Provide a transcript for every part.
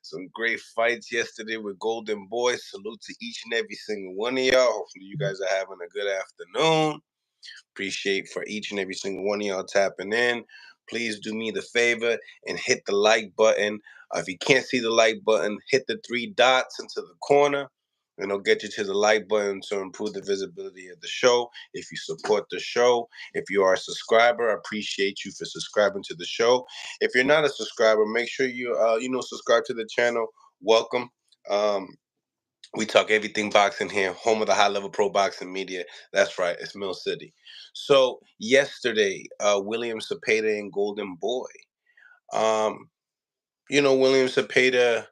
Some great fights yesterday with Golden Boys. Salute to each and every single one of y'all. Hopefully you guys are having a good afternoon. Appreciate for each and every single one of y'all tapping in. Please do me the favor and hit the like button. If you can't see the like button, hit the three dots into the corner, and it'll get you to the like button to improve the visibility of the show. If you support the show, if you are a subscriber, I appreciate you for subscribing to the show. If you're not a subscriber, make sure you subscribe to the channel. Welcome. We talk everything boxing here, home of the high level pro boxing media. That's right, it's Mill City. So yesterday, William Zepeda and Golden Boy. William Zepeda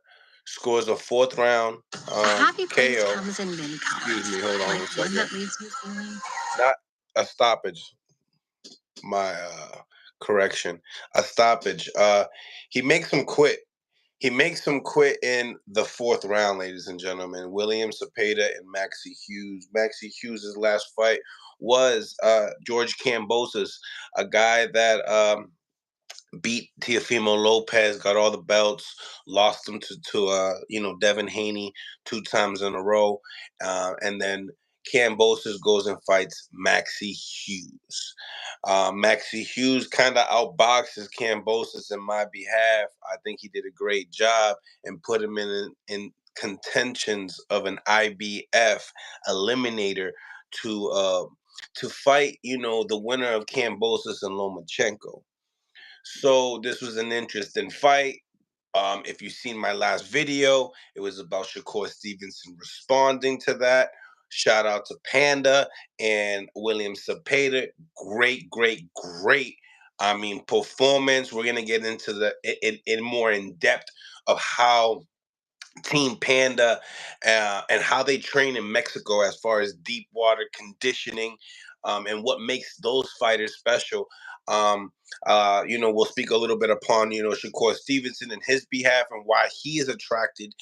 scores a fourth round happy place KO. comes in many colors. Excuse me, hold on Like one one second. that leaves you feeling Not a stoppage. My correction, a stoppage. He makes him quit. He makes him quit in the fourth round, ladies and gentlemen. William Zepeda and Maxie Hughes. Maxie Hughes' last fight was George Kambosos, a guy that beat Teofimo Lopez, got all the belts, lost him to Devin Haney 2 times in a row, and then Kambosos goes and fights Maxie Hughes. Maxie Hughes kind of outboxes Kambosos in my behalf. I think he did a great job and put him in contentions of an IBF eliminator to fight, the winner of Kambosos and Lomachenko. So this was an interesting fight. If you've seen my last video, it was about Shakur Stevenson responding to that. Shout out to Panda and William Zepeda. Great, great, great. Performance. We're gonna get into in more in depth of how Team Panda and how they train in Mexico as far as deep water conditioning, and what makes those fighters special. We'll speak a little bit upon, Shakur Stevenson and his behalf and why he is attracted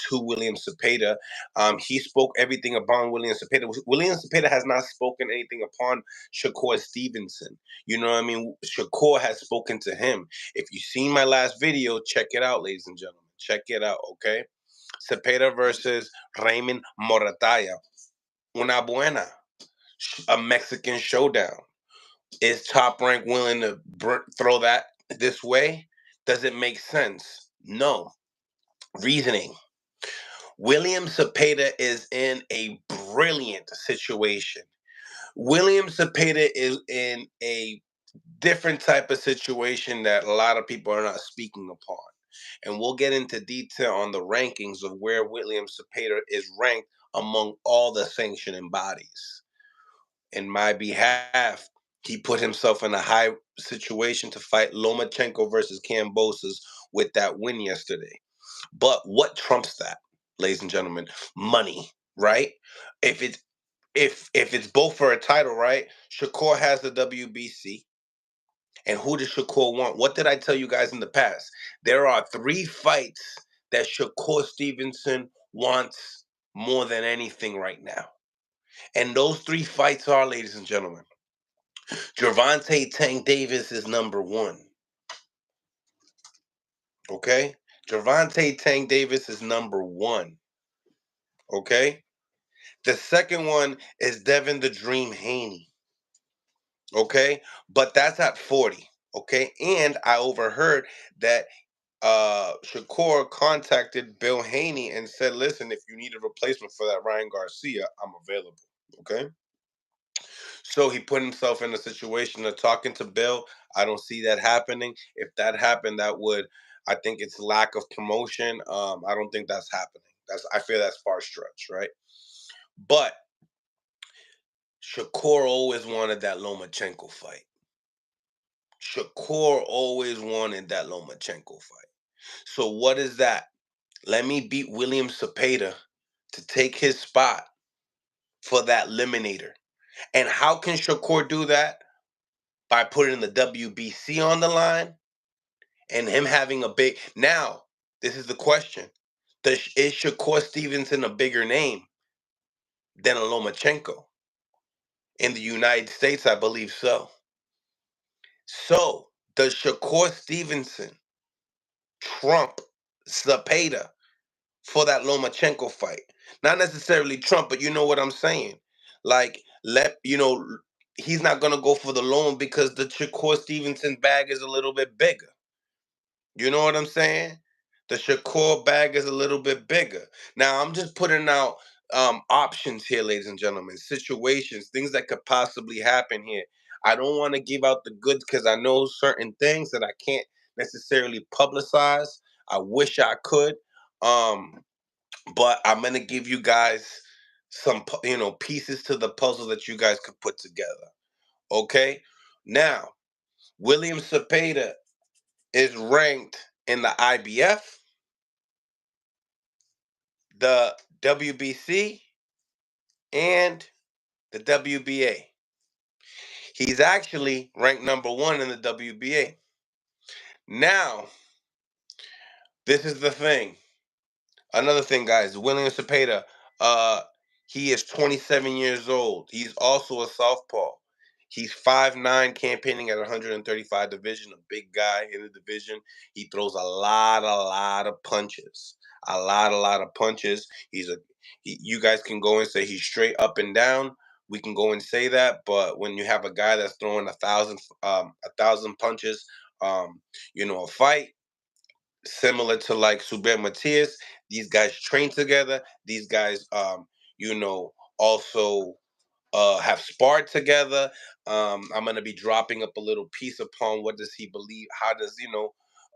to William Zepeda. He spoke everything upon William Zepeda. William Zepeda has not spoken anything upon Shakur Stevenson. You know what I mean? Shakur has spoken to him. If you've seen my last video, check it out, ladies and gentlemen. Check it out, okay? Zepeda versus Raymond Morataya. Una buena. A Mexican showdown. Is Top Rank willing to throw that this way? Does it make sense? No. Reasoning. William Zepeda is in a brilliant situation. William Zepeda is in a different type of situation that a lot of people are not speaking upon. And we'll get into detail on the rankings of where William Zepeda is ranked among all the sanctioning bodies. In my behalf, he put himself in a high situation to fight Lomachenko versus Kambosos with that win yesterday. But what trumps that, ladies and gentlemen? Money, right? If it's both for a title, right? Shakur has the WBC. And who does Shakur want? What did I tell you guys in the past? There are 3 fights that Shakur Stevenson wants more than anything right now. And those 3 fights are, ladies and gentlemen, Gervonta Tank Davis is number 1. Okay? Gervonta Tank Davis is number 1. Okay? The second one is Devin the Dream Haney. Okay? But that's at 40. Okay? And I overheard that Shakur contacted Bill Haney and said, listen, if you need a replacement for that Ryan Garcia, I'm available. Okay? So he put himself in a situation of talking to Bill. I don't see that happening. If that happened, I think it's lack of promotion. I don't think that's happening. I feel that's far stretch, right? But Shakur always wanted that Lomachenko fight. Shakur always wanted that Lomachenko fight. So what is that? Let me beat William Zepeda to take his spot for that eliminator. And how can Shakur do that? By putting the WBC on the line and him having a big... Now, this is the question. Is Shakur Stevenson a bigger name than a Lomachenko? In the United States, I believe so. So, does Shakur Stevenson trump Zepeda for that Lomachenko fight. Not necessarily Trump, but you know what I'm saying. Like, he's not gonna go for the loan because the Shakur Stevenson bag is a little bit bigger. You know what I'm saying? The Shakur bag is a little bit bigger. Now I'm just putting out options here, ladies and gentlemen, situations, things that could possibly happen here. I don't want to give out the goods because I know certain things that I can't necessarily publicize. I wish I could. Um, but I'm gonna give you guys some, pieces to the puzzle that you guys could put together. Okay. Now, William Zepeda is ranked in the IBF, the WBC, and the WBA. He's actually ranked number one in the WBA. Now, this is the thing. Another thing, guys, William Zepeda, uh, he is 27 years old. He's also a southpaw. He's 5'9", campaigning at 135 division, a big guy in the division. He throws a lot of punches. A lot of punches. You guys can go and say he's straight up and down. We can go and say that, but when you have a guy that's throwing a thousand punches, a fight, similar to like Subir Matias. These guys train together. These guys, also have sparred together. I'm gonna be dropping up a little piece upon what does he believe. How does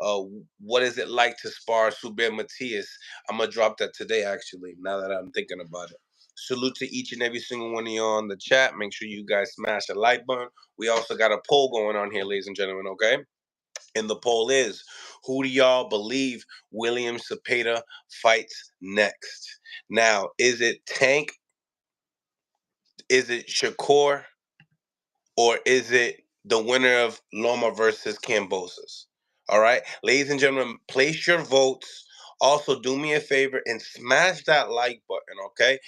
uh, what is it like to spar Subir Matias? I'm gonna drop that today. Actually, now that I'm thinking about it. Salute to each and every single one of you on the chat. Make sure you guys smash the like button. We also got a poll going on here, ladies and gentlemen. Okay. And the poll is, who do y'all believe William Zepeda fights next? Now, is it Tank? Is it Shakur? Or is it the winner of Loma versus Cambosos? All right. Ladies and gentlemen, place your votes. Also, do me a favor and smash that like button, okay?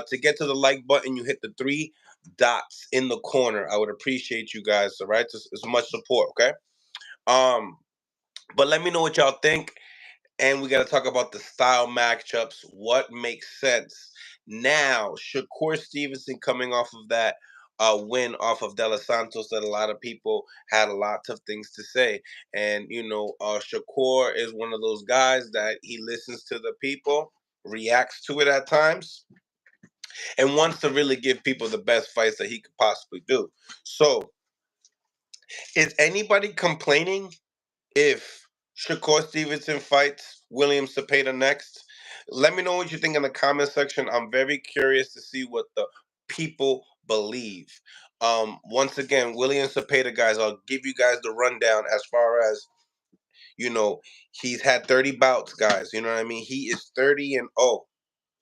To get to the like button, you hit the three dots in the corner. I would appreciate you guys, all right? It's much support, okay? But let me know what y'all think. And we got to talk about the style matchups. What makes sense? Now, Shakur Stevenson coming off of that win off of De Los Santos that a lot of people had a lot of things to say. And, Shakur is one of those guys that he listens to the people, reacts to it at times, and wants to really give people the best fights that he could possibly do. So, is anybody complaining if Shakur Stevenson fights William Zepeda next? Let me know what you think in the comment section. I'm very curious to see what the people believe. Once again, William Zepeda, guys, I'll give you guys the rundown as far as, he's had 30 bouts, guys. You know what I mean? He is 30-0.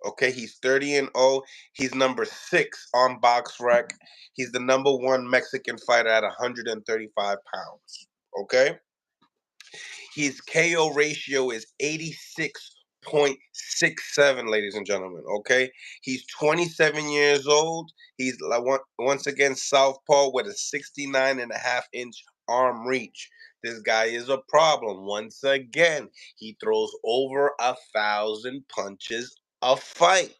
Okay, he's 30-0. He's number 6 on BoxRec. He's the number 1 Mexican fighter at 135 pounds. Okay? His KO ratio is 86.67, ladies and gentlemen. Okay, he's 27 years old. He's once again southpaw with a 69.5-inch arm reach. This guy is a problem. Once again, he throws over 1,000 punches a fight.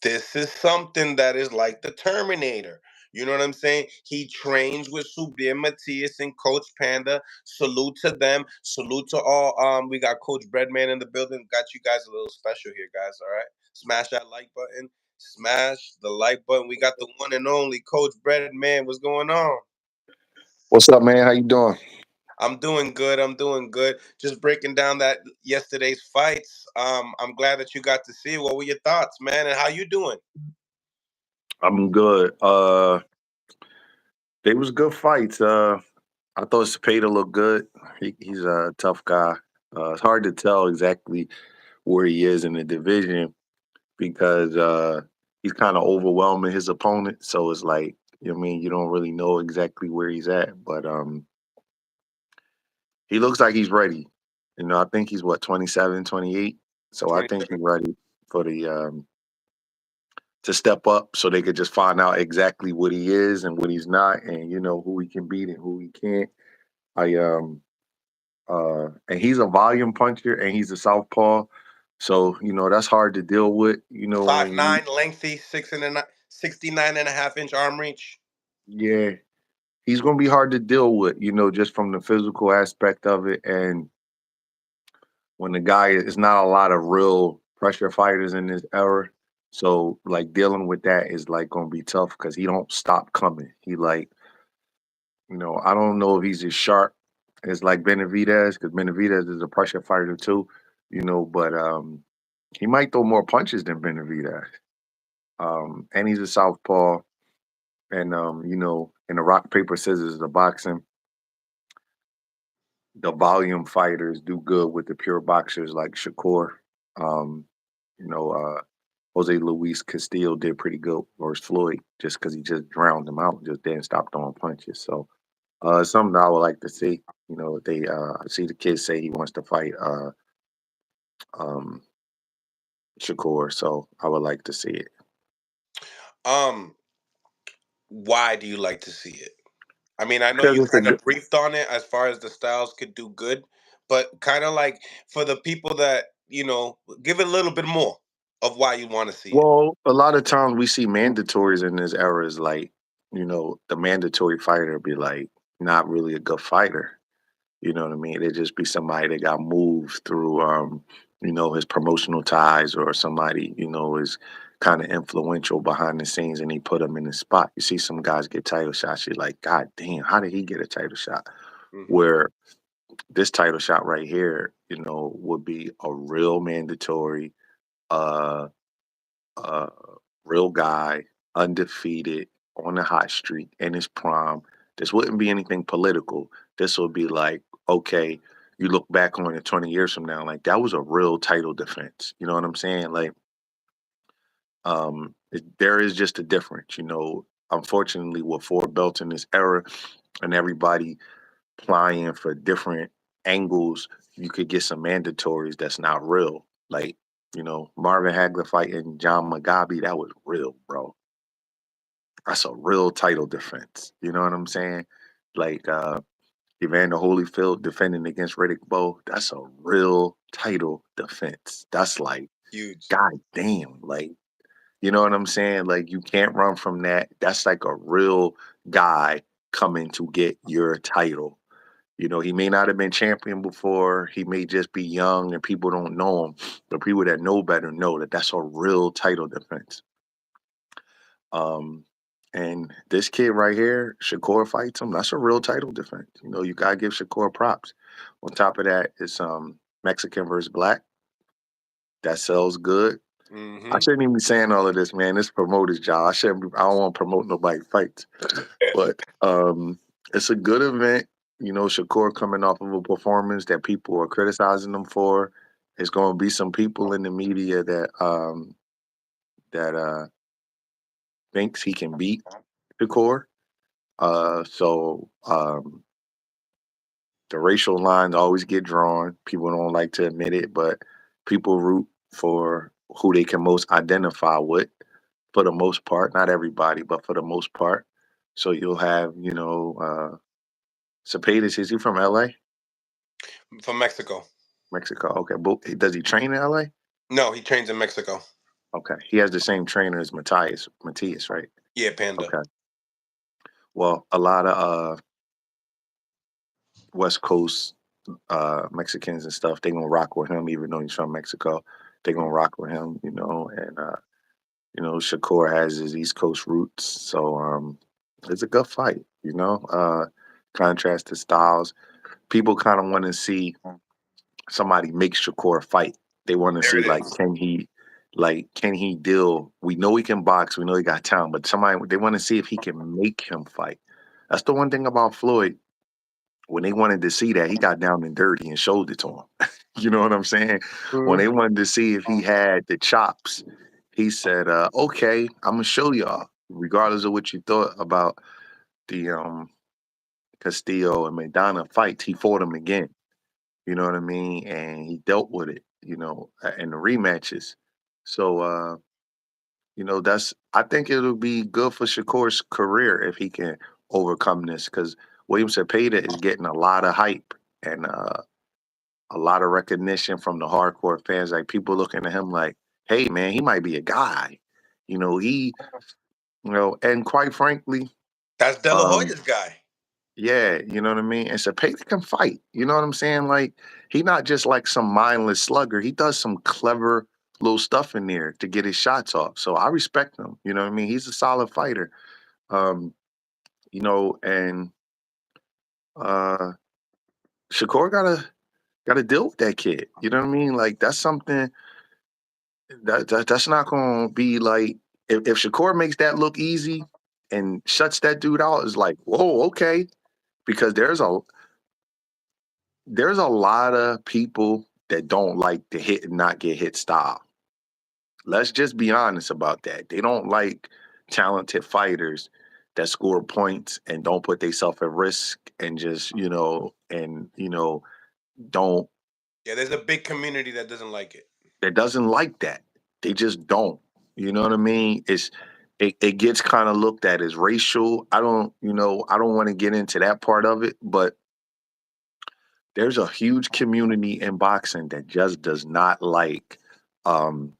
This is something that is like the Terminator. You know what I'm saying? He trains with Subir Matias and Coach Panda. Salute to them. Salute to all. We got Coach Breadman in the building. Got you guys a little special here, guys. All right. Smash that like button. Smash the like button. We got the one and only Coach Breadman. What's going on? What's up, man? How you doing? I'm doing good. I'm doing good. Just breaking down that yesterday's fights. I'm glad that you got to see it. What were your thoughts, man? And how you doing? I'm good. They was good fights. I thought Cepeda looked good. He's a tough guy. It's hard to tell exactly where he is in the division because he's kind of overwhelming his opponent. So it's like, you don't really know exactly where he's at. But he looks like he's ready. I think he's 27, 28. So I think 27. he's ready for the to step up so they could just find out exactly what he is and what he's not, and who he can beat and who he can't. I And he's a volume puncher, and he's a southpaw. So that's hard to deal with. Five When you nine, lengthy, 69.5 inch arm reach. yeah, he's gonna be hard to deal with. Just from the physical aspect of it, and when the guy is not a lot of real pressure fighters in this era. So like dealing with that is like gonna be tough because he don't stop coming. He like, I don't know if he's as sharp as like Benavidez, because Benavidez is a pressure fighter too, but he might throw more punches than Benavidez. And he's a southpaw. And in the rock, paper, scissors, the boxing, the volume fighters do good with the pure boxers like Shakur. Um, you know, uh, Jose Luis Castillo did pretty good versus Floyd just because he just drowned him out, just didn't stop throwing punches. So it's something I would like to see. They I see the kid say he wants to fight um, Shakur, so I would like to see it. Um, why do you like to see it? I mean, I know Because you it's a kind good. of briefed on it as far as the styles could do good, but kind of like for the people that, give it a little bit more of why you want to see it. Well, a lot of times we see mandatories in this era is like, the mandatory fighter be like not really a good fighter. You know what I mean? They just be somebody that got moved through, his promotional ties, or somebody, is kind of influential behind the scenes, and he put them in the spot. You see some guys get title shots. You're like, God damn, how did he get a title shot? Hmm. Where this title shot right here, would be a real mandatory, uh, uh, real guy, undefeated, on the hot streak in his prime. This wouldn't be anything political. This would be like, okay, you look back on it 20 years from now, like that was a real title defense. You know what I'm saying? Like, there is just a difference. Unfortunately, with four belts in this era, and everybody applying for different angles, you could get some mandatories that's not real. Like, Marvin Hagler fighting John Mugabe, that was real, bro. That's a real title defense. You know what I'm saying? Like Evander Holyfield defending against Riddick Bowe, that's a real title defense. That's like, Huge. god damn, like, you know what I'm saying? Like, you can't run from that. That's like a real guy coming to get your title. He may not have been champion before. He may just be young and people don't know him. But people that know better know that that's a real title defense. Um, and this kid right here, Shakur fights him. That's a real title defense. You gotta give Shakur props. On top of that, it's Mexican versus black. That sells good. I Hmm. shouldn't even be saying all of this, man. This promoter's job. I shouldn't. I don't want to promote nobody fights, but it's a good event. Shakur coming off of a performance that people are criticizing him for. There's going to be some people in the media that thinks he can beat Shakur. So the racial lines always get drawn. People don't like to admit it, but people root for who they can most identify with for the most part. Not everybody, but for the most part. So you'll have, Zepeda, is he from LA? From Mexico. Mexico. Okay. But does he train in LA? No, he trains in Mexico. Okay. He has the same trainer as Matthias, right? Yeah, Panda. Okay. Well, a lot of West Coast Mexicans and stuff, they gonna rock with him, even though he's from Mexico. They gonna rock with him, and Shakur has his East Coast roots. So it's a good fight. Contrast to styles. People kind of want to see somebody make Shakur fight. They want to There see it like is. can he deal? We know he can box, we know he got talent, but they want to see if he can make him fight. That's the one thing about Floyd. When they wanted to see that, he got down and dirty and showed it to him. You know what I'm saying? When Mhm. they wanted to see if he had the chops, he said, okay, I'm gonna show y'all, regardless of what you thought about the Castillo and Maidana fights, he fought him again. You know what I mean? And he dealt with it, in the rematches. So that's I think it'll be good for Shakur's career if he can overcome this, because William Zepeda is getting a lot of hype, and a lot of recognition from the hardcore fans. Like people looking at him like, hey man, he might be a guy. And quite frankly, That's De La um, Hoya's guy. yeah, you know what I mean? And Zepeda can fight. You know what I'm saying? Like he not just like some mindless slugger. He does some clever little stuff in there to get his shots off. So I respect him. You know what I mean? He's a solid fighter. Um, and uh Shakur gotta deal with that kid. You know what I mean? Like that's something that's not gonna be like if Shakur makes that look easy and shuts that dude out, it's like, whoa, okay. Because there's a lot of people that don't like the hit and not get hit style. Let's just be honest about that. They don't like talented fighters that score points and don't put themselves at risk and just, don't Yeah, there's a big community that doesn't like it. that doesn't like that. They just don't. You know what I mean? It gets kind of looked at as racial. I don't want to get into that part of it, but there's a huge community in boxing that just does not like um,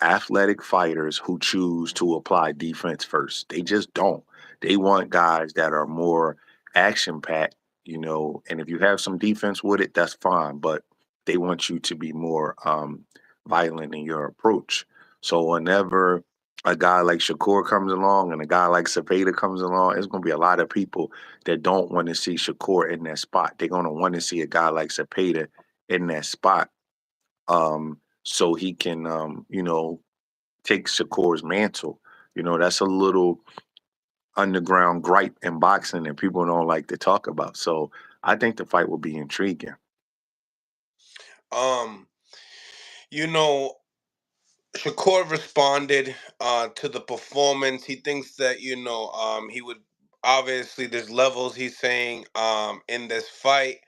athletic fighters who choose to apply defense first. They just don't. They want guys that are more action packed, and if you have some defense with it, that's fine. But they want you to be more violent in your approach. So whenever a guy like Shakur comes along and a guy like Zepeda comes along, it's going to be a lot of people that don't want to see Shakur in that spot. They're going to want to see a guy like Zepeda in that spot, so he can, take Shakur's mantle. That's a little underground gripe in boxing that people don't like to talk about. So I think the fight will be intriguing. Um, you know, Shakur responded to the performance. He thinks that he would obviously there's levels. He's saying in this fight.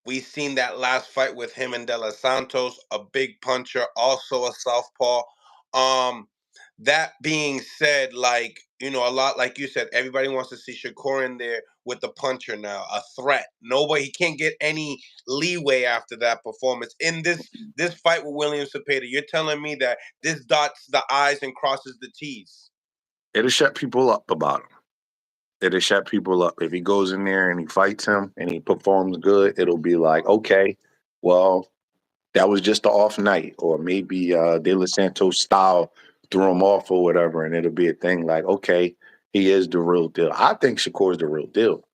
We seen that last fight with him and De Los Santos, a big puncher, also a southpaw. Um, that being said, a lot like you said, everybody wants to see Shakur in there with the puncher now, a threat. Nobody, he can't get any leeway after that performance. In this fight with William Zepeda, you're telling me that this dots the I's and crosses the T's. It'll shut people up about him. It'll shut people up. If he goes in there and he fights him and he performs good, it'll be like, okay, well, that was just the off night, or maybe De Los Santos style threw him off or whatever, and it'll be a thing like, okay, he is the real deal. I think Shakur's the real deal.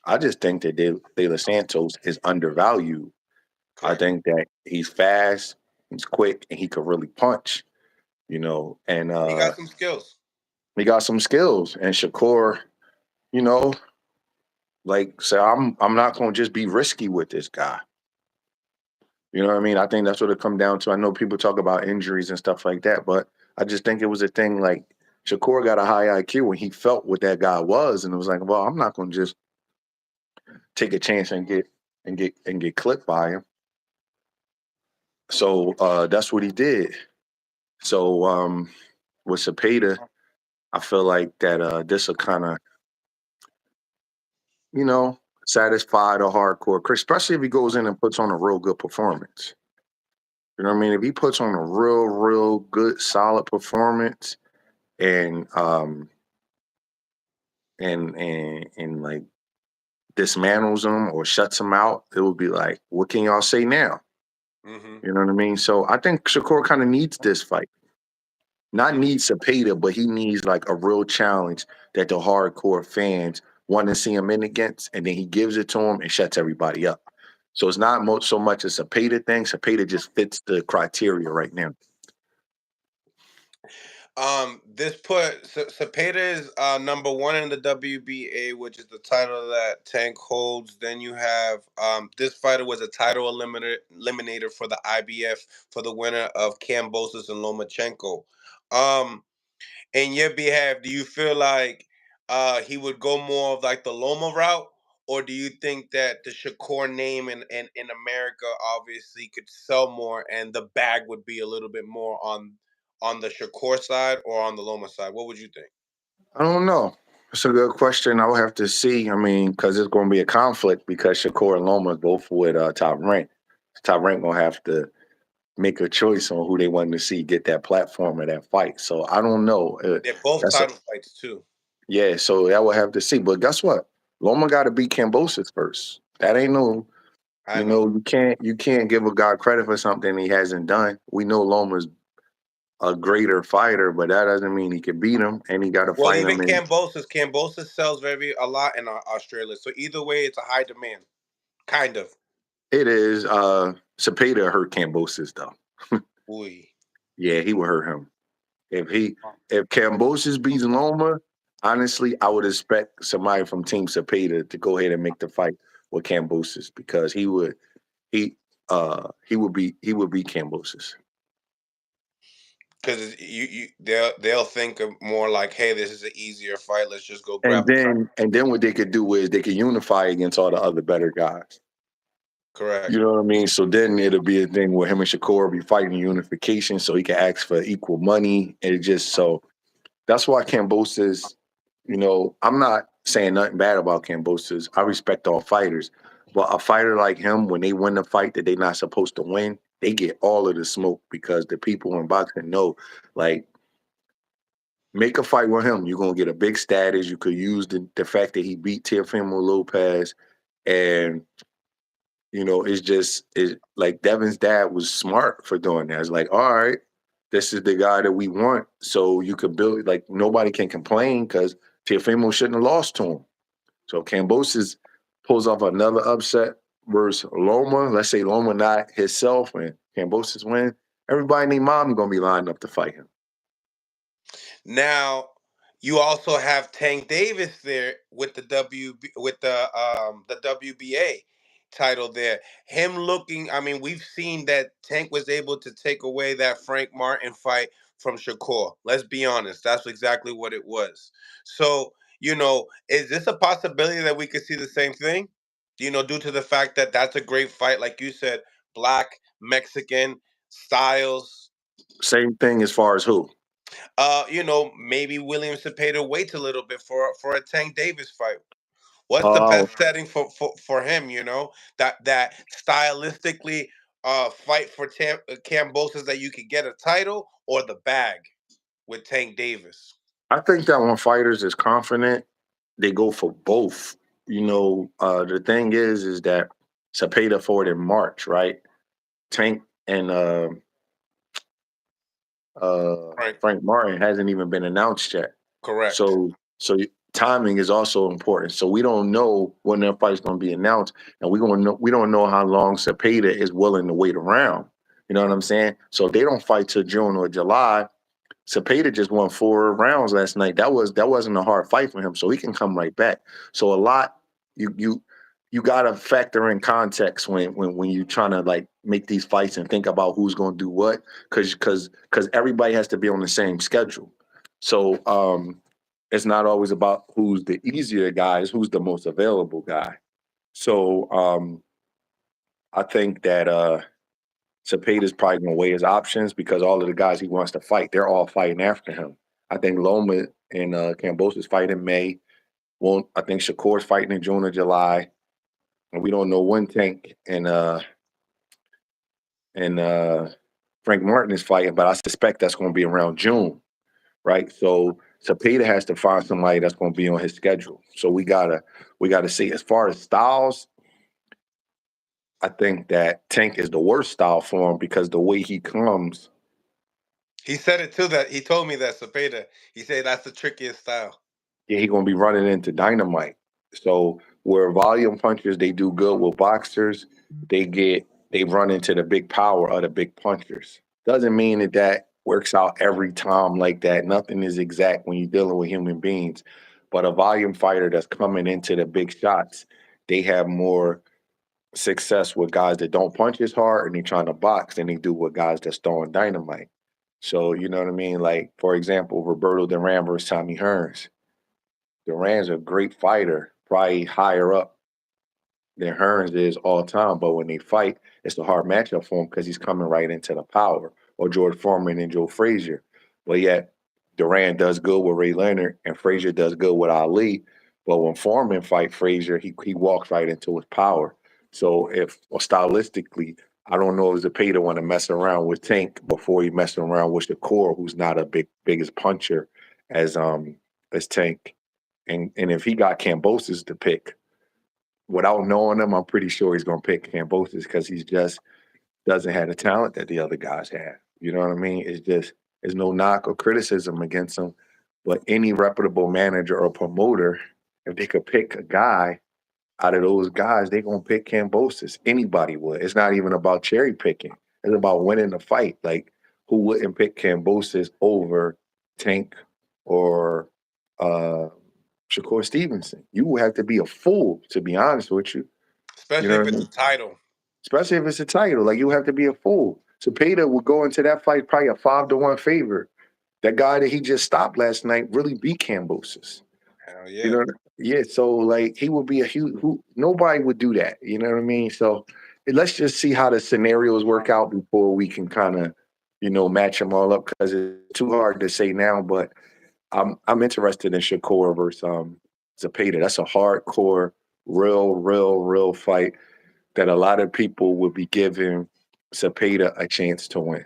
I just think that De Los Santos is undervalued. I Correct. think that he's fast, he's quick, and he could really punch, and He got some skills. he got some skills. And Shakur, you know, like say, I'm not gonna just be risky with this guy. You know what I mean? I think that's what it come down to. I know people talk about injuries and stuff like that, but I just think it was a thing like Shakur got a high IQ when he felt what that guy was, and it was like, well, I'm not going to just take a chance and get clipped by him. So that's what he did. So with Zepeda, I feel like that this will kind of, you know, satisfy the hardcore, especially if he goes in and puts on a real good performance. You know what I mean? If he puts on a real good, solid performance and like dismantles them or shuts them out, it would be like, what can y'all say now? Mm-hmm. You know what I mean? So I think Shakur kind of needs this fight. Not needs Zepeda, but he needs like a real challenge that the hardcore fans want to see him in against, and then he gives it to him and shuts everybody up. So it's not so much a Zepeda thing. Zepeda just fits the criteria right now. This put Cepeda is number one in the WBA, which is the title that Tank holds. Then you have this fighter was a title eliminator for the IBF for the winner of Kambosos and Lomachenko. Um, in your behalf, do you feel like he would go more of like the Loma route, or do you think that the Shakur name in America obviously could sell more and the bag would be a little bit more on the Shakur side or on the Loma side? What would you think? I don't know. It's a good question. I will have to see. I mean, because it's going to be a conflict because Shakur and Loma is both with top rank. Top Rank gonna have to make a choice on who they want to see get that platform of that fight. So I don't know. They're both That's a, title fights too. yeah. So that will have to see. But guess what? Loma got to beat Kambosos first. That ain't no. I know. You can't give a guy credit for something he hasn't done. We know Loma's a greater fighter, but that doesn't mean he can beat him, and he got to Well, fight even him. And Kambosos sells a lot in Australia. So either way, it's a high demand, kind of. it is Zepeda hurt Kambosos though. Ooh. Yeah, he would hurt him. If Kambosos beats Loma, honestly, I would expect somebody from Team Zepeda to go ahead and make the fight with Kambosos because he he would beat Kambosos. Because they'll think of more like, hey, this is an easier fight. Let's just go And grab a title. then what they could do is they could unify against all the other better guys. Correct. You know what I mean? So then it'll be a thing where him and Shakur will be fighting unification so he can ask for equal money. And it just so that's why Kambosos, I'm not saying nothing bad about Kambosos. I respect all fighters. But a fighter like him, when they win the fight that they're not supposed to win, they get all of the smoke because the people in boxing know, like, make a fight with him. You're going to get a big status. You could use the fact that he beat Teofimo Lopez. And, it's like Devin's dad was smart for doing that. It's like, all right, this is the guy that we want. So you could build, like, nobody can complain because Teofimo shouldn't have lost to him. So Kambosos pulls off another upset versus Loma. Let's say Loma not himself and Kambosos win. Everybody named Mom going to be lined up to fight him. Now, you also have Tank Davis there with the WBA title there. Him looking, I mean, we've seen that Tank was able to take away that Frank Martin fight from Shakur. Let's be honest, that's exactly what it was. So, is this a possibility that we could see the same thing? Due to the fact that that's a great fight, like you said, black, Mexican, styles. Same thing as far as who? Maybe William Cepeda waits a little bit for a Tank Davis fight. What's the Oh, best setting for him? That stylistically fight for Kambosos that you could get a title or the bag with Tank Davis. I think that when fighters is confident, they go for both. The thing is that Cepeda fought in March, right? Tank and Right. Frank Martin hasn't even been announced yet. Correct. So timing is also important. So we don't know when that fight's going to be announced, and we don't know how long Cepeda is willing to wait around. You know what I'm saying? So if they don't fight till June or July, Cepeda just won 4 rounds last night. That wasn't a hard fight for him, so he can come right back. So a lot you got to factor in context when you're trying to like make these fights and think about who's going to do what because everybody has to be on the same schedule. So it's not always about who's the easier guy, it's who's the most available guy. So I think that Cepeda's probably going to weigh his options because all of the guys he wants to fight, they're all fighting after him. I think Loma and Kambosos fight in May. Well, I think Shakur's fighting in June or July. And we don't know when Tank and Frank Martin is fighting, but I suspect that's going to be around June, right? So Zepeda has to find somebody that's going to be on his schedule. So we gotta see. As far as styles, I think that Tank is the worst style for him because the way he comes. He said it too. That he told me that Cepeda. He said that's the trickiest style. Yeah, he's gonna be running into dynamite. So where volume punchers they do good with boxers, they run into the big power of the big punchers. Doesn't mean that works out every time like that. Nothing is exact when you're dealing with human beings. But a volume fighter that's coming into the big shots, they have more success with guys that don't punch as hard and they trying to box than they do with guys that's throwing dynamite. So you know what I mean? Like for example, Roberto Duran versus Tommy Hearns. Duran's a great fighter, probably higher up than Hearns is all time. But when they fight, it's a hard matchup for him because he's coming right into the power. Or George Foreman and Joe Frazier. But yet Duran does good with Ray Leonard and Frazier does good with Ali. But when Foreman fight Frazier, he walks right into his power. So if stylistically, I don't know if Zepeda want to mess around with Tank before he messing around with Shakur, who's not a biggest puncher as Tank. And if he got Cambosis to pick, without knowing him, I'm pretty sure he's gonna pick Cambosis because he's just doesn't have the talent that the other guys have. You know what I mean? It's just there's no knock or criticism against him. But any reputable manager or promoter, if they could pick a guy out of those guys, they're gonna pick Cambosis. Anybody would. It's not even about cherry picking. It's about winning the fight. Like who wouldn't pick Cambosis over Tank or uh Shakur Stevenson? You would have to be a fool, to be honest with you. You Especially know if what I it's a mean? title. Especially if it's a title. Like you have to be a fool. Zepeda would go into that fight probably a 5-1 favorite. That guy that he just stopped last night really beat Cambosis. Hell You yeah. know, yeah. So like he would be a huge. Who nobody would do that. You know what I mean? So let's just see how the scenarios work out before we can kind of, match them all up because it's too hard to say now. But I'm interested in Shakur versus Zepeda. That's a hardcore, real fight that a lot of people would be giving Zepeda a chance to win.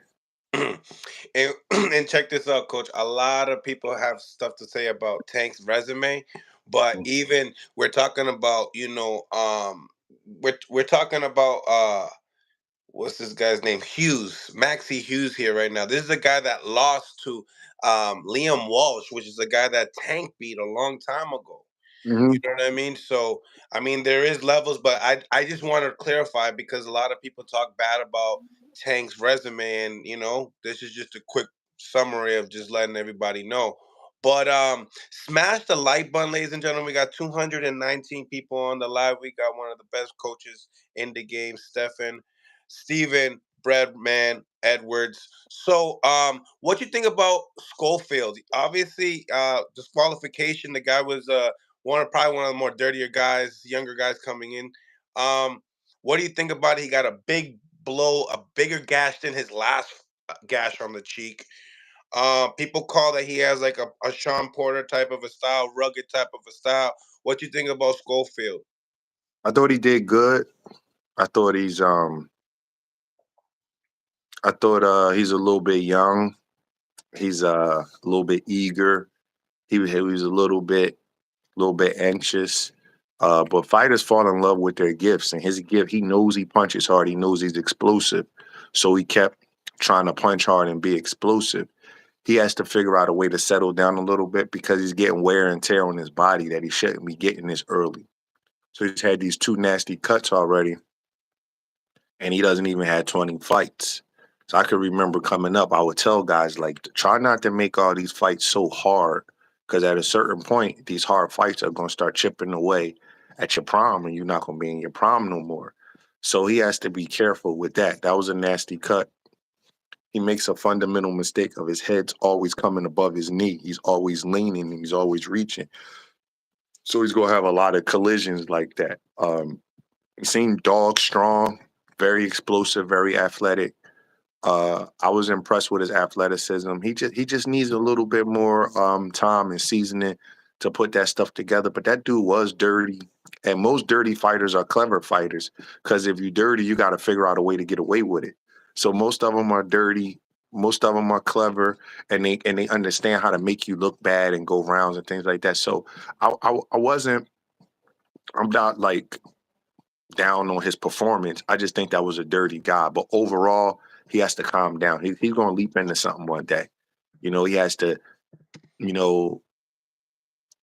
and and check this out, Coach. A lot of people have stuff to say about Tank's resume, but even we're talking about, we're talking about what's this guy's name? Hughes, Maxie Hughes here right now. This is a guy that lost to Liam Walsh, which is a guy that Tank beat a long time ago. You Mm-hmm. know what I mean? So I mean there is levels, but I just want to clarify because a lot of people talk bad about Tank's resume, and this is just a quick summary of just letting everybody know. But smash the like button, ladies and gentlemen. We got 219 people on the live. We got one of the best coaches in the game, Steven Breadman Edwards. So what you think about Schofield? Obviously, disqualification. The guy was probably one of the more dirtier guys, younger guys coming in. Um, what do you think about it? He got a big blow, a bigger gash than his last gash on the cheek. People call that he has like a Sean Porter type of a style, rugged type of a style. What you think about Schofield? I thought he did good. I thought he's a little bit young. He's a little bit eager. He was a little bit anxious. But fighters fall in love with their gifts, and his gift, he knows he punches hard. He knows he's explosive, so he kept trying to punch hard and be explosive. He has to figure out a way to settle down a little bit because he's getting wear and tear on his body that he shouldn't be getting this early. So he's had these two nasty cuts already, and he doesn't even have 20 fights. So I could remember coming up, I would tell guys like, try not to make all these fights so hard, because at a certain point, these hard fights are going to start chipping away at your prime, and you're not going to be in your prime no more. So he has to be careful with that. That was a nasty cut. He makes a fundamental mistake of his head's always coming above his knee. He's always leaning and he's always reaching. So he's going to have a lot of collisions like that. He seemed dog strong, very explosive, very athletic. I was impressed with his athleticism. He just needs a little bit more time and seasoning to put that stuff together. But that dude was dirty, and most dirty fighters are clever fighters. Because if you're dirty, you got to figure out a way to get away with it. So most of them are dirty. Most of them are clever, and they understand how to make you look bad and go rounds and things like that. So I wasn't. I'm not like down on his performance. I just think that was a dirty guy. But overall, he has to calm down. He's going to leap into something one day. He has to, you know,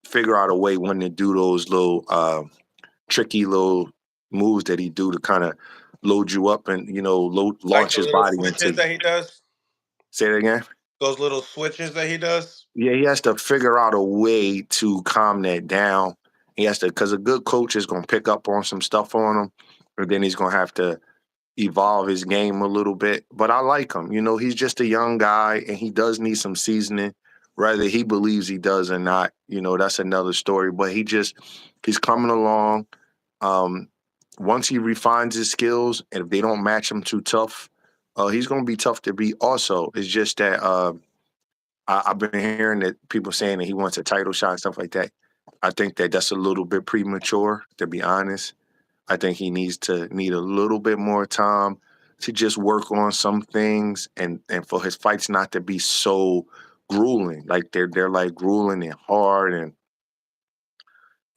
figure out a way when to do those little tricky little moves that he do to kind of load you up and, Like launch the his little body switches into. that he does? Say it again. Those little switches that he does? Yeah, he has to figure out a way to calm that down. He has to, because a good coach is going to pick up on some stuff on him, and then he's going to have to evolve his game a little bit. But I like him. He's just a young guy and he does need some seasoning. Whether he believes he does or not, that's another story. But he's coming along. Um, Once he refines his skills, and if they don't match him too tough, he's going to be tough to beat also. It's just that I've been hearing that people saying that he wants a title shot and stuff like that. I think that that's a little bit premature, to be honest. I think he need a little bit more time to just work on some things and for his fights not to be so grueling. Like they're like grueling and hard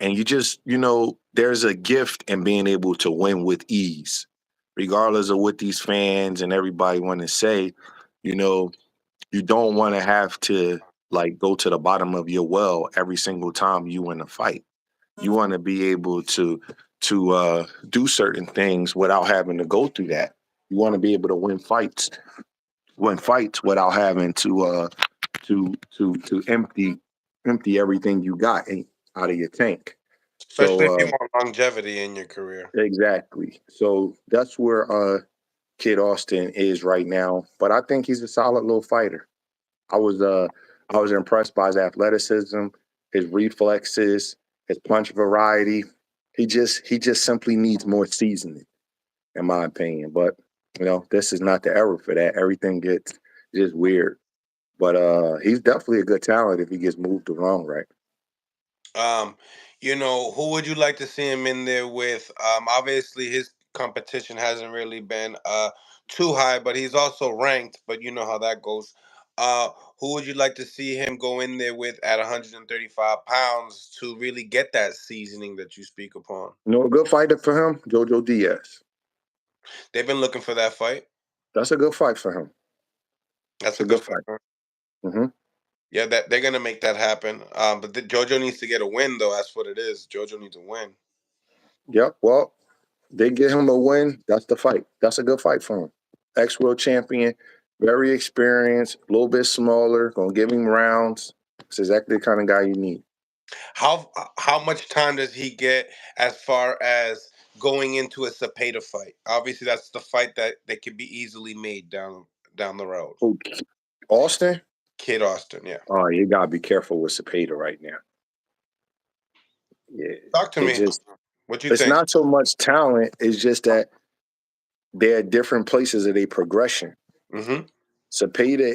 and you just, there's a gift in being able to win with ease, regardless of what these fans and everybody want to say. You know, you don't want to have to like go to the bottom of your well every single time you win a fight. You want to be able to do certain things without having to go through that. You want to be able to win fights without having to empty everything you got out of your tank. Especially if you So want longevity in your career. exactly. So that's where Kid Austin is right now. But I think he's a solid little fighter. I was I was impressed by his athleticism, his reflexes, his punch variety. He just simply needs more seasoning, in my opinion. But this is not the era for that. Everything gets just weird. But he's definitely a good talent if he gets moved along right. Um, who would you like to see him in there with? Obviously his competition hasn't really been too high, but he's also ranked, but you know how that goes. Uh, who would you like to see him go in there with at 135 pounds to really get that seasoning that you speak upon? A good fighter for him, Jojo Diaz. They've been looking for that fight. That's a good fight for him. That's It's a a good good fight. fight. Hmm. Yeah, that they're gonna make that happen. But JoJo needs to get a win, though. That's what it is. JoJo needs a win. Yep. Well, they get him a win. That's the fight. That's a good fight for him. Ex-world champion, very experienced, a little bit smaller, gonna give him rounds. It's exactly the kind of guy you need. How much time does he get as far as going into a Zepeda fight? Obviously, that's the fight that could be easily made down the road. Okay. Austin? Kid Austin, yeah. Oh, you gotta be careful with Zepeda right now. Yeah. Talk to It me. just What you it's think? not so much talent, it's just that they're at different places of their progression. Mm-hmm. Zepeda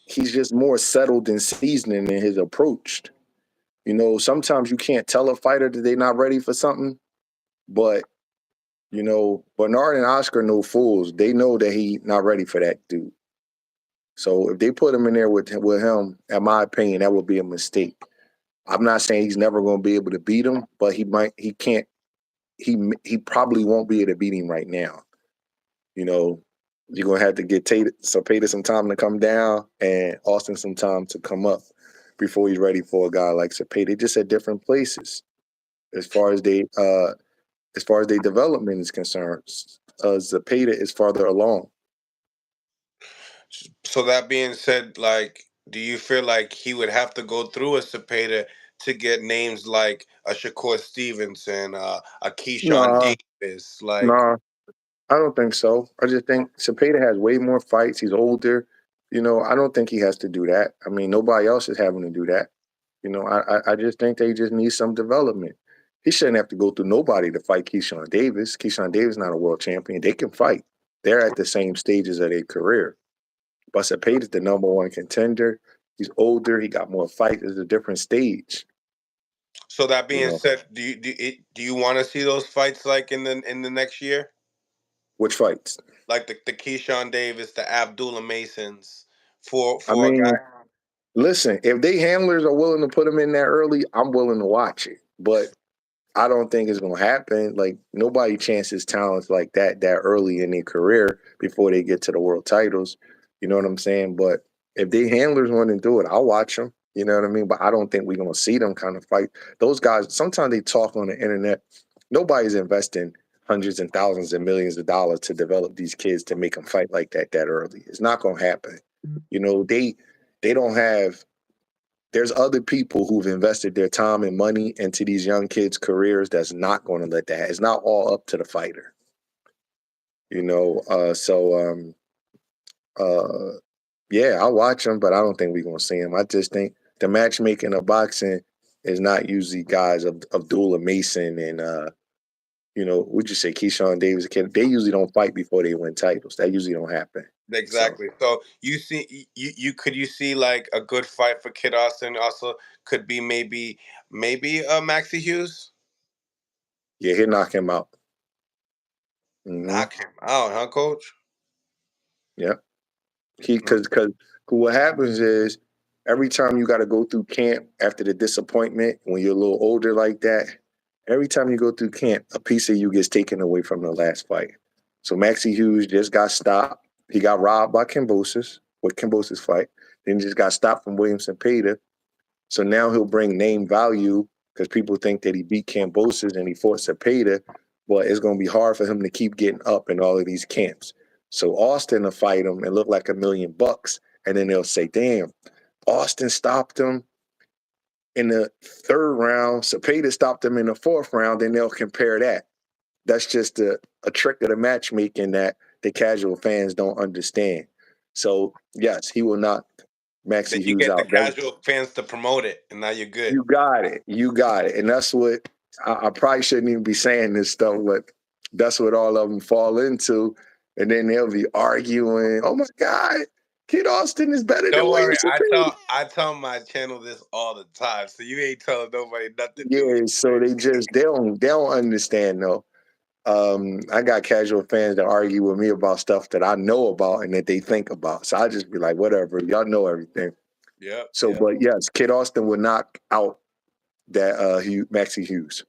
he's just more settled and seasoning in his approach. Sometimes you can't tell a fighter that they're not ready for something, but Bernard and Oscar no fools. They know that he not ready for that dude. So if they put him in there with him, in my opinion, that would be a mistake. I'm not saying he's never going to be able to beat him, but he can't, he probably won't be able to beat him right now. You're going to have to get Zepeda some time to come down and Austin some time to come up before he's ready for a guy like Zepeda. They're just at different places as far as their development is concerned. Zepeda is farther along. So that being said, like, do you feel like he would have to go through a Zepeda to get names like a Shakur Stevenson, a Keyshawn Nah, Davis? Like, nah, I don't think so. I just think Zepeda has way more fights. He's older. I don't think he has to do that. I mean, nobody else is having to do that. I just think they just need some development. He shouldn't have to go through nobody to fight Keyshawn Davis. Keyshawn Davis is not a world champion. They can fight. They're at the same stages of their career. But Zepeda is the number one contender. He's older. He got more fights. It's a different stage. so that You being know, said, do you want to see those fights like in the next year? which fights? Like the Keyshawn Davis, the Abdullah Masons, for I a mean, guy. listen, if they handlers are willing to put him in there early, I'm willing to watch it. But I don't think it's gonna happen. Like nobody chances talents like that early in their career before they get to the world titles. You know what I'm saying? But if they handlers want to do it, I'll watch them. You know what I mean? But I don't think we're gonna see them kind of fight. Those guys, sometimes they talk on the internet. Nobody's investing hundreds and thousands and millions of dollars to develop these kids to make them fight like that early. It's not gonna happen. They don't have there's other people who've invested their time and money into these young kids' careers that's not going to let that. It's not all up to the fighter, you know. Uh, yeah, I'll watch them, but I don't think we're going to see them. I just think the matchmaking of boxing is not usually guys of Abdullah Mason and would you say Keyshawn Davis? They usually don't fight before they win titles. That usually don't happen. So Exactly. So you see like a good fight for Kid Austin. Also, could be maybe Maxie Hughes. yeah, he'll knock him out. Knock him out, huh, Coach? Yeah. Because what happens is every time you got to go through camp after the disappointment, when you're a little older like that, every time you go through camp, a piece of you gets taken away from the last fight. So Maxie Hughes just got stopped. He got robbed by Kambosos with Kambosos' fight. Then he just got stopped from Williams Zepeda. So now he'll bring name value because people think that he beat Kambosos and he fought Zepeda, but it's going to be hard for him to keep getting up in all of these camps. So Austin will fight him and look like $1 million, and then they'll say, "Damn, Austin stopped him in the 3rd round. Zepeda stopped him in the 4th round." Then they'll compare that. That's just a trick of the matchmaking that the casual fans don't understand. So yes, he will knock Then Maxie you Hughes get the out. casual fans to promote it, and now you're good. You got it. You got it. And that's what I probably shouldn't even be saying this stuff, but that's what all of them fall into. And then they'll be arguing, "Oh my God, Kid Austin is better than Don't worry, William Zepeda." I tell my channel this all the time, so you ain't telling nobody nothing new. Yeah, so they don't understand though. I got casual fans that argue with me about stuff that I know about and that they think about. So I just be like, whatever, y'all know everything. Yep. So, but yes, Kid Austin would knock out that Maxie Hughes.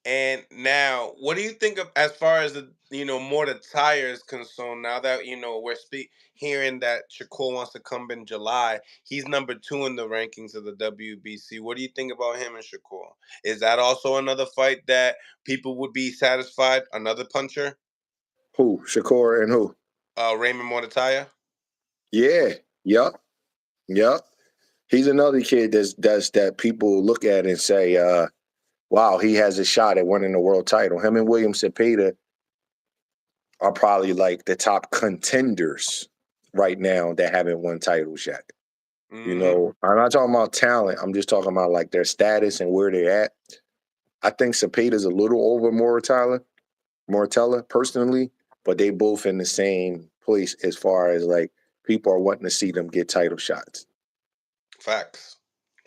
And now, what do you think of as far as the more the tires concerned? Now that we're hearing that Shakur wants to come in July, he's number 2 in the rankings of the WBC. What do you think about him and Shakur? Is that also another fight that people would be satisfied? Another puncher? Who? Shakur and who? Raymond Mortataya? Yeah. Yup. Yup. He's another kid that people look at and say, wow, he has a shot at winning the world title. Him and William Zepeda are probably like the top contenders right now that haven't won titles yet. Mm-hmm. I'm not talking about talent. I'm just talking about like their status and where they're at. I think Cepeda's a little over Moratella personally, but they both in the same place as far as like people are wanting to see them get title shots. Facts.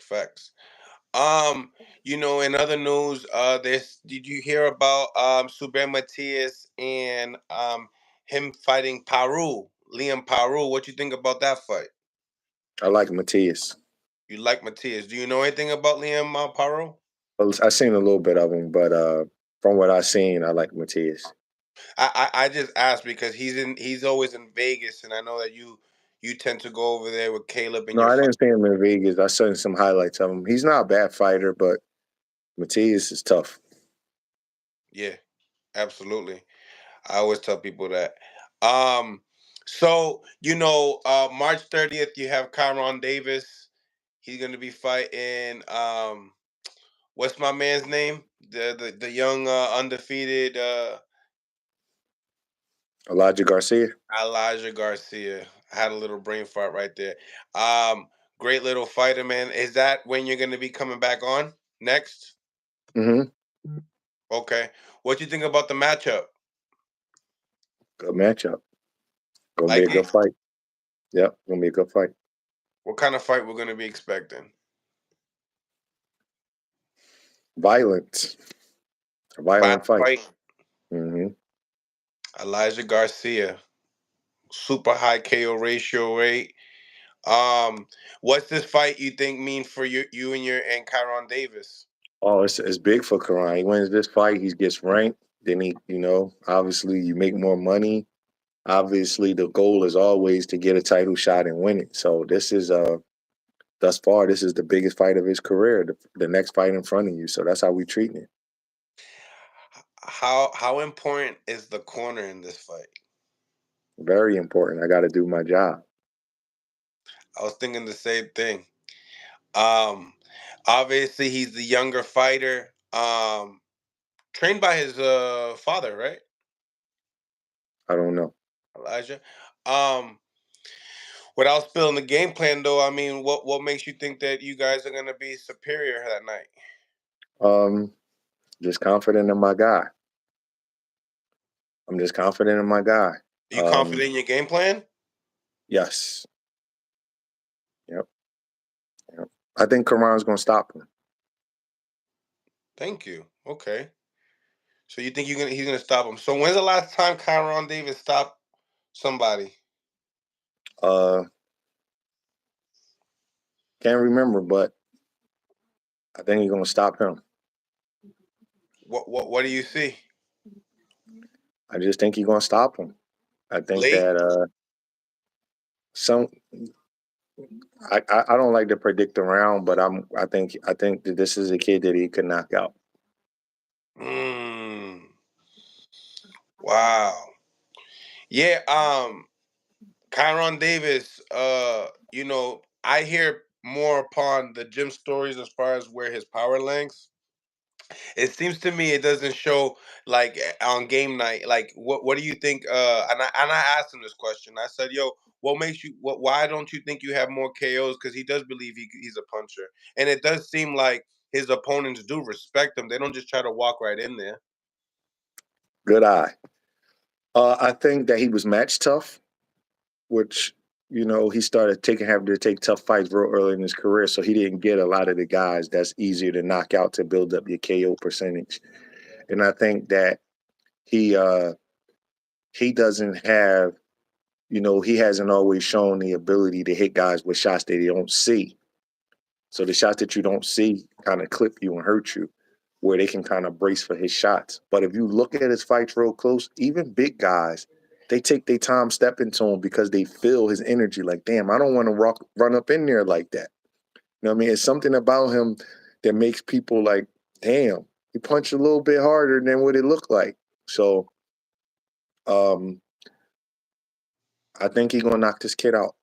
Facts. In other news, did you hear about Suber Matias and him fighting Liam Paru? What you think about that fight? I like Matias. You like Matias? Do you know anything about Liam Paru? I seen a little bit of him, but from what I seen, I like Matias. I just asked because he's always in Vegas, and I know that you tend to go over there with Caleb and No, your I fight. didn't see him in Vegas. I saw some highlights of him. He's not a bad fighter, but Matias is tough. Yeah, absolutely. I always tell people that. So March 30th, you have Kyron Davis. He's gonna be fighting. What's my man's name? The young undefeated Elijah Garcia. Elijah Garcia. I had a little brain fart right there. Um, Great little fighter, man. Is that when you're gonna be coming back on next? Mm-hmm. Okay. What you think about the matchup? Good matchup. Gonna be a Like good it? fight. Yep, gonna be a good fight. What kind of fight we're gonna be expecting? Violence. A violent Violent fight. fight. Mm-hmm. Elijah Garcia, super high KO ratio rate. Um, what's this fight you think mean for you and Kyron Davis? Oh, it's big for Karan. He wins this fight, he gets ranked. Then obviously you make more money. Obviously, the goal is always to get a title shot and win it. So this is thus far, this is the biggest fight of his career. The next fight in front of you. So that's how we treating it. How important is the corner in this fight? Very important. I got to do my job. I was thinking the same thing. Um, Obviously he's the younger fighter. Trained by his father, right? I don't know. Elijah. Um, Without spilling the game plan, though, I mean, what makes you think that you guys are going to be superior that night? Um, just confident in my guy. I'm just confident in my guy. Are you confident in your game plan? Yes. Yep. Yep. I think Karan's gonna stop him. Thank you. Okay. So you think he's gonna stop him? So when's the last time Kyron Davis stopped somebody? Uh, can't remember, but I think he's gonna stop him. What do you see? I just think he's gonna stop him. I think Late? that some I don't like to predict around, but I think that this is a kid that he could knock out. Wow. Yeah, Kyron Davis, I hear more upon the gym stories as far as where his power lengths. It seems to me it doesn't show like on game night. Like what do you think? And I asked him this question. I said, "Yo, what makes you? Why don't you think you have more KOs?" Because he does believe he's a puncher, and it does seem like his opponents do respect him. They don't just try to walk right in there. Good eye. I think that he was match tough, which he started having to take tough fights real early in his career, so he didn't get a lot of the guys that's easier to knock out to build up your KO percentage. And I think that he doesn't have, he hasn't always shown the ability to hit guys with shots that they don't see. So the shots that you don't see kind of clip you and hurt you, where they can kind of brace for his shots. But if you look at his fights real close, even big guys, they take their time stepping to him because they feel his energy. Like, damn, I don't want to run up in there like that. You know what I mean? It's something about him that makes people like, damn, he punched a little bit harder than what it looked like. So I think he's gonna knock this kid out.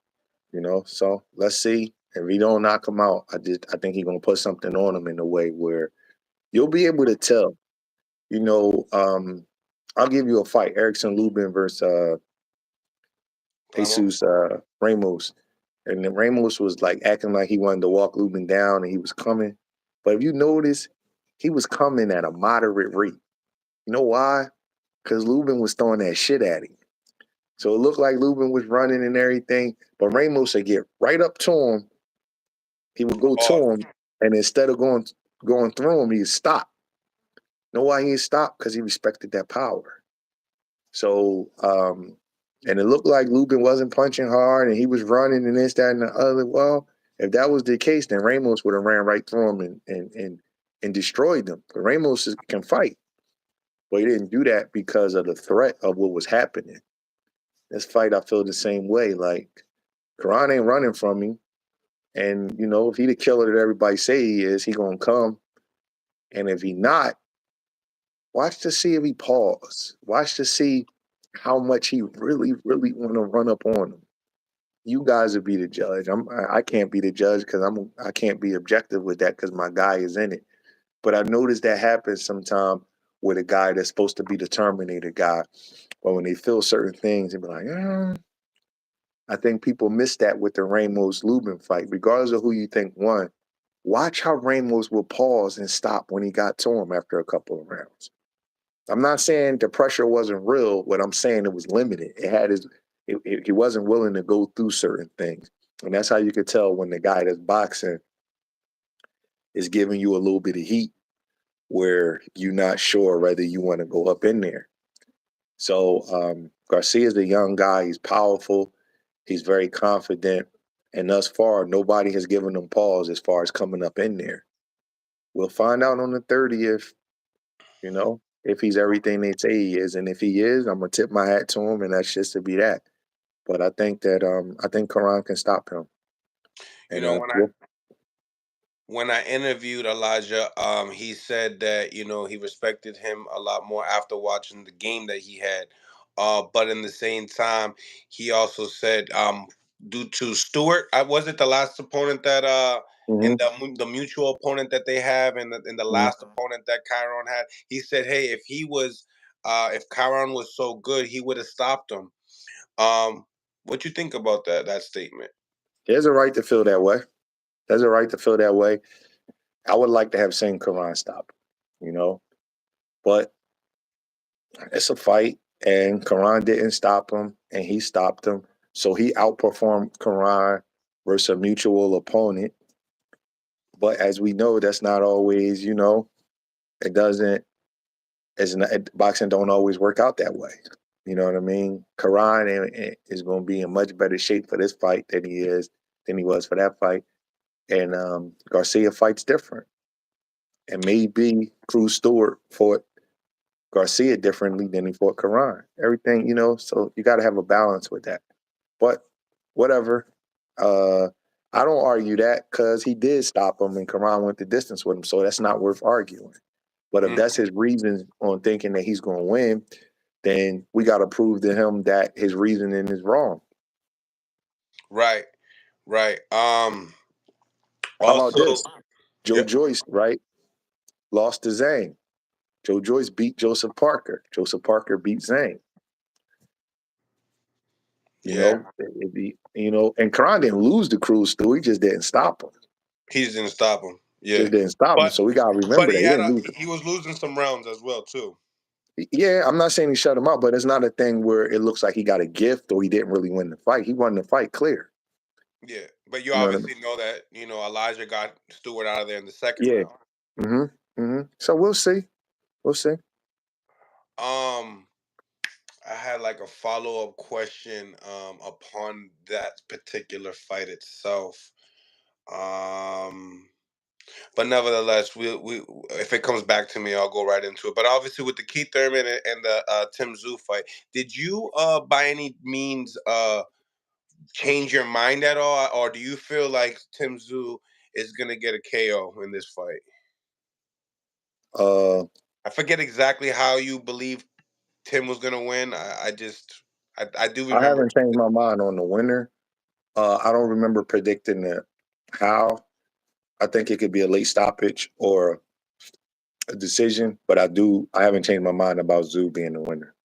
So let's see. If he don't knock him out, I think he's gonna put something on him in a way where you'll be able to tell. I'll give you a fight: Erickson Lubin versus Ramos? Jesus Ramos, and then Ramos was like acting like he wanted to walk Lubin down, and he was coming. But if you notice, he was coming at a moderate rate. You know why? Because Lubin was throwing that shit at him. So it looked like Lubin was running and everything, but Ramos would get right up to him. He would go to Oh, him, and instead of going through him, he'd stop. You know why he stopped? Because he respected that power. So, and it looked like Lubin wasn't punching hard, and he was running and this, that, and the other. Well, if that was the case, then Ramos would have ran right through him and destroyed them. But Ramos can fight, but he didn't do that because of the threat of what was happening. This fight, I feel the same way. Like, Karan ain't running from me. And, if he the killer that everybody say he is, he gonna come. And if he not, watch to see if he pause. Watch to see how much he really, really want to run up on him. You guys will be the judge. I can't be the judge because I can't be objective with that because my guy is in it. But I noticed that happens sometime with a guy that's supposed to be the Terminator guy. But when they feel certain things, they be like, I think people miss that with the Ramos Lubin fight, regardless of who you think won. Watch how Ramos will pause and stop when he got to him after a couple of rounds. I'm not saying the pressure wasn't real. What I'm saying, it was limited. He wasn't willing to go through certain things. And that's how you could tell when the guy that's boxing is giving you a little bit of heat where you're not sure whether you want to go up in there. So Garcia's a young guy. He's powerful. He's very confident. And thus far, nobody has given him pause as far as coming up in there. We'll find out on the 30th, if he's everything they say he is. And if he is, I'm going to tip my hat to him, and that's just to be that. But I think that I think Karan can stop him. you And know when I interviewed Elijah, he said that he respected him a lot more after watching the game that he had. But in the same time, he also said, due to Stewart, was it the last opponent that Mhm, and the mutual opponent that they have, and the mhm. last opponent that Chiron had, he said, hey, if Chiron was so good, he would have stopped him. What you think about that statement? He has a right to feel that way. There's a right to feel that way. I would like to have seen Karan stop, you know, but it's a fight, and Karan didn't stop him, and he stopped him. So he outperformed Karan versus a mutual opponent. But as we know, that's not always, it doesn't boxing don't always work out that way. You know what I mean? Karan is going to be in much better shape for this fight than he was for that fight, and Garcia fights different. And maybe Cruz Stewart fought Garcia differently than he fought Karan. Everything, so you got to have a balance with that. But whatever. I don't argue that because he did stop him and Karan went the distance with him, so that's not worth arguing. But if that's his reasons on thinking that he's going to win, then we got to prove to him that his reasoning is wrong. Right. How about Also, this? Joe Joyce, right, lost to Zhang. Joe Joyce beat Joseph Parker. Joseph Parker beat Zhang. You know, and Karan didn't lose the Cruz Stu. He just didn't stop him. He just didn't stop him. Yeah. Just didn't stop him. But So we got to remember that he didn't lose. he was losing some rounds as well too. Yeah, I'm not saying he shut him out, but it's not a thing where it looks like he got a gift or he didn't really win the fight. He won the fight clear. Yeah, but you know obviously know that Elijah got Stewart out of there in the second Yeah. round. So we'll see. I had like a follow-up question upon that particular fight itself. But nevertheless, we if it comes back to me, I'll go right into it. But obviously, with the Keith Thurman and the Tim Tszyu fight, did you by any means change your mind at all, or do you feel like Tim Tszyu is gonna get a KO in this fight? I forget exactly how you believe Tim was gonna win. I do remember. I haven't changed my mind on the winner. I don't remember predicting it. How? I think it could be a late stoppage or a decision, but I haven't changed my mind about Tszyu being the winner.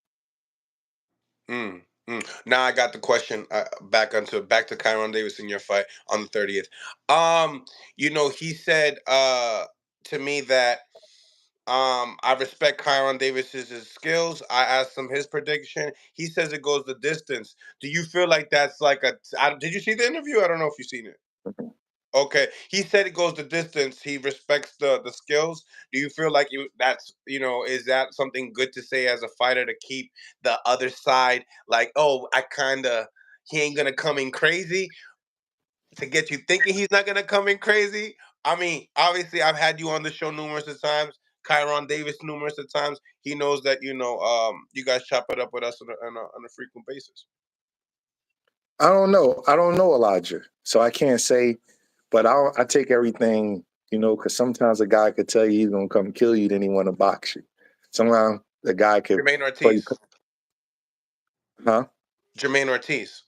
Now I got the question back to Kyron Davis in your fight on the 30th. He said to me that I respect Kyron Davis's skills. I asked him his prediction. He says it goes the distance. Do you feel like that's like did you see the interview? I don't know if you've seen it. Mm-hmm. Okay, he said it goes the distance. He respects the skills. Do you feel like is that something good to say as a fighter to keep the other side like, oh, he ain't gonna come in crazy to get you thinking he's not gonna come in crazy? I mean, obviously, I've had you on the show numerous of times. Kyron Davis numerous of times. He knows that you guys chop it up with us on a frequent basis. I don't know Elijah, so I can't say. But I take everything, because sometimes a guy could tell you he's gonna come kill you, then he want to box you. Sometimes the guy could. Jermaine Ortiz. Huh? Jermaine Ortiz.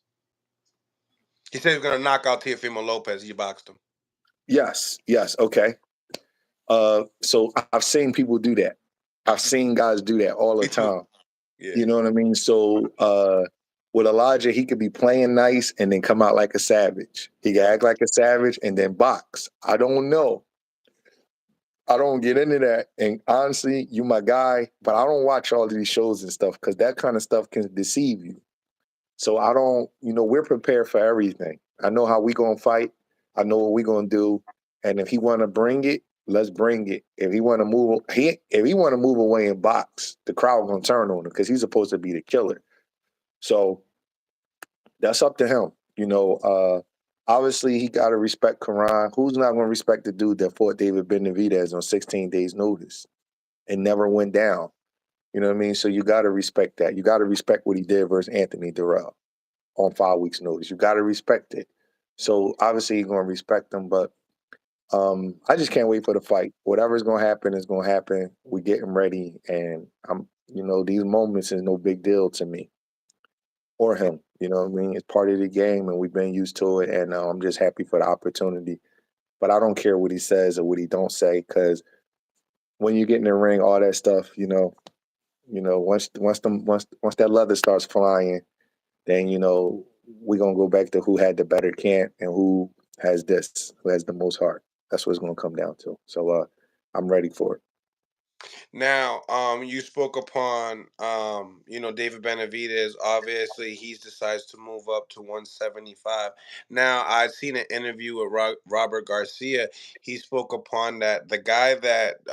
He said he was gonna knock out Teofimo Lopez. He boxed him. Yes. Okay. So I've seen people do that. I've seen guys do that all the time. Yeah. You know what I mean? So with Elijah, he could be playing nice and then come out like a savage. He can act like a savage and then box. I don't know. I don't get into that. And honestly, you my guy, but I don't watch all of these shows and stuff because that kind of stuff can deceive you. So I don't, we're prepared for everything. I know how we gonna fight. I know what we gonna do. And if he wanna bring it, let's bring it. If he wanna move away and box, the crowd gonna turn on him because he's supposed to be the killer. So that's up to him. Obviously he gotta respect Karan. Who's not gonna respect the dude that fought David Benavidez on 16 days notice and never went down? You know what I mean? So you gotta respect that. You gotta respect what he did versus Anthony Durrell on 5 weeks' notice. You got to respect it. So obviously you're going to respect them, but I just can't wait for the fight. Whatever's going to happen is going to happen. We're getting ready, and these moments is no big deal to me or him. You know what I mean? It's part of the game, and we've been used to it, and I'm just happy for the opportunity. But I don't care what he says or what he don't say, because when you get in the ring, all that stuff, once that leather starts flying, then we're gonna go back to who had the better camp and who has the most heart. That's what it's gonna come down to. So I'm ready for it. Now, you spoke upon David Benavidez. Obviously, he decides to move up to 175. Now, I've seen an interview with Robert Garcia. He spoke upon that the guy that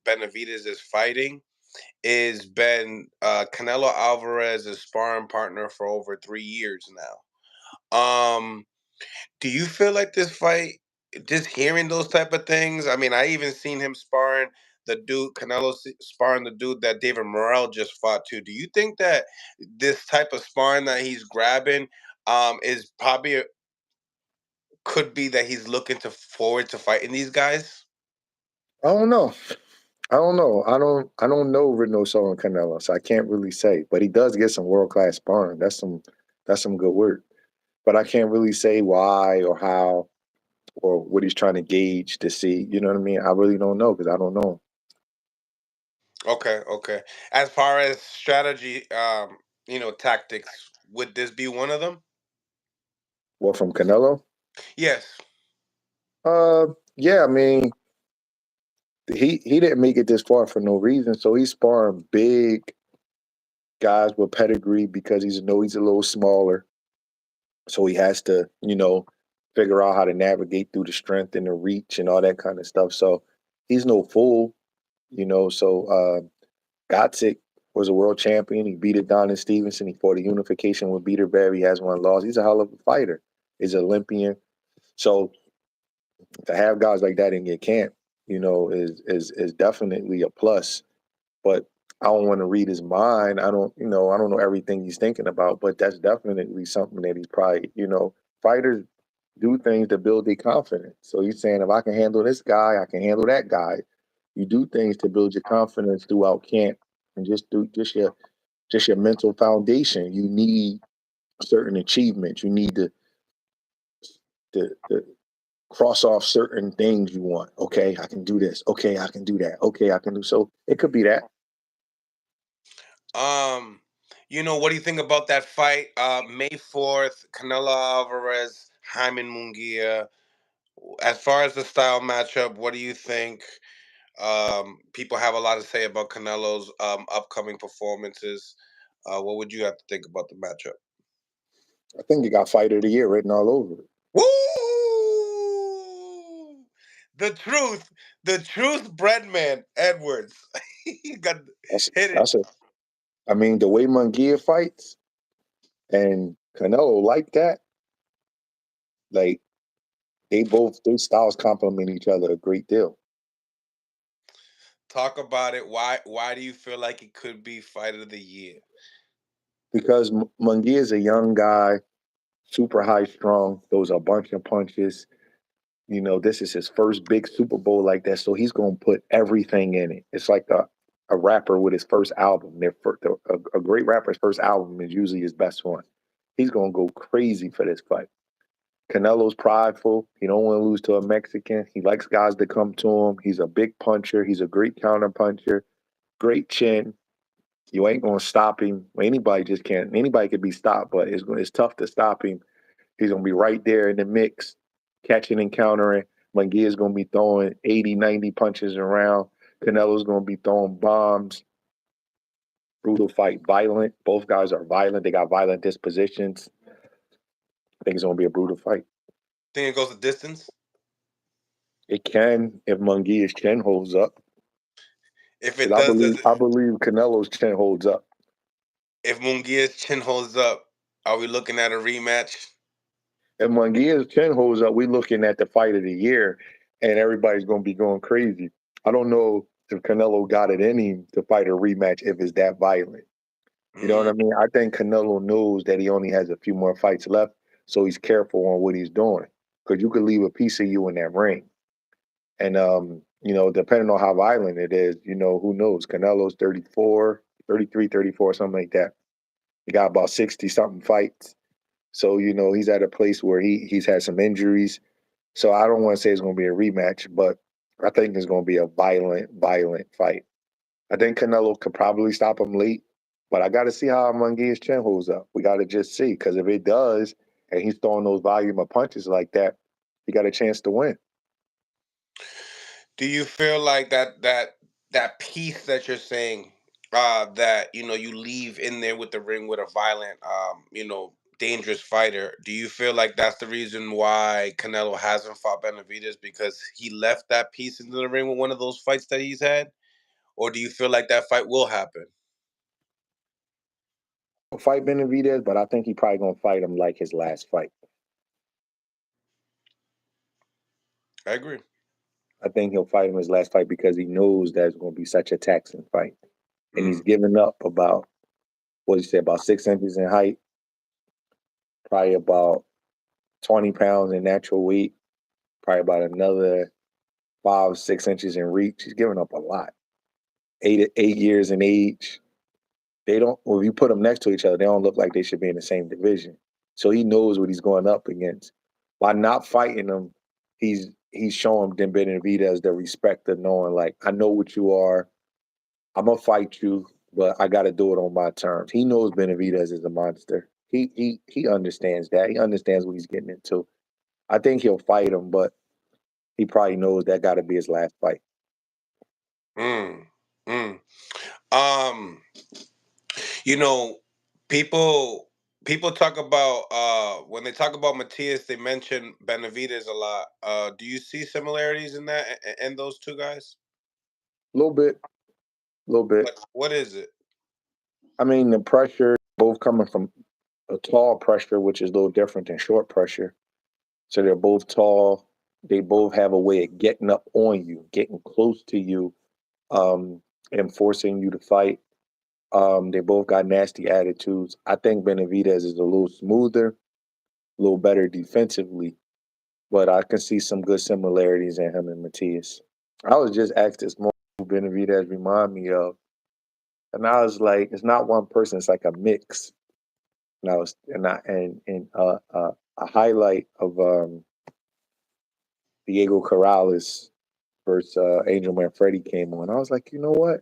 Benavidez is fighting is been Canelo Alvarez's sparring partner for over 3 years now. Do you feel like this fight, just hearing those type of things? I mean, I even seen him sparring the dude, sparring the dude that David Morrell just fought to. Do you think that this type of sparring that he's grabbing is probably could be that he's looking to forward to fighting these guys? I don't know. I don't know. I don't know Reynoso and Canelo, so I can't really say. But he does get some world class sparring. That's some good work. But I can't really say why or how or what he's trying to gauge to see. You know what I mean? I really don't know because I don't know. Okay, okay. As far as strategy, tactics, would this be one of them? What from Canelo? Yes. Uh, yeah. I mean, he didn't make it this far for no reason. So he's sparring big guys with pedigree because he's a little smaller. So he has to, figure out how to navigate through the strength and the reach and all that kind of stuff. So he's no fool. So Gotzik was a world champion. He beat Adonis Stevenson. He fought a unification with Peter Barry. He has one loss. He's a hell of a fighter. He's an Olympian. So to have guys like that in your camp, is definitely a plus. But I don't want to read his mind. I don't know everything he's thinking about, but that's definitely something that he's probably. Fighters do things to build their confidence. So he's saying, if I can handle this guy, I can handle that guy. You do things to build your confidence throughout camp and just through just your mental foundation. You need certain achievements. You need to cross off certain things you want. Okay, I can do this. Okay, I can do that. Okay, I can do so. It could be that. Um, what do you think about that fight? May 4th, Canelo Alvarez, Hyman Munguia. As far as the style matchup, what do you think? People have a lot to say about Canelo's upcoming performances. What would you have to think about the matchup? I think you got fighter of the year written all over it. Woo! The truth, the truth, Breadman Edwards. He got That's hit it. that's a. I mean, the way Munguia fights and Canelo like that, like their styles complement each other a great deal. Talk about it. Why do you feel like it could be fight of the year? Because Munguia is a young guy, super high strung, throws a bunch of punches. This is his first big Super Bowl like that, so he's gonna put everything in it. It's like a rapper with his first album. A great rapper's first album is usually his best one. He's gonna go crazy for this fight. Canelo's prideful. He don't want to lose to a Mexican. He likes guys to come to him. He's a big puncher. He's a great counter puncher. Great chin. You ain't gonna stop him. Anybody just can't. Anybody could be stopped, but it's tough to stop him. He's gonna be right there in the mix, catching and countering. Munguia's gonna be throwing 80, 90 punches around. Canelo's gonna be throwing bombs. Brutal fight, violent. Both guys are violent. They got violent dispositions. I think it's gonna be a brutal fight. Think it goes the distance? It can if Munguia's chin holds up. If Because it I does, believe I believe Canelo's chin holds up. if Munguia's chin holds up, are we looking at a rematch? If Munguia's chin holds up, we're looking at the fight of the year, and everybody's gonna be going crazy. I don't know if Canelo got it in him to fight a rematch if it's that violent. You know what Mm. I mean? I think Canelo knows that he only has a few more fights left, so he's careful on what he's doing. Because you could leave a piece of you in that ring. And depending on how violent it is, who knows? Canelo's 34, 33, 34, something like that. He got about 60 something fights. So, he's at a place where he's had some injuries. So I don't want to say it's going to be a rematch, but I think it's going to be a violent, violent fight. I think Canelo could probably stop him late, but I got to see how Munguia's chin holds up. We got to just see, because if it does, and he's throwing those volume of punches like that, he got a chance to win. Do you feel like that piece that you're saying, that you leave in there with the ring with a violent, dangerous fighter? Do you feel like that's the reason why Canelo hasn't fought Benavidez, because he left that piece into the ring with one of those fights that he's had? or do you feel like that fight will happen? Fight Benavidez, but I think he probably gonna fight him like his last fight. I agree. I think he'll fight him his last fight because he knows that's going to be such a taxing fight, and he's Mm. given up about what did you say, about 6 inches in height, probably about 20 pounds in natural weight, probably about another 5, 6 inches in reach. He's giving up a lot. 8 years in age. They don't. Well, if you put them next to each other, they don't look like they should be in the same division. So he knows what he's going up against. By not fighting him, he's showing Benavidez the respect of knowing, like, I know what you are. I'm gonna fight you, but I got to do it on my terms. He knows Benavidez is a monster. He understands that. He understands what he's getting into. I think he'll fight him, but he probably knows that got to be his last fight. Mm. Mm. Um, you know, people talk about when they talk about Matias, they mention Benavidez a lot. Do you see similarities in that in those two guys? A little bit, a little bit. What is it? I mean, the pressure, both coming from a tall pressure, which is a little different than short pressure. So they're both tall. They both have a way of getting up on you, getting close to you, and forcing you to fight. They both got nasty attitudes. I think Benavidez is a little smoother, a little better defensively, but I can see some good similarities in him and Matias. I was just asked this morning who Benavidez remind me of, and I was like, it's not one person; it's like a mix. And I was a highlight of Diego Corrales versus Angel Manfredi came on. I was like, you know what?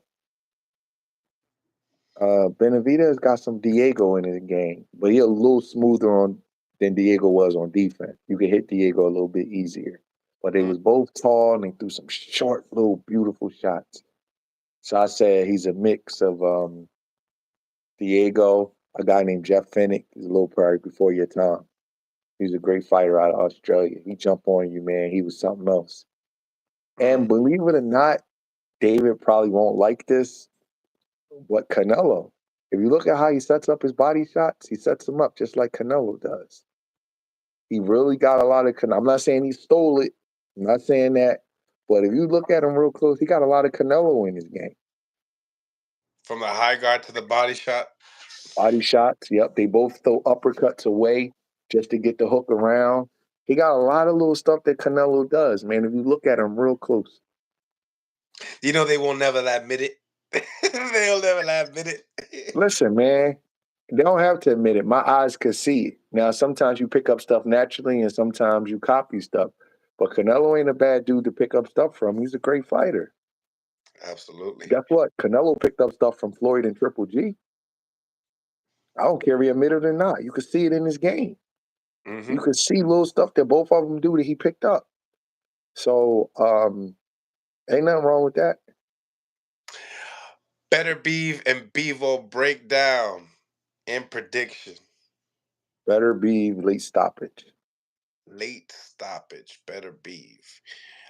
Benavidez got some Diego in his game, but he a little smoother on than Diego was on defense. You could hit Diego a little bit easier. But they was both tall and they threw some short, little, beautiful shots. So I said he's a mix of Diego, a guy named Jeff Fennick. He's a little probably before your time. He's a great fighter out of Australia. He jumped on you, man. He was something else. And believe it or not, David probably won't like this, but Canelo, if you look at how he sets up his body shots, he sets them up just like Canelo does. He really got a lot of Canelo. I'm not saying he stole it. I'm not saying that. But if you look at him real close, he got a lot of Canelo in his game. From the high guard to the body shot? Body shots, yep. They both throw uppercuts away just to get the hook around. He got a lot of little stuff that Canelo does, man. If you look at him real close. You know they won't never admit it. They'll never admit it. Listen, man, they don't have to admit it. My eyes could see it. Now, sometimes you pick up stuff naturally and sometimes you copy stuff. But Canelo ain't a bad dude to pick up stuff from. He's a great fighter. Absolutely. Guess what? Canelo picked up stuff from Floyd and Triple G. I don't care if he admit it or not. You could see it in his game. You could see little stuff that both of them do that he picked up. So, ain't nothing wrong with that. Better Beef and Bevo breakdown and prediction. Better be late stoppage. Late stoppage. Better Beef.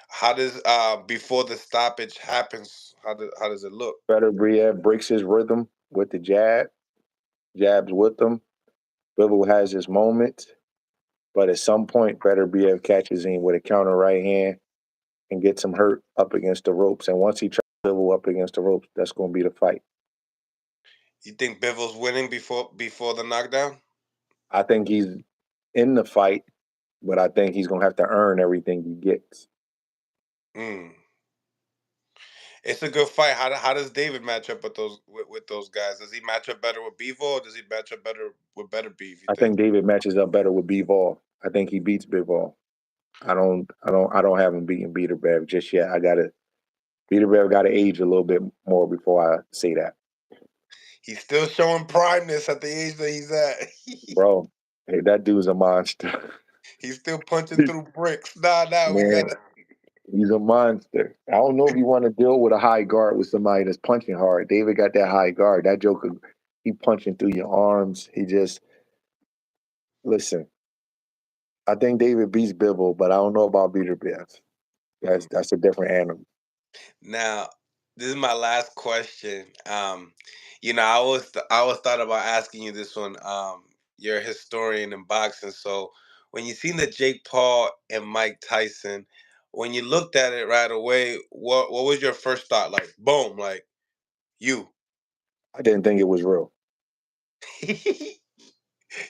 How does before the stoppage happens? How does it look? Better Brielle breaks his rhythm with the jabs with him. Bivol has his moments, but at some point, Better Brielle catches him with a counter right hand and gets him hurt up against the ropes. And once he tries Bivol up against the ropes, that's going to be the fight. You think Bivol's winning before the knockdown? I think he's in the fight, but I think he's going to have to earn everything he gets. It's a good fight. How does David match up with those guys? Does he match up better with Bivol, or does he match up better with Better Beef? You I think? think David matches up better with Bivol. I think he beats Bivol. I don't have him beating Beterbiev just yet. Beterbiev got to age a little bit more before I say that. He's still showing primeness at the age that he's at. Bro, hey, that dude's a monster. He's still punching through bricks. Nah, we Man, got. he's a monster. I don't know if you want to deal with a high guard with somebody that's punching hard. David got that high guard. That joker, he punching through your arms. He just listen. I think David beats Bivol, but I don't know about Beterbiev. That's a different animal. Now, This is my last question. I always thought about asking you this one. You're a historian in boxing, so when you seen the Jake Paul and Mike Tyson, when you looked at it right away, what was your first thought? Like, boom, like you. I didn't think it was real.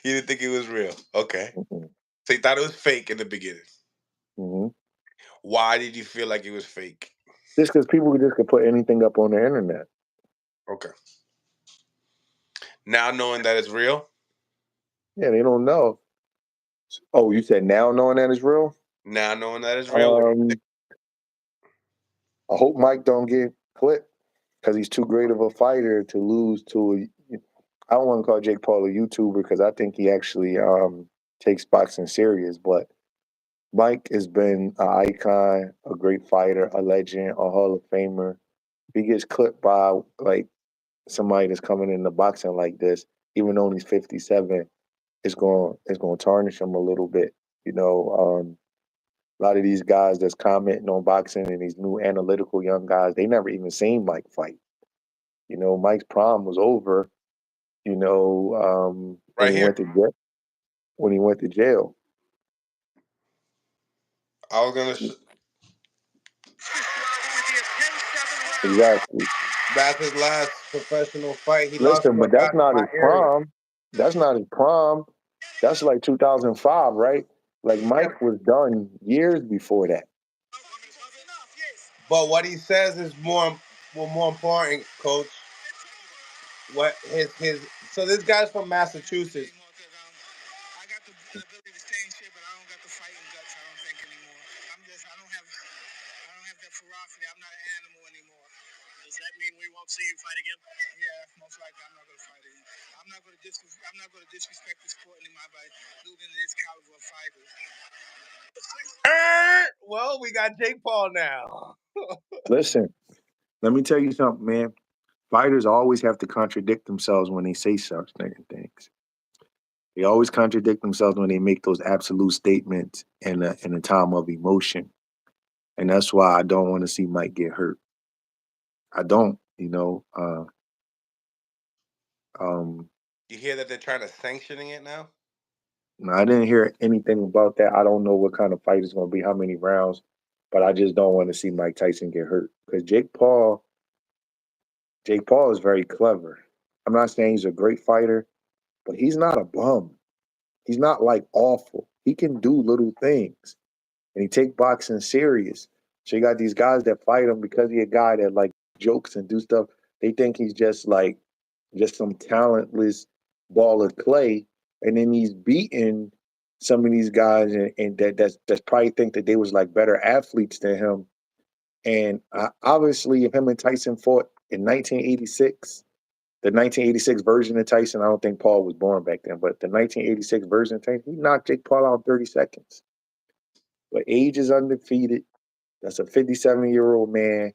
You didn't think it was real. Okay. Mm-mm. So you thought it was fake in the beginning. Hmm. Why did you feel like it was fake? Just because people just could put anything up on the internet. Okay. Now knowing that it's real, Yeah, they don't know. Oh, you said now knowing that it's real? now knowing that it's real, what do you think? Um, I hope Mike don't get clipped because he's too great of a fighter to lose to a. I don't want to call Jake Paul a YouTuber because I think he actually takes boxing serious. But Mike has been an icon, a great fighter, a legend, a Hall of Famer. If he gets clipped by like somebody that's coming into boxing like this, even though he's 57, it's going to tarnish him a little bit. You know, a lot of these guys that's commenting on boxing and these new analytical young guys, they never even seen Mike fight. You know, Mike's prime was over. You know, when Right he here. went to jail. When he went to jail, I was gonna. exactly. That's his last professional fight. He lost Listen, to a but guy that's from not my his area. prime. That's not his prime. That's like 2005, right? Like Yeah. Mike was done years before that. But what he says is more important, Coach. What his so this guy's from Massachusetts. I got the ability to stay in shape, but I don't got the fighting guts. I don't think anymore. I don't have that ferocity. I'm not an animal anymore. Does that mean we won't see you fight again? Yeah, most likely I'm not going to fight again. I'm not going to disrespect the sport anymore by losing to this caliber of fighters. Well, we got Jake Paul now. Listen, let me tell you something, man. Fighters always have to contradict themselves when they say such things. They always contradict themselves when they make those absolute statements in a time of emotion. And that's why I don't want to see Mike get hurt. I don't, you know. Um, You hear that they're trying to sanctioning it now? I didn't hear anything about that. I don't know what kind of fight it's going to be, how many rounds, but I just don't want to see Mike Tyson get hurt because Jake Paul is very clever. I'm not saying he's a great fighter, but he's not a bum. He's not like awful. He can do little things, and he take boxing serious. So you got these guys that fight him because he's a guy that like jokes and do stuff. They think he's just some talentless ball of clay, and then he's beating some of these guys, and that's probably think that they was like better athletes than him. And obviously, if him and Tyson fought in 1986, the 1986 version of Tyson, I don't think Paul was born back then, but the 1986 version of Tyson, he knocked Jake Paul out in 30 seconds. But age is undefeated. That's a 57-year-old man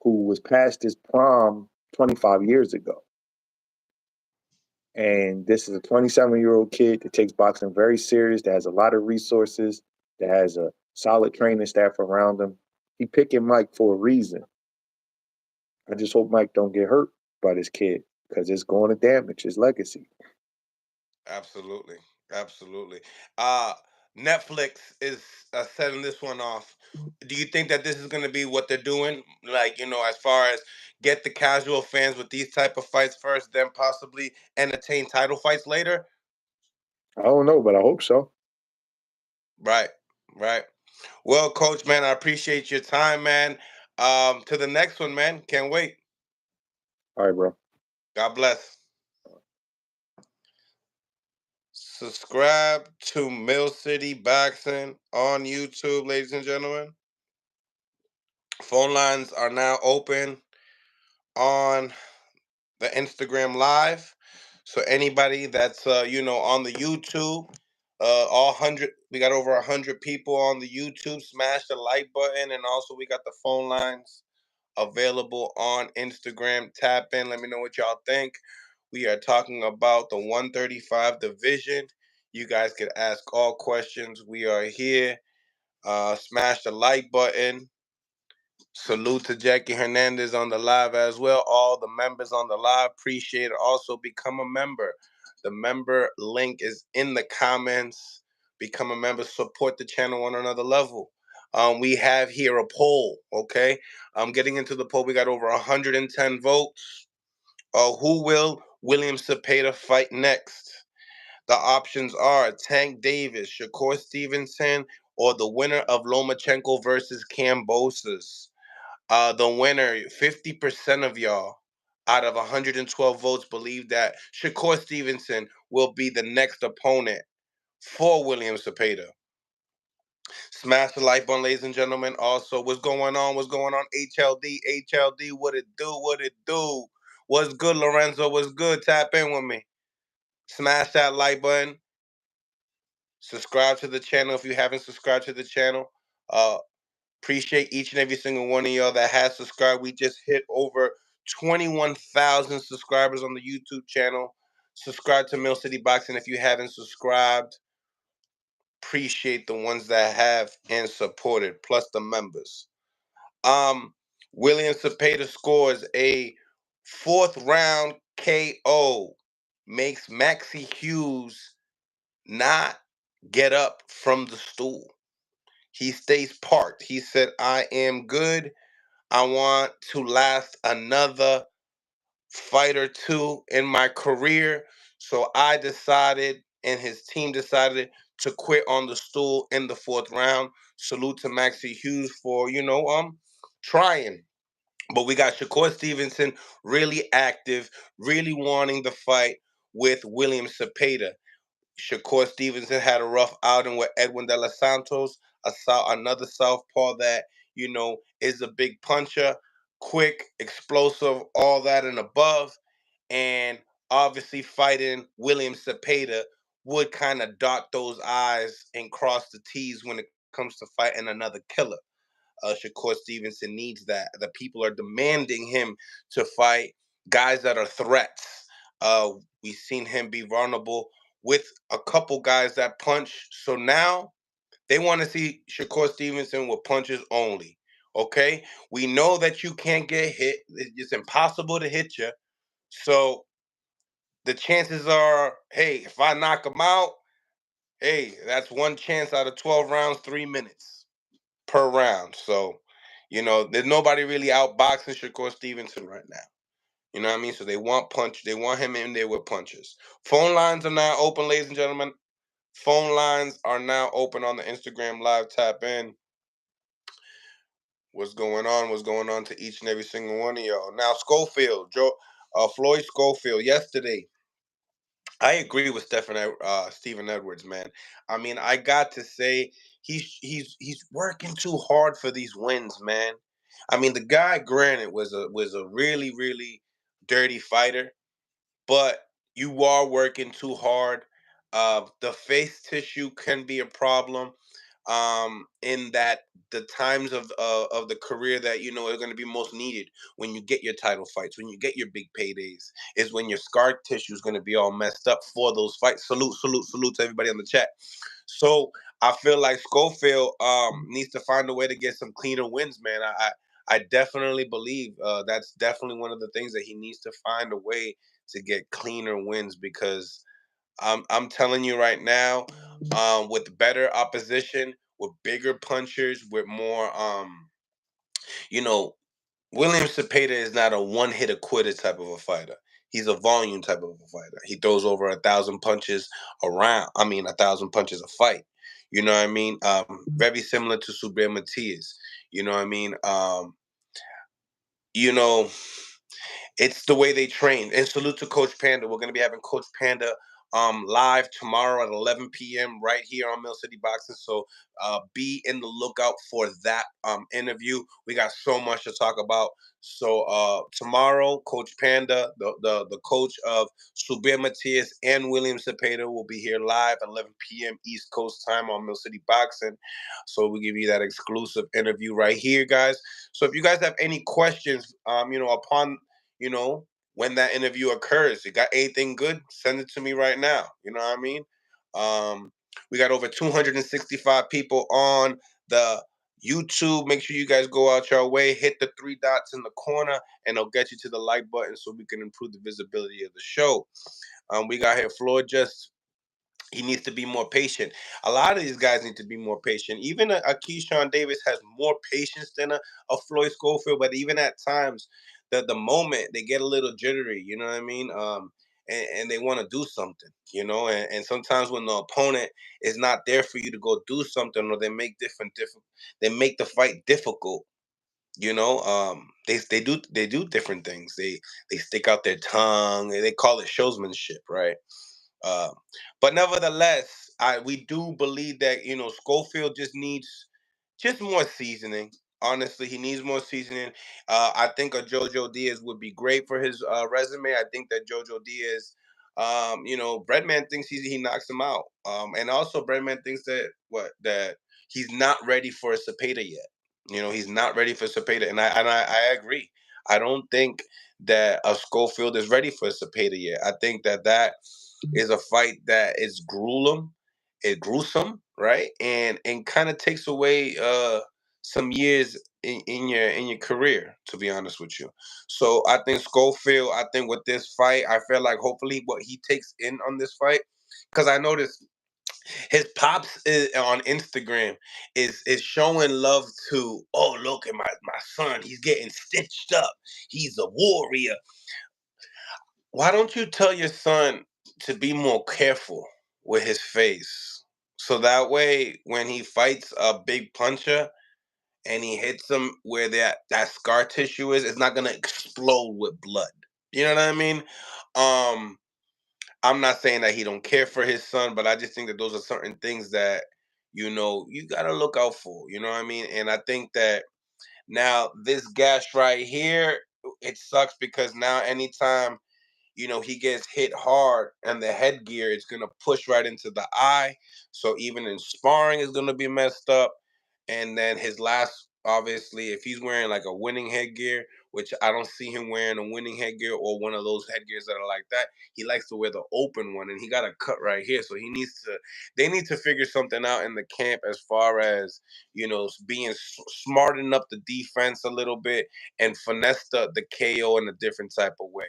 who was past his prime 25 years ago. And this is a 27-year-old kid that takes boxing very serious, that has a lot of resources, that has a solid training staff around him. He picking Mike for a reason. I just hope Mike don't get hurt by this kid because it's going to damage his legacy. Absolutely, absolutely. Uh Netflix is setting this one off. Do you think that this is going to be what they're doing? Like, as far as get the casual fans with these type of fights first, then possibly entertain title fights later? I don't know, but I hope so. Right, right. Well, Coach, man, I appreciate your time, man. To the next one, man. Can't wait. All right, bro. God bless. Subscribe to Mill City Boxing on YouTube, ladies and gentlemen. Phone lines are now open on the Instagram Live. So anybody that's on the YouTube, all 100, we got over 100 people on the YouTube. Smash the like button, and also we got the phone lines available on Instagram. Tap in. Let me know what y'all think. We are talking about the 135 division. You guys can ask all questions. We are here. Smash the like button. Salute to Jackie Hernandez on the live as well. All the members on the live, appreciate it. Also, become a member. The member link is in the comments. Become a member. Support the channel on another level. We have here a poll, okay? Getting into the poll, we got over 110 votes. Who will William Zepeda fight next? The options are Tank Davis, Shakur Stevenson, or the winner of Lomachenko versus Cambosas. The winner, 50% of y'all out of 112 votes believe that Shakur Stevenson will be the next opponent for William Zepeda. Smash the like button, ladies and gentlemen. Also, what's going on? What's going on? HLD, what it do? What it do? What's good, Lorenzo? What's good? Tap in with me. Smash that like button. Subscribe to the channel if you haven't subscribed to the channel. Appreciate each and every single one of y'all that has subscribed. We just hit over 21,000 subscribers on the YouTube channel. Subscribe to Mill City Boxing if you haven't subscribed. Appreciate the ones that have and supported, plus the members. William Zepeda scores a 4th round KO, makes Maxie Hughes not get up from the stool. He stays parked. He said, I am good. I want to last another fight or two in my career. So I decided, and his team decided, to quit on the stool in the 4th round. Salute to Maxie Hughes for, trying. But we got Shakur Stevenson really active, really wanting the fight with William Zepeda. Shakur Stevenson had a rough outing with Edwin De Los Santos, another southpaw that, is a big puncher, quick, explosive, all that and above. And obviously fighting William Zepeda would kind of dot those I's and cross the T's when it comes to fighting another killer. Shakur Stevenson needs that. The people are demanding him to fight guys that are threats. We've seen him be vulnerable with a couple guys that punch. So now they want to see Shakur Stevenson with punches only. Okay? We know that you can't get hit. It's impossible to hit you. So the chances are, hey, if I knock him out, hey, that's one chance out of 12 rounds, 3 minutes per round. So, there's nobody really outboxing Shakur Stevenson right now. You know what I mean? So they want him in there with punches. Phone lines are now open, ladies and gentlemen. Phone lines are now open on the Instagram live. Tap in. What's going on? What's going on to each and every single one of y'all? Now, Floyd Schofield, yesterday, I agree with Stephen Edwards, man. I mean, I got to say he's working too hard for these wins, man. I mean, the guy, granted, was a really really dirty fighter, but you are working too hard. The face tissue can be a problem. In that the times of the career that are going to be most needed when you get your title fights, when you get your big paydays, is when your scar tissue is going to be all messed up for those fights. Salute to everybody on the chat. So I feel like Schofield needs to find a way to get some cleaner wins, man. I definitely believe that's definitely one of the things that he needs to find a way to get cleaner wins, because I'm telling you right now, with better opposition, with bigger punchers, with more, you know, William Zepeda is not a one-hit quitter type of a fighter. He's a volume type of a fighter. He throws over 1,000 punches around. I mean, 1,000 punches a fight. You know what I mean? Very similar to Subriel Matias. You know what I mean? You know, it's the way they train. And salute to Coach Panda. We're gonna be having Coach Panda live tomorrow at 11 p.m. right here on Mill City Boxing. So be in the lookout for that interview. We got so much to talk about. So tomorrow, Coach Panda, the coach of Subir Matias and William Zepeda, will be here live at 11 p.m. East Coast time on Mill City Boxing. So we give you that exclusive interview right here, guys. So if you guys have any questions, upon you know, when that interview occurs. You got anything good? Send it to me right now. You know what I mean? We got over 265 people on the YouTube, make sure you guys go out your way, hit the 3 dots in the corner, and it'll get you to the like button so we can improve the visibility of the show. We got here Floyd he needs to be more patient. A lot of these guys need to be more patient. Even a Keyshawn Davis has more patience than a Floyd Schofield, but even at times, the moment they get a little jittery, you know what I mean? And they want to do something, and sometimes when the opponent is not there for you to go do something, or they make they make the fight difficult. They do different things. They stick out their tongue. They call it showsmanship, right? Um, but nevertheless, we do believe that Schofield just needs just more seasoning. Honestly, he needs more seasoning. I think a JoJo Diaz would be great for his resume. I think that JoJo Diaz, Breadman thinks he knocks him out, and also Breadman thinks that he's not ready for a Zepeda yet. He's not ready for Zepeda, and I agree. I don't think that a Schofield is ready for a Zepeda yet. I think that is a fight that is gruesome, right? And kind of takes away some years in your career, to be honest with you. So I think Schofield, I think with this fight, I feel like hopefully what he takes in on this fight, because I noticed his pops on Instagram is showing love to, oh, look at my son, he's getting stitched up, he's a warrior. Why don't you tell your son to be more careful with his face? So that way, when he fights a big puncher and he hits him where that scar tissue is, it's not gonna explode with blood. You know what I mean? Um, I'm not saying that he don't care for his son, but I just think that those are certain things that you gotta look out for. You know what I mean? And I think that now this gash right here, it sucks because now anytime he gets hit hard and the headgear is going to push right into the eye. So even in sparring is going to be messed up. And then his last, obviously, if he's wearing like a winning headgear, which I don't see him wearing a winning headgear or one of those headgears that are like that. He likes to wear the open one, and he got a cut right here. So they need to figure something out in the camp as far as, being smarten up the defense a little bit and finesse the KO in a different type of way.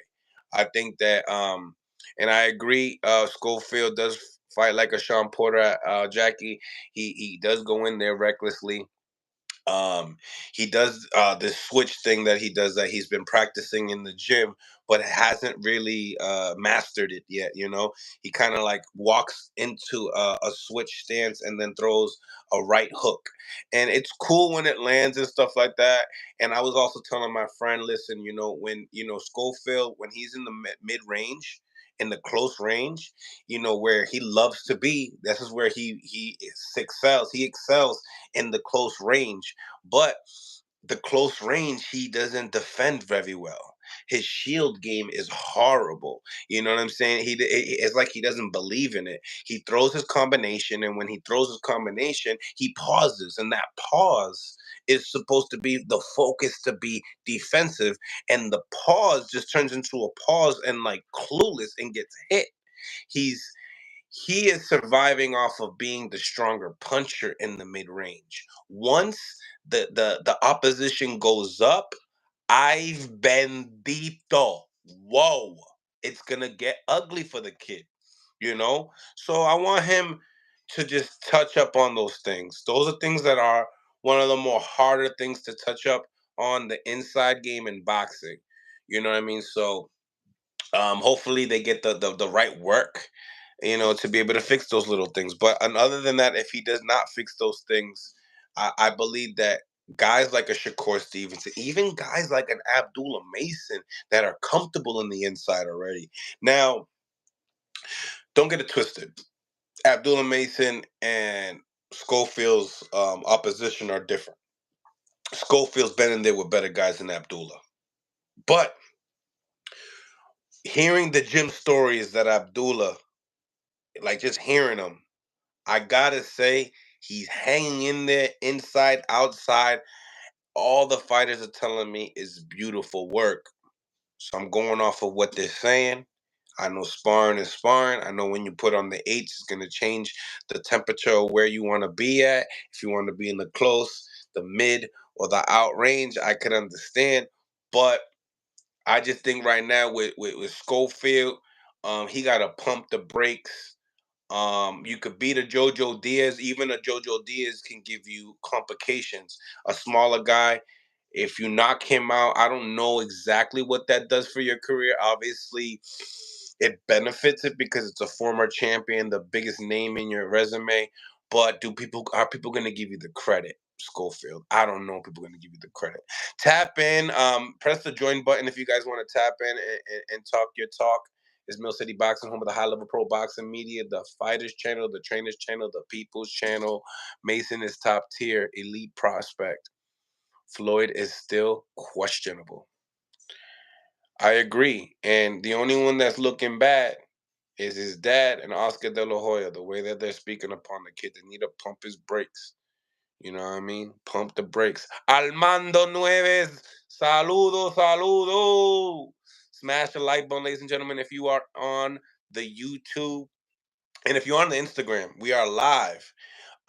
I think that, and I agree. Schofield does fight like a Sean Porter. Jackie, he does go in there recklessly. He does this switch thing that he does that he's been practicing in the gym, but hasn't really mastered it yet. He kind of like walks into a switch stance and then throws a right hook, and it's cool when it lands and stuff like that. And I was also telling my friend, listen, when Schofield, when he's in the mid range, in the close range, where he loves to be. This is where he excels. He excels in the close range, but the close range, he doesn't defend very well. His shield game is horrible. You know what I'm saying? It's like he doesn't believe in it. He throws his combination, and when he throws his combination, he pauses, and that pause is supposed to be the focus to be defensive, and the pause just turns into a pause and like clueless and gets hit. He's he is surviving off of being the stronger puncher in the mid range. Once the opposition goes up, I've bendito. Whoa, it's gonna get ugly for the kid. So I want him to just touch up on those things. Those are things that are one of the more harder things to touch up on the inside game in boxing. You know what I mean? So hopefully they get the right work, to be able to fix those little things. But other than that, if he does not fix those things, I believe that guys like a Shakur Stevenson, even guys like an Abdullah Mason that are comfortable in the inside already. Now, don't get it twisted. Abdullah Mason and Schofield's opposition are different. Schofield's been in there with better guys than Abdullah. But hearing the gym stories that Abdullah, like just hearing them, I gotta say, he's hanging in there inside, outside. All the fighters are telling me is beautiful work. So I'm going off of what they're saying. I know sparring is sparring. I know when you put on the H, it's going to change the temperature of where you want to be at. If you want to be in the close, the mid or the out range, I could understand. But I just think right now with Schofield, he got to pump the brakes. You could beat a JoJo Diaz. Even a JoJo Diaz can give you complications. A smaller guy, if you knock him out, I don't know exactly what that does for your career. Obviously, it benefits it because it's a former champion, the biggest name in your resume. But are people going to give you the credit, Schofield? I don't know if people are going to give you the credit. Tap in, press the join button if you guys want to tap in and talk your talk. It's Mill City Boxing, home of the high-level pro boxing media, the fighters channel, the trainers channel, the people's channel. Mason is top tier, elite prospect. Floyd is still questionable. I agree. And the only one that's looking bad is his dad and Oscar De La Hoya, the way that they're speaking upon the kid. They need to pump his brakes. You know what I mean? Pump the brakes. Armando Nueves, saludo, saludo. Smash the like button, ladies and gentlemen, if you are on the YouTube. And if you're on the Instagram, we are live.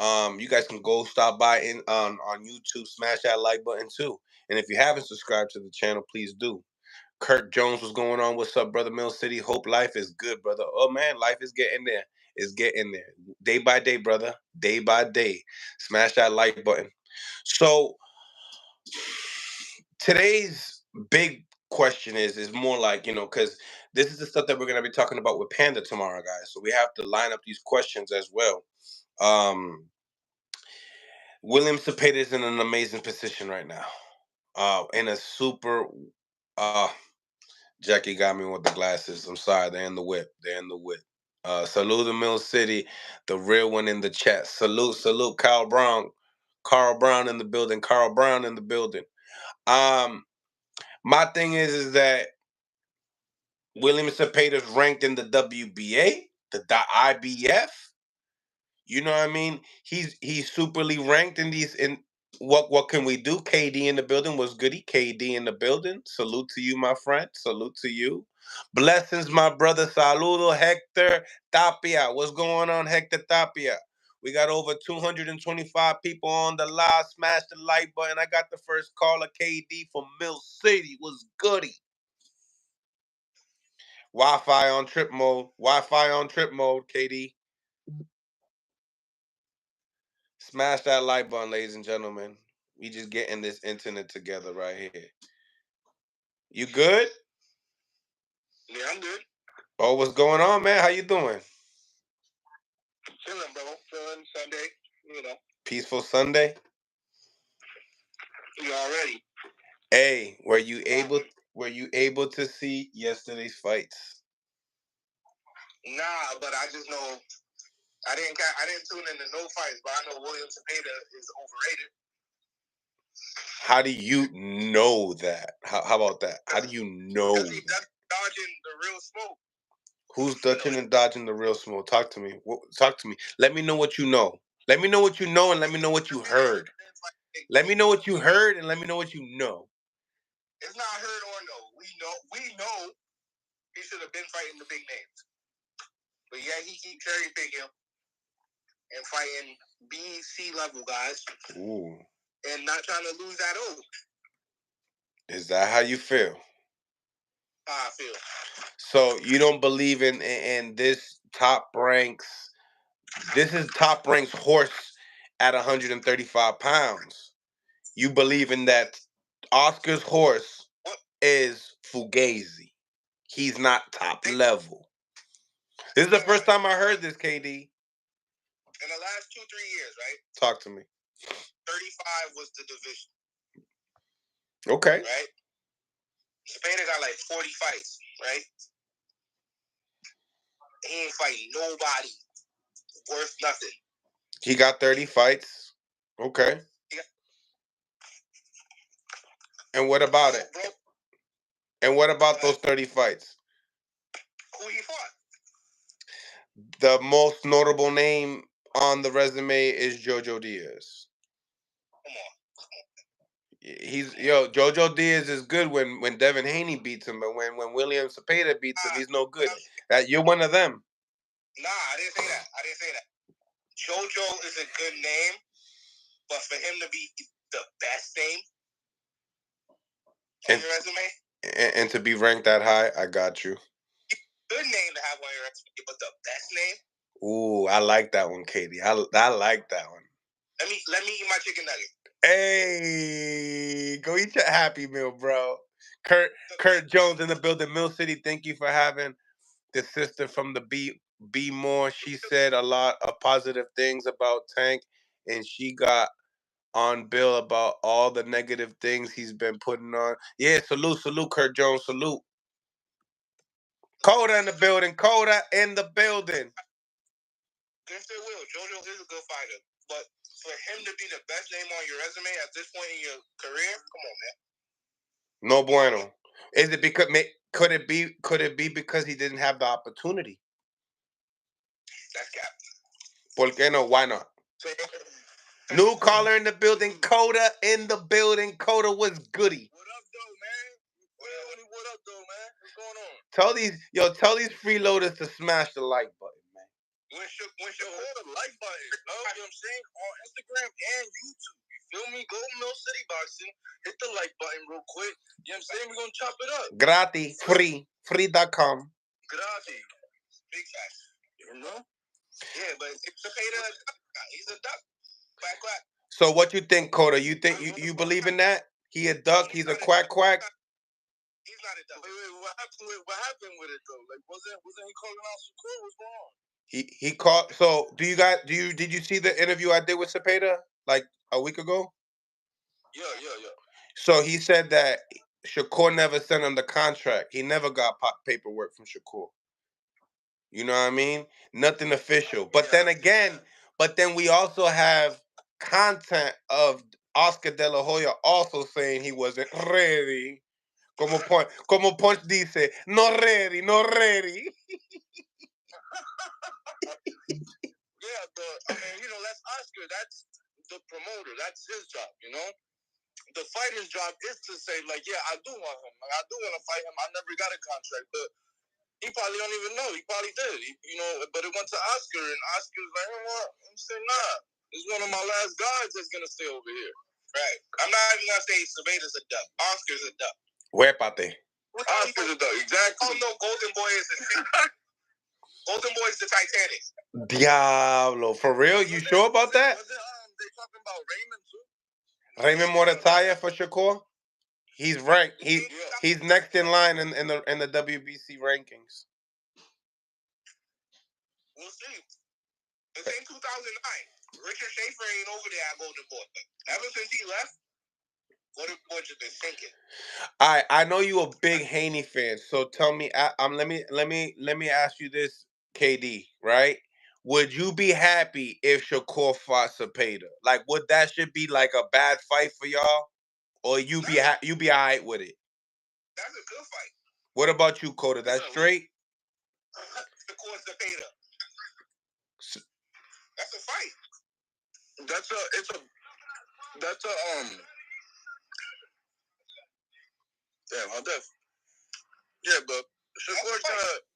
You guys can go stop by on YouTube, smash that like button too. And if you haven't subscribed to the channel, please do. Kirk Jones, what's going on? What's up, brother? Mill City. Hope life is good, brother. Oh man, life is getting there. It's getting there. Day by day, brother. Day by day. Smash that like button. So today's big question is more like, because this is the stuff that we're gonna be talking about with Panda tomorrow, guys. So we have to line up these questions as well. William Zepeda is in an amazing position right now. In a super Jackie got me with the glasses. I'm sorry, they're in the whip. They're in the whip. Salute the Mill City, the real one in the chat. Salute Carl Brown. Carl Brown in the building. Carl Brown in the building. My thing is that William Zepeda's ranked in the WBA, the IBF. You know what I mean? He's superly ranked in these. In what can we do? KD in the building was goody. KD in the building. Salute to you, my friend. Salute to you. Blessings, my brother. Saludo, Hector Tapia. What's going on, Hector Tapia? We got over 225 people on the live. Smash the like button. I got the first caller, KD from Mill City. Was goody. Wi-Fi on trip mode. Wi-Fi on trip mode, KD. Smash that like button, ladies and gentlemen. We just getting this internet together right here. You good? Yeah, I'm good. Oh, what's going on, man? How you doing? Chilling, bro. Chilling Sunday, Peaceful Sunday? You already. Hey, were you able to see yesterday's fights? Nah, but I just know I didn't tune into no fights, but I know William Zepeda is overrated. How do you know that? How about that? How do you know that? He's dodging the real smoke. Who's dodging and dodging the real smoke? Talk to me. Talk to me. Let me know what you know. Let me know what you know and let me know what you heard. Let me know what you heard and let me know what you know. It's not heard or know. We know he should have been fighting the big names. But yeah, he keeps cherry picking and fighting B, C level guys. Ooh. And not trying to lose that oath. Is that how you feel? How I feel. So you don't believe in this top ranks. This is top ranks horse at 135 pounds. You believe in that Oscar's horse is Fugazi. He's not top level. This is the first time I heard this, KD. In the last 2-3 years, right? Talk to me. 35 was the division. Okay. Right? Zepeda got like 40 fights, right? He ain't fighting nobody worth nothing. He got 30 fights. Okay. And what about it? And what about those 30 fights? Who he fought? The most notable name on the resume is JoJo Diaz. Come on. JoJo Diaz is good when Devin Haney beats him, but when William Zepeda beats him, he's no good. You're one of them. Nah, I didn't say that. JoJo is a good name, but for him to be the best name on your resume. And to be ranked that high, I got you. Good name to have on your resume, but the best name. Ooh, I like that one, Katie. I like that one. Let me eat my chicken nugget. Hey, go eat your Happy Meal, bro. Kurt Jones in the building. Mill City, thank you for having the sister from the Be More. She said a lot of positive things about Tank, and she got on Bill about all the negative things he's been putting on. Yeah, salute, Kurt Jones, salute. Coda in the building. Against their will, JoJo is a good fighter, but for him to be the best name on your resume at this point in your career, come on, man. No bueno. Is it because could it be because he didn't have the opportunity? That's cap. ¿Por qué no? Why not? New caller in the building. Coda in the building. Coda was goody. What up, though, man? What up, though, man? What's going on? Tell these freeloaders to smash the like button, man. When Shakur the like button, you know what I'm saying? On Instagram and YouTube. You feel me? Go to Mill City Boxing. Hit the like button real quick. You know what I'm saying? We're going to chop it up. Gratis. Free.com. Gratis. Big facts. You know? Yeah, but it's Zepeda, he's a duck. Quack, quack. So what you think, Coda? You think you believe in that? He a duck? He's a quack quack? He's not a duck. Wait, what happened with it though? Like wasn't he calling out Shakur? What's going on? He called. So did you see the interview I did with Zepeda like a week ago? Yeah. So he said that Shakur never sent him the contract. He never got paperwork from Shakur. You know what I mean? Nothing official. But then we also have content of Oscar De La Hoya also saying he wasn't ready. Como Punch dice, no ready. Yeah, but I mean, that's Oscar. That's the promoter. That's his job. The fighter's job is to say, like, yeah, I do want him. Like, I do want to fight him. I never got a contract, but he probably don't even know. He probably did. But it went to Oscar, and Oscar's like, you know what? I'm saying, nah. It's one of my last guys that's gonna stay over here. Right. I'm not even gonna say Zepeda's a duck. Oscar's a duck. Huépate. Oscar's a duck. Exactly. Oh no, Golden Boy is the Golden Boy's the Titanic. Diablo. For real? You sure about that? They talking about Raymond too? Raymond Morataya for Shakur? He's ranked. He's next in line in the WBC rankings. We'll see. It's in 2009. Richard Schaefer ain't over there at Golden Boy. Ever since he left, Golden Boy just been sinking. I know you a big Haney fan, so tell me. Let me ask you this, KD. Right? Would you be happy if Shakur fought Zepeda? Like, would that should be like a bad fight for y'all, or you be alright with it? That's a good fight. What about you, Coda? That's straight. Shakur Zepeda. That's a fight. That's a damn, how deaf. Yeah, but Shakur's gonna.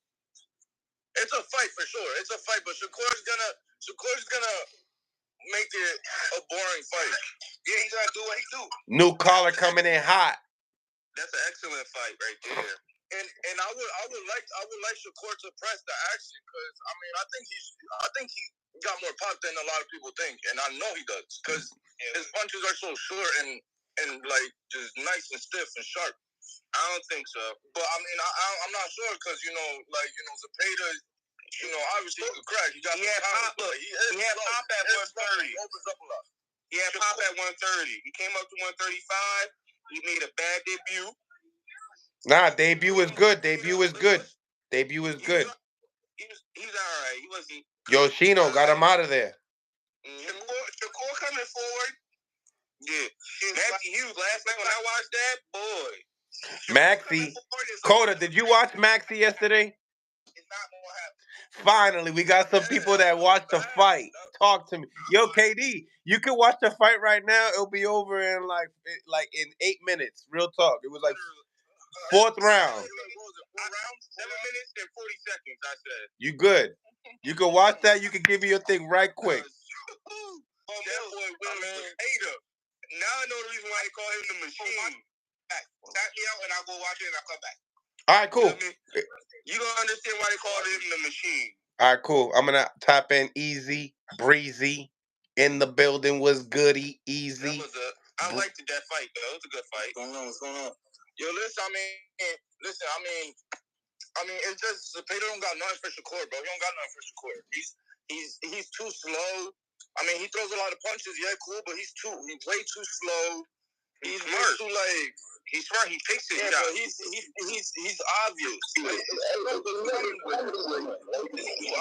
It's a fight for sure. It's a fight, but Shakur's gonna make it a boring fight. Yeah, he's gonna do what he do. New caller coming in hot. That's an excellent fight right there. And I would like Shakur to press the action because I think he got more pop than a lot of people think, and I know he does because his punches are so short and like just nice and stiff and sharp. I don't think so, but I mean I'm not sure because Zepeda, obviously he could crack. He had pop. Look, he had pop at 130. Opens up a lot. He had pop at 130. He came up to 135. He made a bad debut. Nah, debut was good. Debut was good. He was all right. He wasn't. Yoshino got him out of there. Shakur coming forward. Yeah. Maxie Hughes, last night when I watched that, boy. Maxie. Coda, did you watch Maxie yesterday? It's not going to happen. Finally, we got some people that watched the fight. Talk to me. Yo, KD, you can watch the fight right now. It'll be over in like in 8 minutes. Real talk. It was like fourth round. 7 minutes and 40 seconds, I said. You good. You can watch that. You can give me your thing right quick. That boy Zepeda. Now I know the reason why they call him the machine. Tap me out and I'll go watch it and I'll come back. All right, cool. You don't understand why they call him the machine. All right, cool. I'm gonna tap in Easy Breezy in the building. Was goody Easy. I liked that fight though. It was a good fight. What's going on? Yo, listen. I mean, it's just Zepeda don't got nothing for Shakur, bro. He don't got nothing for Shakur. He's too slow. I mean, he throws a lot of punches. Yeah, cool, but he's way too slow. He's smart. Too like he's smart. He takes his shot. He's obvious.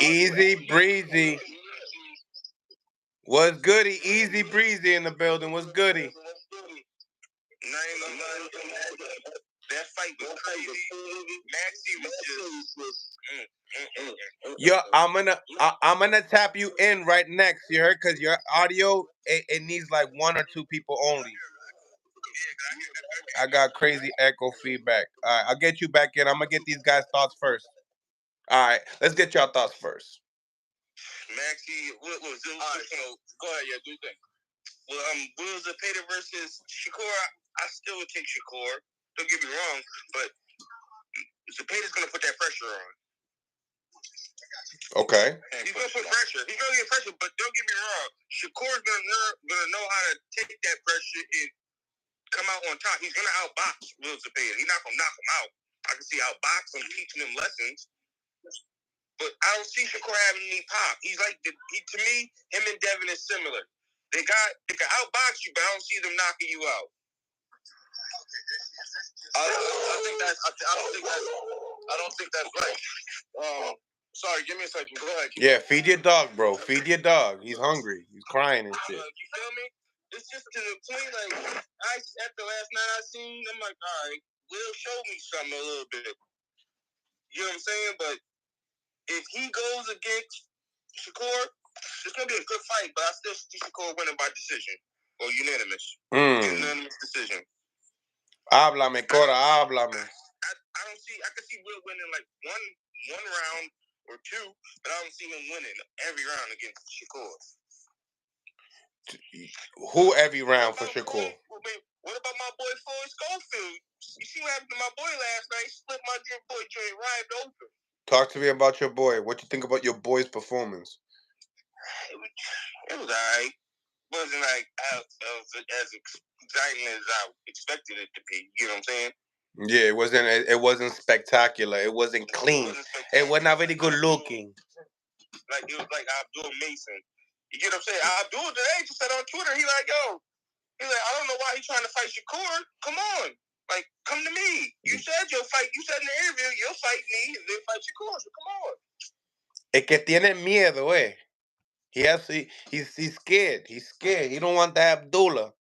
Easy Breezy. Was goody Easy Breezy in the building. Was goody. That fight was crazy. Maxie was just. Yo, I'm gonna tap you in right next. You heard? Cause your audio it needs like 1 or 2 people only. I got crazy echo feedback. All right, I'll get you back in. I'm gonna get these guys' thoughts first. All right, let's get y'all thoughts first. Maxie, what was it? All right, so go ahead, yeah, do your thing. Well, Will Zepeda versus Shakur, I still would take Shakur. Don't get me wrong, but Zepeda's gonna put that pressure on. Okay. He's gonna put pressure. He's gonna get pressure, but don't get me wrong. Shakur's gonna know how to take that pressure and come out on top. He's gonna outbox Will Zepeda. He's not gonna knock him out. I can see outbox him, teaching him lessons. But I don't see Shakur having any pop. He's like to me, him and Devin is similar. They can outbox you, but I don't see them knocking you out. I don't think that's right. Sorry, give me a second. Go ahead. Yeah, feed your dog, bro. Feed your dog. He's hungry. He's crying and shit. You feel me? It's just to the point, like, after last night I seen, I'm like, all right, Will show me something a little bit. You know what I'm saying? But if he goes against Shakur, it's going to be a good fight, but I still see Shakur winning by decision or unanimous. Unanimous decision. Háblame, Cora, háblame. I can see Will winning like one round or 2, but I don't see him winning every round against Shakur. Who every round for Shakur? What about my boy Floyd Schofield? You see what happened to my boy last night? He split my boy joint right open. Talk to me about your boy. What you think about your boy's performance? It was alright. Wasn't like as exciting as I expected it to be. You know what I'm saying? Yeah, it wasn't spectacular. It wasn't clean. It was not very good looking. Like it was like Abdul Mason. You get what I'm saying? Abdul today just said on Twitter, he's like, I don't know why he's trying to fight Shakur. Come on. Like, come to me. You said you'll fight. You said in the interview you'll fight me and then fight Shakur. So come on. Es que tiene miedo, eh. He's scared. He's scared. He don't want that Abdullah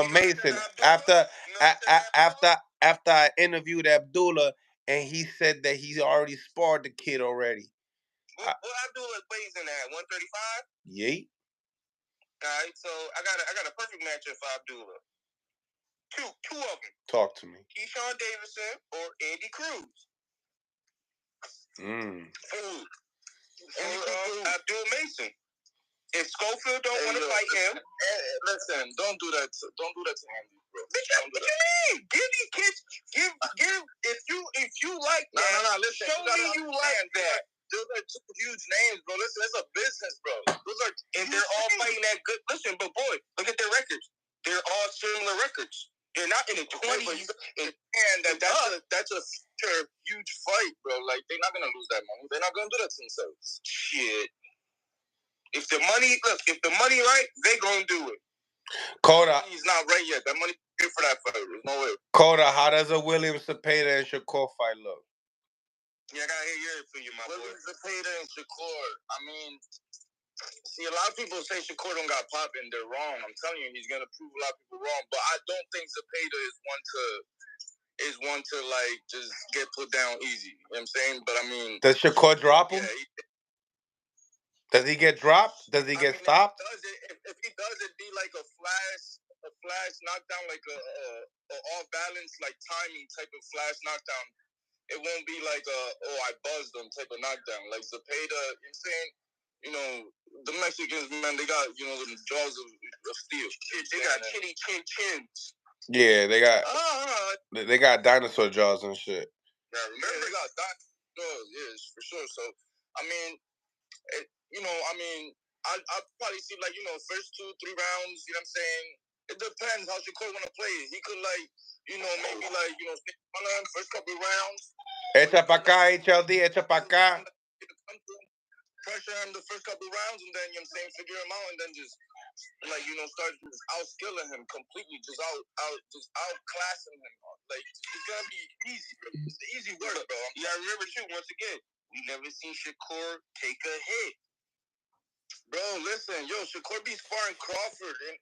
Mason. After I interviewed Abdullah and he said that he's already sparred the kid already. What Abdullah weighs in at 135? Yay. All right, so I got a perfect matchup for Abdullah. Two of them. Talk to me. Keyshawn Davidson or Andy Cruz. Abdul Mason. If Schofield don't want to fight him, listen, don't do that to Andy, bro. What you mean? Give these kids, give. If you like that, no. Listen, show me you like that. Those are 2 huge names, bro. Listen, it's a business, bro. And they're all fighting that good. Listen, but boy, look at their records. They're all similar records. They're not in the 20s. And that's a future huge fight, bro. Like, they're not gonna lose that money. They're not gonna do that to themselves. Shit. If the money right, they gonna do it. Coda. He's not right yet. That money good for that fight. There's no way. Coda, how does a William Zepeda and Shakur fight look? Yeah, I gotta hear it for you, my boy. William Zepeda and Shakur. I mean, see, a lot of people say Shakur don't got pop and they're wrong. I'm telling you, he's gonna prove a lot of people wrong. But I don't think Zepeda is one to like just get put down easy. You know what I'm saying? But I mean, does Shakur drop him? Yeah, does he get dropped? Does he get stopped? If he does, it'd be like a flash knockdown, like a off balance, like timing type of flash knockdown. It won't be like I buzzed him type of knockdown. Like Zepeda, you know what I'm saying? You know, the Mexicans, man, they got, you know, the jaws of steel. They got chinny chins. Yeah, they got dinosaur jaws and shit. Yeah, remember they got dinosaur jaws, yes, for sure. So, I mean, I probably see, like, you know, first 2-3 rounds, you know what I'm saying? It depends how Shakur want to play it. He could, like, you know, maybe, like, you know, stick on him first couple rounds. Echa pa' acá, HLD, echa pa' acá. Pressure him the first couple rounds, and then, you know what I'm saying, figure him out, and then just, like, you know, start just out-skilling him completely, just outclassing him. Like, it's gonna be easy, bro. It's the easy work, bro. You gotta remember, too, once again, we never seen Shakur take a hit. Bro, listen, Shakur be sparring Crawford, and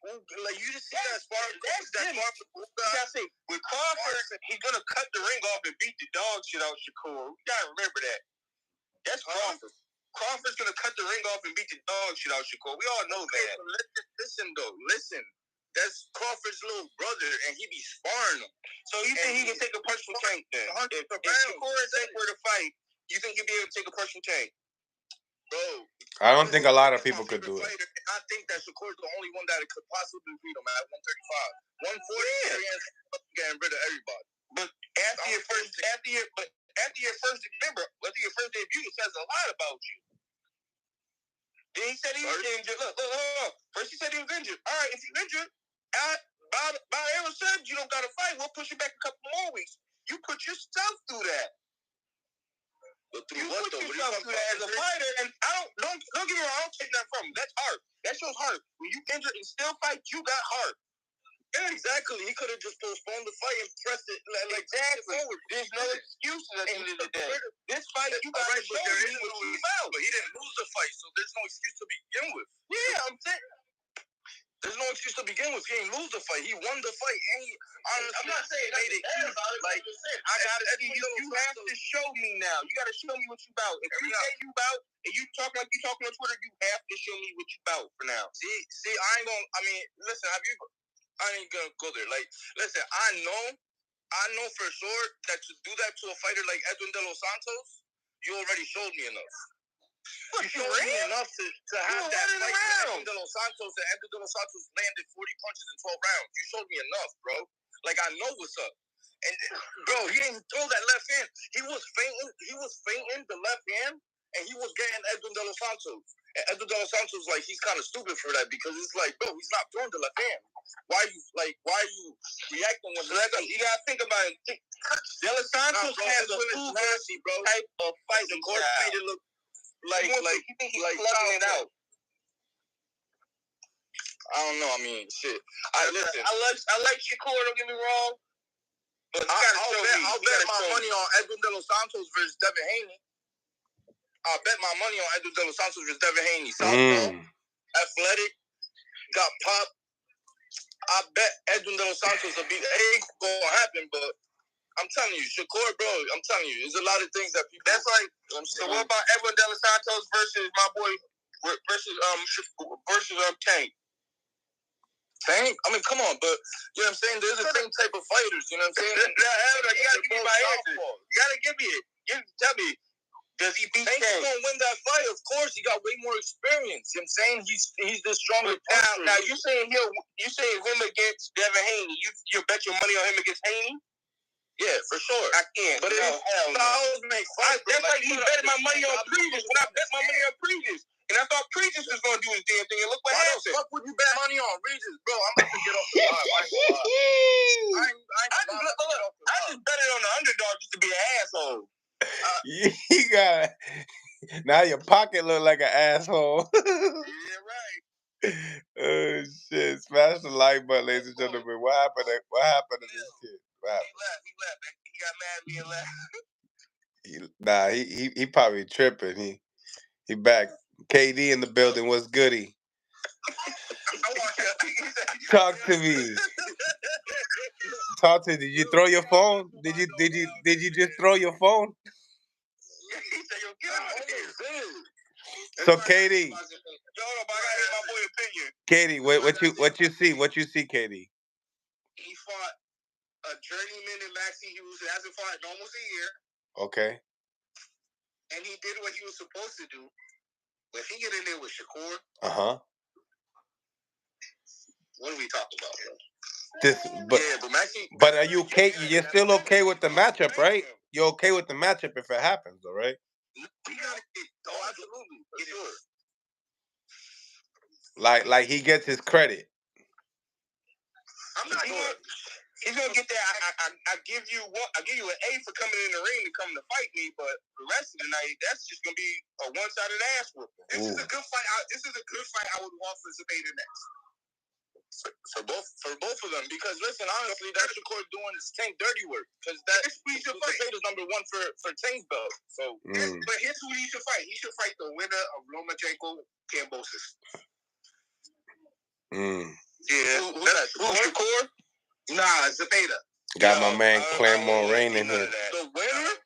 like, you just see that sparring Crawford. You gotta say, with Crawford, he's gonna cut the ring off and beat the dog shit out Shakur. You gotta remember that. That's Crawford. Crawford's gonna cut the ring off and beat the dog shit out Shakur. We all know that. Listen. That's Crawford's little brother, and he be sparring him. So you think he can take a personal tank then? If Shakur is able to fight, you think he'll be able to take a personal tank? Bro, I don't think a lot of people could do it. I think that Shakur's the only one that could possibly beat him at 135. 140, getting rid of everybody. But after your first debut, it says a lot about you. Then he said he was injured. Look. First he said he was injured. All right, if you're injured, by Aaron said you don't got to fight. We'll push you back a couple more weeks. You put yourself through that. But you put yourself through that as a fighter, and don't get me wrong. I don't take that from him. That's heart. That shows heart. When you injured and still fight, you got heart. Yeah, exactly. He could have just postponed the fight and pressed it like exactly. Forward. There's no excuses at the end of the day. This fight, you got to show me what you about. But he didn't lose the fight, so there's no excuse to begin with. Yeah, I'm saying. There's no excuse to begin with. He ain't lose the fight. He won the fight, and he honestly I'm not saying made it easy. Like, I gotta see you. You have to show me now. You gotta show me what you about. If you say you about, and you talk like you talking on Twitter, you have to show me what you about for now. See, I ain't gonna. I mean, listen. I ain't gonna go there. Like, listen. I know for sure that to do that to a fighter like Edwin De Los Santos, you already showed me enough. You showed me enough to have that fight with Edwin De Los Santos, and Edwin De Los Santos landed 40 punches in 12 rounds. You showed me enough, bro. Like, I know what's up. And, bro, he didn't throw that left hand. He was feinting the left hand, and he was getting Edwin De Los Santos. And Edwin De Los Santos, like, he's kind of stupid for that, because it's like, bro, he's not throwing the left hand. Why are you reacting when you gotta think about it. De Los Santos has a nasty, bro, type of fight. The court made it look like plugging it out. I don't know. I mean, shit. I like Shakur. Don't get me wrong. But I'll bet my money on Edwin De Los Santos versus Devin Haney. I'll bet my money on Edwin De Los Santos versus Devin Haney. Southpaw, athletic, got pop. I bet Edwin De Los Santos will be. It ain't gonna happen, but I'm telling you, Shakur, bro. I'm telling you, there's a lot of things that people. That's like. So what about Edwin De Los Santos versus my boy versus Tank? Tank? I mean, come on, but you know what I'm saying? They're the same type of fighters. You know what I'm saying? You gotta give me my answer. You gotta give me it. Tell me. Does he beat Tank? Tank's gonna win that fight. Of course, he got way more experience. You know what I'm saying? He's the stronger puncher. Now you saying him against Devin Haney. You bet your money on him against Haney? Yeah, for sure. I can. But it is styles make fights. That's like me betting my money on Previous. When I bet my money on Previous, and I thought Previous was gonna do his damn thing, and look what happened. Why the fuck would you bet money on Regis, bro? I'm about to get off the line. I just bet it on the underdog just to be an asshole. You got now your pocket look like an asshole. Yeah, right. Oh shit! Smash the like button, ladies and gentlemen. What happened to this kid? Wow. He left. He got mad at me and left. Nah, he probably tripping. He back. KD in the building. What's goody? Talk to me. Talk to me. Did you throw your phone? Did you just throw your phone? So KD. KD, what you see? What you see, KD? He fought a journeyman in Maxie Hughes who hasn't fought in almost a year. Okay. And he did what he was supposed to do. If he get in there with Shakur, what are we talking about, bro? But are you okay? You're still okay with the matchup, right? You're okay with the matchup if it happens, all right? Absolutely, for sure. Like he gets his credit. I'm not sure. He's gonna get that. I give you an A for coming in the ring to come to fight me, but the rest of the night, that's just gonna be a one-sided ass whooping. This is a good fight. This is a good fight. I would want for Zepeda next. For both of them, because listen, honestly, that's Shakur doing Tank dirty work. Because Zepeda's number one for Tank's belt. So, but here's who he should fight. He should fight the winner of Lomachenko-Cambosis. Yeah, who's that? Shakur? Nah, Zepeda. Got my man Claremont Rain in here. The winner?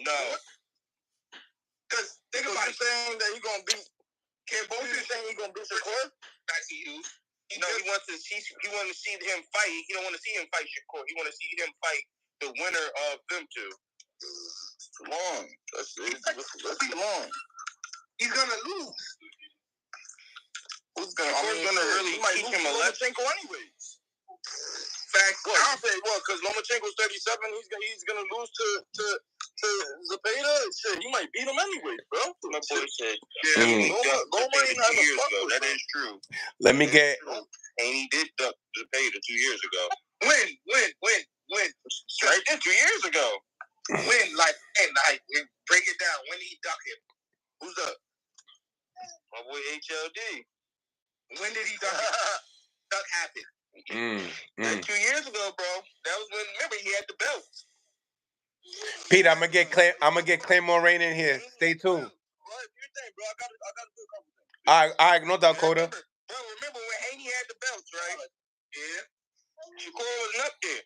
No. Because think about it. Saying that he's gonna beat Cambosis, saying he's gonna beat Shakur? Back to Hughes. No, he wants to see him fight. He don't want to see him fight Shakur. He want to see him fight the winner of them two. It's too long. That's too long. He's gonna lose. Who's gonna really teach him a lesson? Lomachenko anyways. Facts. Well, I'll say because Lomachenko's 37. He's gonna lose to Zepeda. Shit, he might beat him anyway, bro. My boy said. Yeah, Loma ain't had no fuck with him. That is true. Let me get. And he did duck Zepeda 2 years ago. When? Right there, 2 years ago. When? Break it down. When he ducked him? Who's up? My boy HLD. When did he duck him? Duck happened. 2 years ago, bro. That was when. Remember, he had the belt. Pete, I'm gonna get Claremont Rain in here. Stay tuned. What do you think, bro? I gotta do a couple things. All right, no doubt, Coda. Remember when Haney had the belts, right? Yeah. Shakur wasn't up there.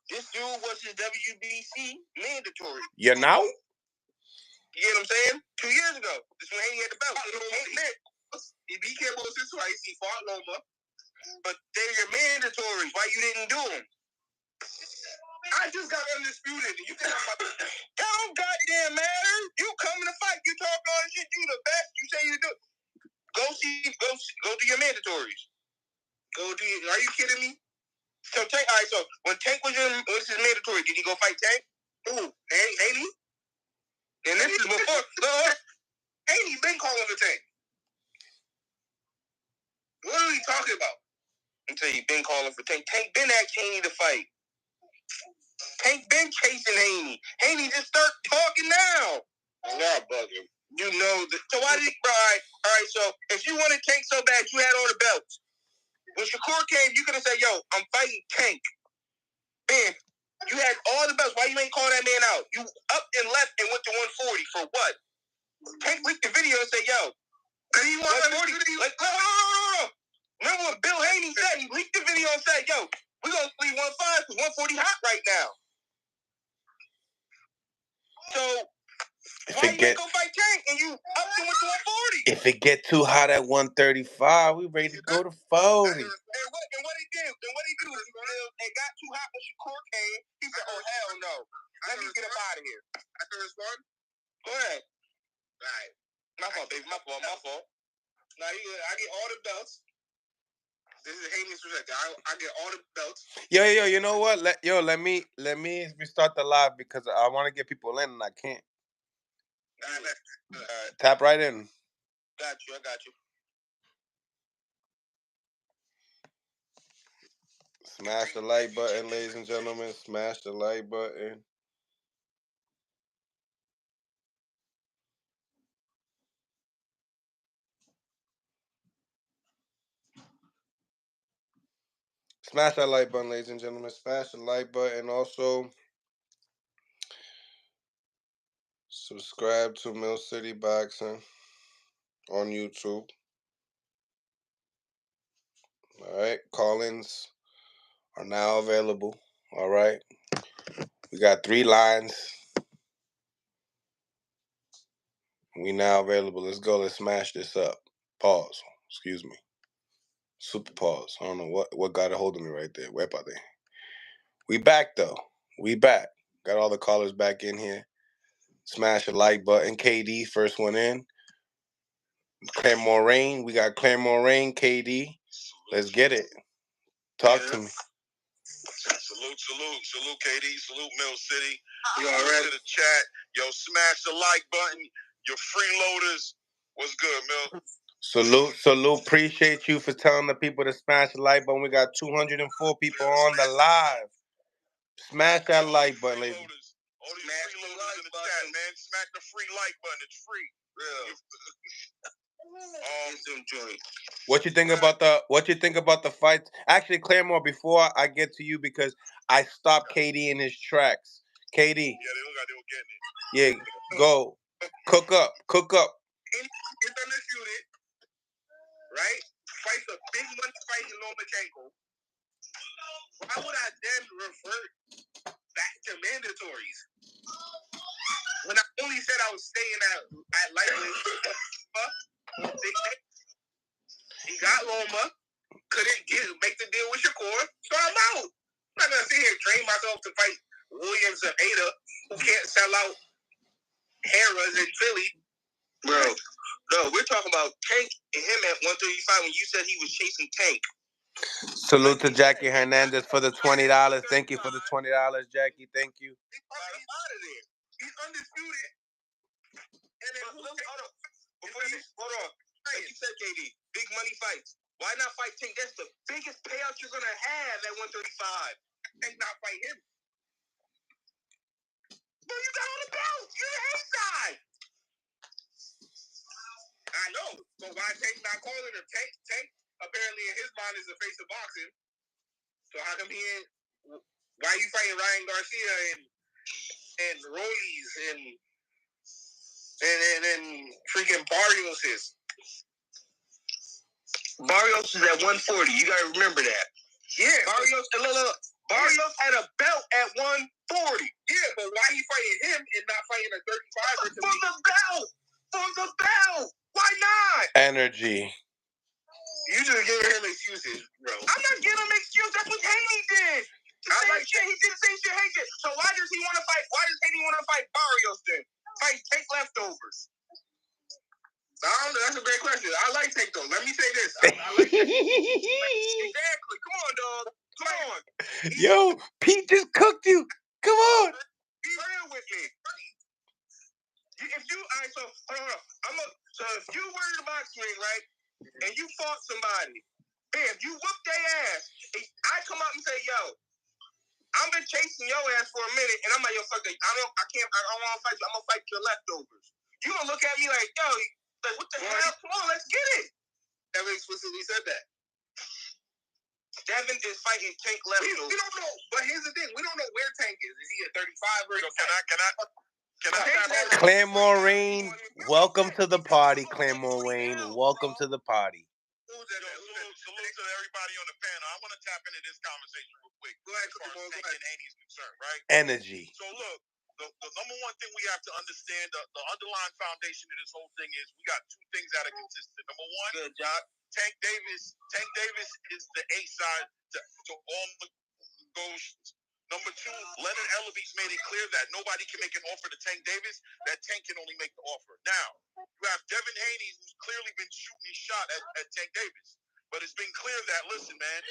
This dude was his WBC mandatory. You know? You get what I'm saying? 2 years ago. This when Haney had the belt. He beat Cambosis twice. He fought Loma. But they're your mandatories. Why you didn't do them? I just got undisputed. And you think I'm about to... Don't goddamn matter. You come in the fight. You talk all this shit. You the best. You say you do. Go do your mandatories. Are you kidding me? So Tank, all right, so when Tank was his mandatory, did he go fight Tank? Ooh, Haney? And this is before, Haney been calling for Tank. What are we talking about? Until he been calling for Tank. Tank been asking Haney to fight. Tank been chasing Haney. Haney just start talking now. I'm not bugging. You know, so why did he, bro, all right, so if you wanted Tank so bad, you had all the belts. When Shakur came, you could have said, yo, I'm fighting Tank. Man, you had all the belts. Why you ain't call that man out? You up and left and went to 140 for what? Tank leaked the video and said, yo, he won 140. No. Remember what Bill Haney said? He leaked the video and said, yo, we're going to leave 1.5 because 140 hot right now. So, why you ain't go fight Tank and you up and went to 140? If it get too hot at 135, we ready to go to 40. And what he do? It got too hot when Shakur came. He said, oh, hell no. Let me get up out of here. I can respond? Go ahead. All right. My fault, baby. My fault. Now, I get all the belts. This is Haney's perspective. I get all the belts. Yo, you know what? Let me restart the live because I want to get people in and I can't. All right. Tap right in. I got you. Smash the like button, ladies and gentlemen. Smash the like button. Smash that like button, ladies and gentlemen. Smash the like button. Also, subscribe to Mill City Boxing on YouTube. All right. Call-ins are now available. All right. We got 3 lines. We now available. Let's go. Let's smash this up. Pause. Excuse me. Super pause. I don't know what got a hold of me right there. Where are they? We back though. We back. Got all the callers back in here. Smash the like button. KD, first one in. Claremore Rain. We got Claremore Rain, KD. Let's get it. Talk to me. Salute, KD. Salute, Mill City. You all right? To the chat. Yo, smash the like button. Your freeloaders. What's good, Mill? Salute. Appreciate you for telling the people to smash the like button. We got 204 people on the live. Smash that like button, ladies. All these freeloaders in the chat, man. Smash the free like button. It's free. What you think about the fight? Actually, Claremore, before I get to you, because I stopped KD in his tracks. KD. Yeah, they look like they were getting it. Yeah, go. Cook up. It's undisputed, right? Fights a big money fight in Lomachenko. Why would I then revert back to mandatories? When I only said I was staying at lightweight, he got Loma, couldn't make the deal with Shakur, so I'm out. I'm not gonna sit here and train myself to fight Williams or Zepeda, who can't sell out Harrah's in Philly. Bro, no, we're talking about Tank and him at 135 when you said he was chasing Tank. Salute to Jackie Hernandez for the $20. Thank you for the $20, Jackie. Thank you. He's out of there. He's undisputed. And then hold on. Hold on. Like you said, KD, big money fights. Why not fight Tank? That's the biggest payout you're gonna have at 135. Tank not fight him. Bro, you got all the belts. You're the A side. I know. So why Tank not calling him? Tank apparently in his mind is the face of boxing. So how come he ain't? Why you fighting Ryan Garcia and Rollies and freaking Barrios is? Barrios is at 140. You gotta remember that. Yeah. Barrios had a belt at 140. Yeah, but why you fighting him and not fighting a 35? For the belt. Why not? Energy. You just giving him excuses, bro. I'm not giving him excuses. That's what Haney did. He did the same shit Haney did. So why does he want to fight? Why does Haney want to fight Barrios then? Take leftovers. I don't know. That's a great question. I like Tank though. Let me say this. I like Tank. Exactly. Come on, dog. Come on. Yo, Pete just cooked you. Come on. Be real with me. If you, all right, so hold on. So if you were in the boxing ring, right, and you fought somebody, bam, you whoop their ass. I come out and say, yo, I've been chasing your ass for a minute, and I'm like, yo, fuck that. I don't want to fight you. I'm gonna fight your leftovers. You gonna look at me like, yo, like what the hell? Come on, let's get it. Devin explicitly said that. Devin is fighting Tank leftovers. We don't know, but here's the thing: we don't know where Tank is. Is he at 35 or? So can I? Claremore Rain, welcome to the party. Claremore Rain, welcome to the party. Salute to everybody on the panel. I want to tap into this conversation real quick. Go ahead, Tank and Haney's concerned, right? Energy. So look, the number one thing we have to understand, the underlying foundation of this whole thing is we got two things that are consistent. Number one, good job. Tank Davis is the A side to all negotiations. Number two, Leonard Ellaby's made it clear that nobody can make an offer to Tank Davis, that Tank can only make the offer. Now, you have Devin Haney, who's clearly been shooting his shot at Tank Davis. But it's been clear that, listen, man,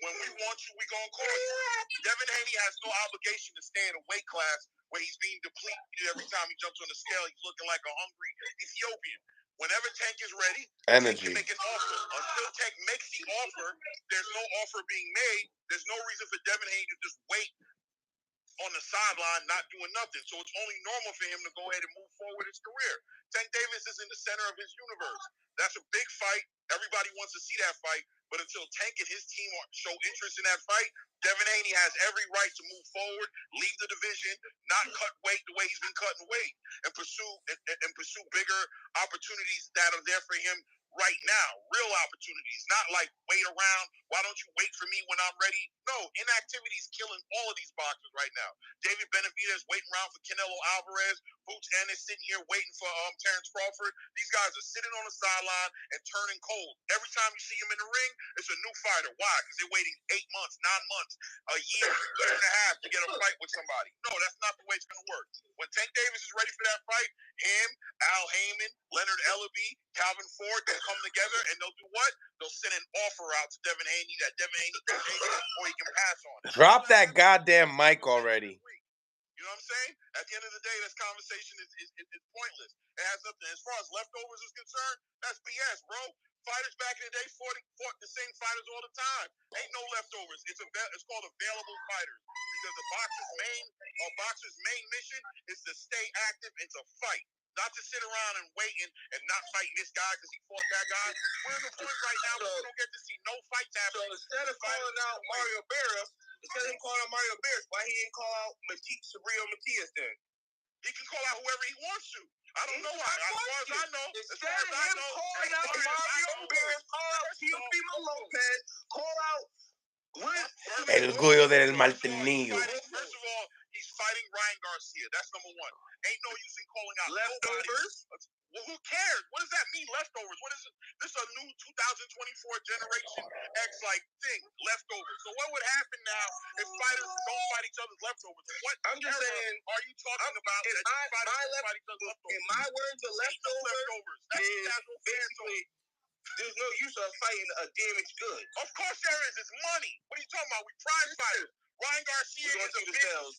when we want you, we gonna call you. Devin Haney has no obligation to stay in a weight class where he's being depleted every time he jumps on the scale. He's looking like a hungry Ethiopian. Whenever Tank is ready, Energy. Tank can make an offer. Until Tank makes the offer, there's no offer being made. There's no reason for Devin Haney to just wait on the sideline, not doing nothing. So it's only normal for him to go ahead and move forward his career. Tank Davis is in the center of his universe. That's a big fight. Everybody wants to see that fight. But until Tank and his team show interest in that fight, Devin Haney has every right to move forward, leave the division, not cut weight the way he's been cutting weight, and pursue bigger opportunities that are there for him right now, real opportunities, not like wait around. Why don't you wait for me when I'm ready? No, inactivity is killing all of these boxers right now. David Benavidez waiting around for Canelo Alvarez. Boots Ennis sitting here waiting for Terrence Crawford. These guys are sitting on the sideline and turning cold. Every time you see them in the ring, it's a new fighter. Why? Because they're waiting 8 months, 9 months, a year and a half to get a fight with somebody. No, that's not the way it's going to work. When Tank Davis is ready for that fight, him, Al Heyman, Leonard Ellaby, Calvin Ford, they'll come together and they'll do what? They'll send an offer out to Devin Haney that Devin Haney can take or he can pass on. Drop that goddamn mic already. You know what I'm saying? At the end of the day, this conversation is pointless. It has nothing. As far as leftovers is concerned, that's BS, bro. Fighters back in the day fought the same fighters all the time. Ain't no leftovers. It's called available fighters because a boxer's main mission is to stay active and to fight, not to sit around and waiting and not fighting this guy because he fought that guy. We're in the point right now where we don't get to see no fights happen. So instead of calling out Mario Barra, why he didn't call out Sabrina Matias then? He can call out whoever he wants to. I don't know why. As far as I know, calling out Mario Barra, call out Teofimo Lopez, call out El Goyo del Martinillo. First of all, he's fighting Ryan Garcia. That's number one. Ain't no use in calling out leftovers. Well, who cares? What does that mean, leftovers? What is it? This is a new 2024 Generation X like thing, leftovers. So what would happen now if fighters don't fight each other's leftovers? What I'm just saying, are you talking about? In my words, the leftovers is basically there's no use of fighting a damaged good. Of course there is. It's money. What are you talking about? We prize fighters. Ryan Garcia is a big sales.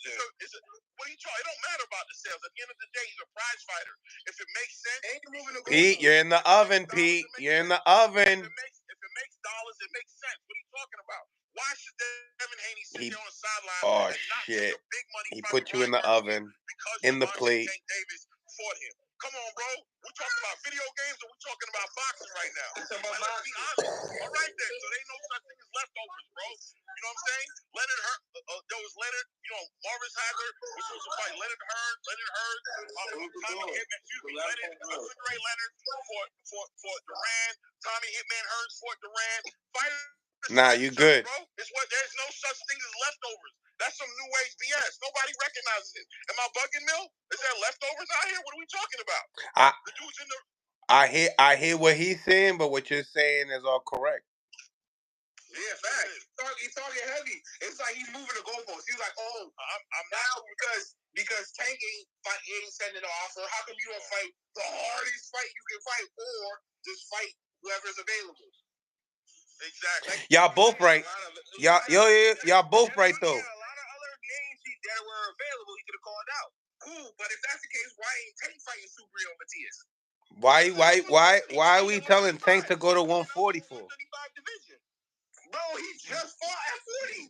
What are you talking? It don't matter about the sales. At the end of the day, he's a prize fighter. If it makes sense, Pete, you're in the oven, Pete. You're in the oven. If it makes dollars, it makes sense. What are you talking about? Why should Devin Haney sit there on the sideline and not take a big money He fight put you in the oven, in the plate. Tank Davis fought him. Come on, bro. We're talking about video games or we're talking about boxing right now? Let's be honest. All right, then. So there ain't no such thing as leftovers, bro. You know what I'm saying? There was Leonard, Marvis Hagler, which was a fight. Leonard Hearn, Tommy Hitman, Andre Leonard fought Duran. Tommy Hitman Hearns fought Duran. Nah, you good. Bro. There's no such thing as leftovers. That's some new age BS. Nobody recognizes it. Am I bugging, Mill? Is there leftovers out here? What are we talking about? The dude's in the. I hear what he's saying, but what you're saying is all correct. Yeah, facts. He's talking heavy. It's like he's moving the goalposts. He's like, oh, I'm now because Tank ain't sending an offer. How come you don't fight the hardest fight you can fight, or just fight whoever's available? Exactly. Y'all both right. Y'all both right though. A lot of other names that were available, he could have called out. Cool, but if that's the case, why ain't Tank fighting Sabrina Matias? Why are we telling Tank to go to 140 for? Bro, he just fought at 40.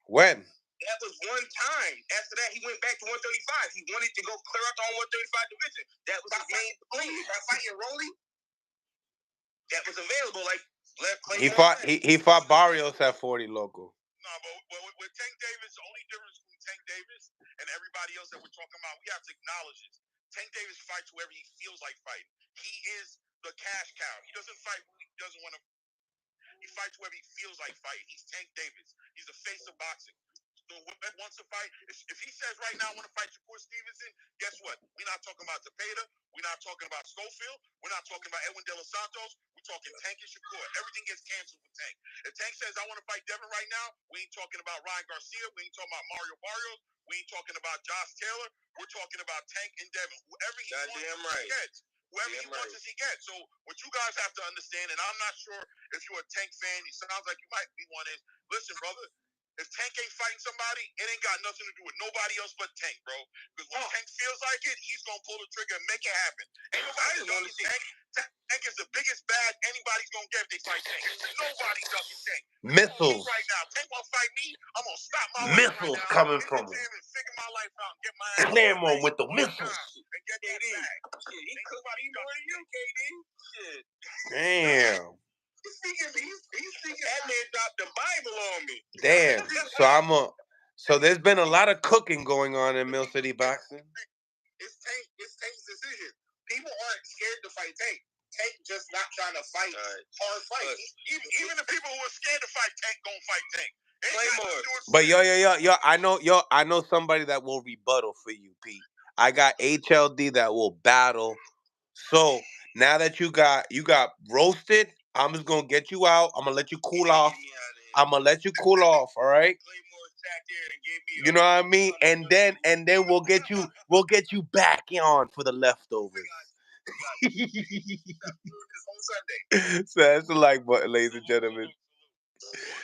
When? That was one time. After that, he went back to 135. He wanted to go clear out the 135 division. That was his main plea. By fighting Rolly, that was available. He fought Barrios at 40 local. No, but with Tank Davis, the only difference between Tank Davis and everybody else that we're talking about, we have to acknowledge it. Tank Davis fights whoever he feels like fighting. He is the cash cow. He doesn't fight who he doesn't want to. He fights whoever he feels like fighting. He's Tank Davis. He's the face of boxing. So whoever wants to fight, if he says right now I want to fight Shakur Stevenson, guess what? We're not talking about Zepeda. We're not talking about Schofield. We're not talking about Edwin De Los Santos. We're talking Tank and Shakur. Everything gets canceled with Tank. If Tank says I want to fight Devin right now, we ain't talking about Ryan Garcia. We ain't talking about Mario Barrios. We ain't talking about Josh Taylor. We're talking about Tank and Devin. Whoever he wants, he gets. Whoever he wants, he gets. So what you guys have to understand, and I'm not sure if you're a Tank fan, it sounds like you might be one, is listen, brother. If Tank ain't fighting somebody, it ain't got nothing to do with nobody else but Tank, bro. Because when Tank feels like it, he's going to pull the trigger and make it happen. Ain't nobody ducking Tank. Tank is the biggest bad anybody's going to get if they fight Tank. Nobody ducking Tank. Missiles. Right now, Tank won't fight me. I'm going to stop my life missiles right now, coming from him. And figure my life out and get my ass Claremont with the missiles. and get that bag. Shit, he cooked more than you, KD. Shit. Damn. He's speaking. That man dropped the Bible on me. Damn. So there's been a lot of cooking going on in Mill City Boxing. It's Tank's decision. People aren't scared to fight Tank. Tank just not trying to fight hard fights. Even the people who are scared to fight Tank gonna fight Tank. Claymore. But I know somebody that will rebuttal for you, Pete. I got HLD that will battle. So now that you got roasted, I'm just gonna get you out. I'm gonna let you cool off. I'm gonna let you cool off. All right. You know what I mean? And then we'll get you back on for the leftovers. Smash the like button, ladies and gentlemen.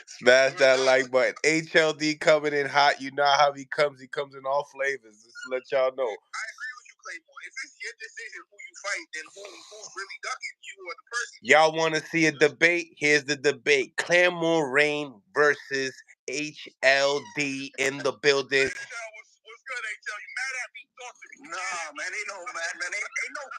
Smash that like button. HLD coming in hot. You know how he comes. He comes in all flavors. Just to let y'all know. I agree with you, Claymore. If it's your decision who you fight, then who's really ducking? You or the person? Y'all want to see a debate? Here's the debate. Claymore Rain versus HLD in the building. What's good, HL? You mad at me? Talk to me. Nah, man. Ain't no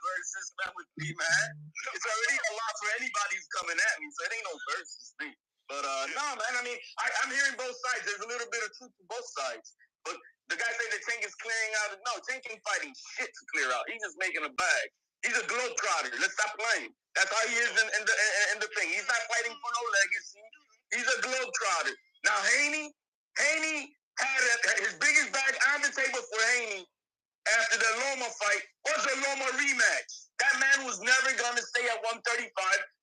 versus, man, with me, man. It's already a lot for anybody who's coming at me, so it ain't no versus thing. But, nah, man. I mean, I'm hearing both sides. There's a little bit of truth to both sides. But the guy saying that Tank is clearing out. No, Tank ain't fighting shit to clear out. He's just making a bag. He's a globetrotter. Let's stop playing. That's how he is in the thing. He's not fighting for no legacy. He's a globetrotter. Now, Haney had his biggest bag on the table for Haney after the Loma fight was a Loma rematch. That man was never going to stay at 135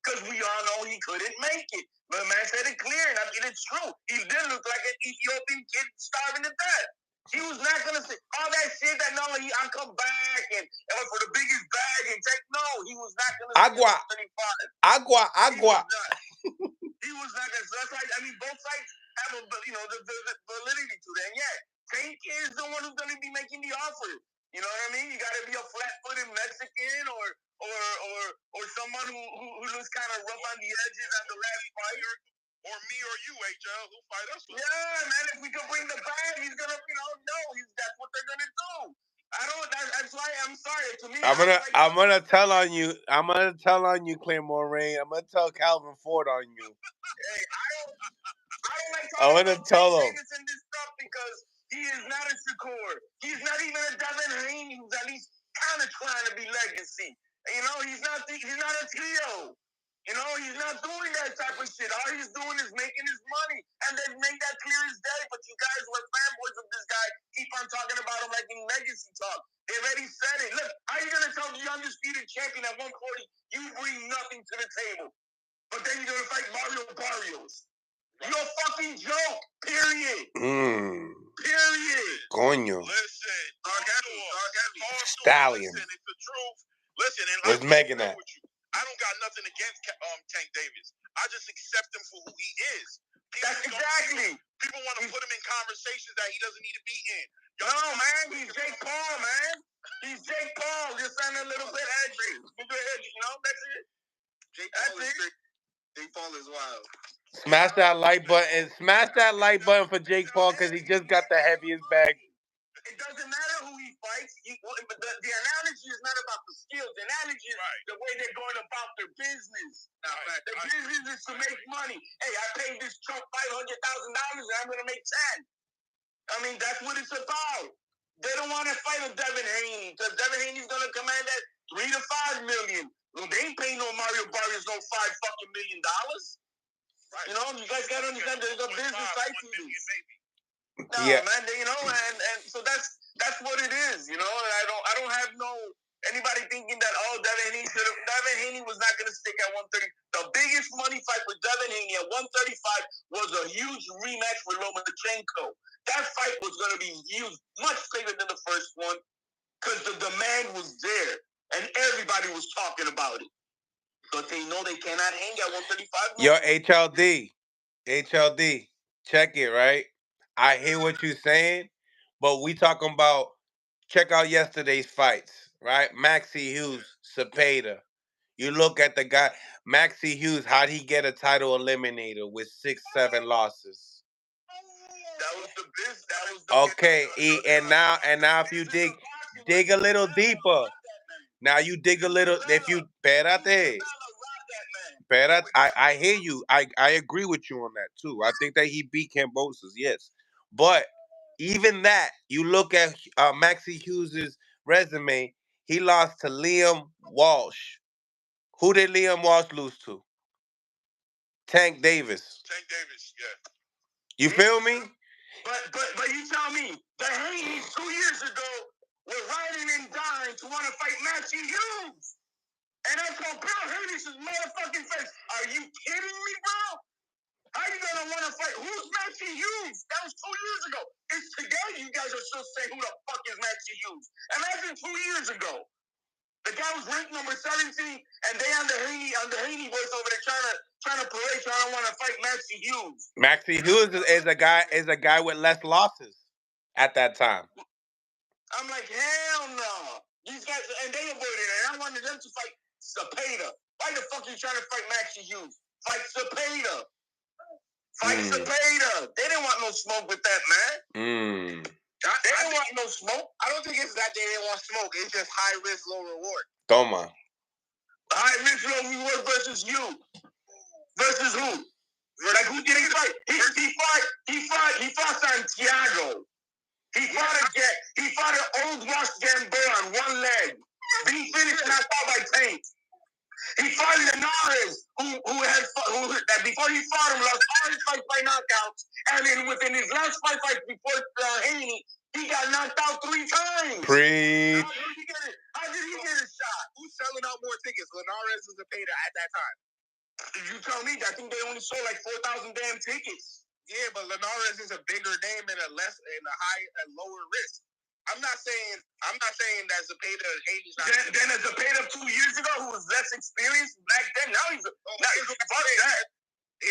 because we all know he couldn't make it. But the man said it clear, and I mean, it's true. He did look like an Ethiopian kid starving to death. He was not going to say all that shit that no, I'll come back and for the biggest bag and take. No, he was not going to stay at 135. Agua. He was not going to. That's right. I mean, both sides have the validity to that. And yeah, Tank is the one who's going to be making the offer. You know what I mean? You got to be a flat-footed Mexican or someone who looks kind of rough on the edges on the last fight. Or me or you, HL, who fight us? Yeah, man. If we can bring the bag, he's gonna, that's what they're gonna do. That's why I'm sorry. To me, I'm gonna tell on you. I'm gonna tell on you, Claymore Rain. I'm gonna tell Calvin Ford on you. Hey, I don't like I'm gonna tell him in this stuff because he is not a Shakur. He's not even a Devin Haney who's at least kind of trying to be legacy. You know, he's not a Trio. You know, he's not doing that type of shit. All he's doing is making his money. And they've made that clear as day. But you guys who are fanboys of this guy keep on talking about him like in legacy talk. They already said it. Look, how are you going to tell the undisputed champion at 140 you bring nothing to the table? But then you're going to fight Mario Barrios. You're a fucking joke. Period. Period. Coño. Listen. Stallion. Listen, it's the truth. Listen, and where's Megan at? I don't got nothing against Tank Davis. I just accept him for who he is. That's exactly. People want to put him in conversations that he doesn't need to be in. No, man, he's Jake Paul, man. He's Jake Paul. Just sound a little bit edgy. You know, that's it. Jake Paul is wild. Smash that like button. Smash that like button for Jake Paul because he just got the heaviest bag. It doesn't matter who he fights. But the analogy is not about the skills. The analogy is the way they're going about their business. The business is to make money. Hey, I paid this Trump $500,000 and I'm going to make 10. I mean, that's what it's about. They don't want to fight with Devin Haney because Devin Haney's going to command that $3 to $5 million. Well, they ain't paying no Mario Barrios no $5 fucking million. Right. You know, you guys got to understand there's a business side to this. No, man, and so that's what it is, you know. I don't have anybody thinking that Devin Haney was not going to stick at 130. The biggest money fight for Devin Haney at 135 was a huge rematch with Lomachenko. That fight was going to be huge, much bigger than the first one, because the demand was there and everybody was talking about it. But they know they cannot hang at 135. Yo, HLD, check it, right? I hear what you're saying, but we talking about, check out yesterday's fights, right? Maxie Hughes, Zepeda. You look at the guy, Maxie Hughes, how'd he get a title eliminator with 6-7 losses? That was the business. That was the okay, and now if you dig a little deeper, now you dig a little, if you, espérate, I hear you. I agree with you on that too. I think that he beat Cambosos, yes. But even that, you look at Maxie Hughes' resume, he lost to Liam Walsh, Who did Liam Walsh lose to? Tank Davis. Tank Davis, yeah. You feel me? But you tell me, the Haney's 2 years ago were riding and dying to want to fight Maxie Hughes. And that's on Bill Haney's motherfucking face. Are you kidding me, bro? How you gonna want to fight? Who's Maxie Hughes? That was 2 years ago. It's today you guys are still saying who the fuck is Maxie Hughes. Imagine 2 years ago. The guy was ranked number 17, and they on the Haney boys over there trying to parade, trying to want to fight Maxie Hughes. Maxie Hughes is a guy with less losses at that time. I'm like, hell no. These guys, and they avoided it. And I wanted them to fight Zepeda. Why the fuck are you trying to fight Maxie Hughes? Fight Zepeda. Fight Zepeda. They didn't want no smoke with that, man. They didn't want no smoke. I don't think it's that they didn't want smoke. It's just high risk, low reward. Toma. High risk, low reward versus you. Versus who? Like, who did he fight? He fought Santiago. He fought an old Ross Gamboa on one leg. Being finished knocked out by Tank. He fought Linares, who before he fought him lost all his fights by knockouts, and then within his last fight before Haney, he got knocked out 3 times. Preach. How did he get a shot? Who's selling out more tickets, Linares or Zepeda at that time? You tell me. I think they only sold like 4,000 damn tickets. Yeah, but Linares is a bigger name and a lower risk. I'm not saying that Zepeda and Haney's not. Then a Zepeda 2 years ago who was less experienced back then. Now he's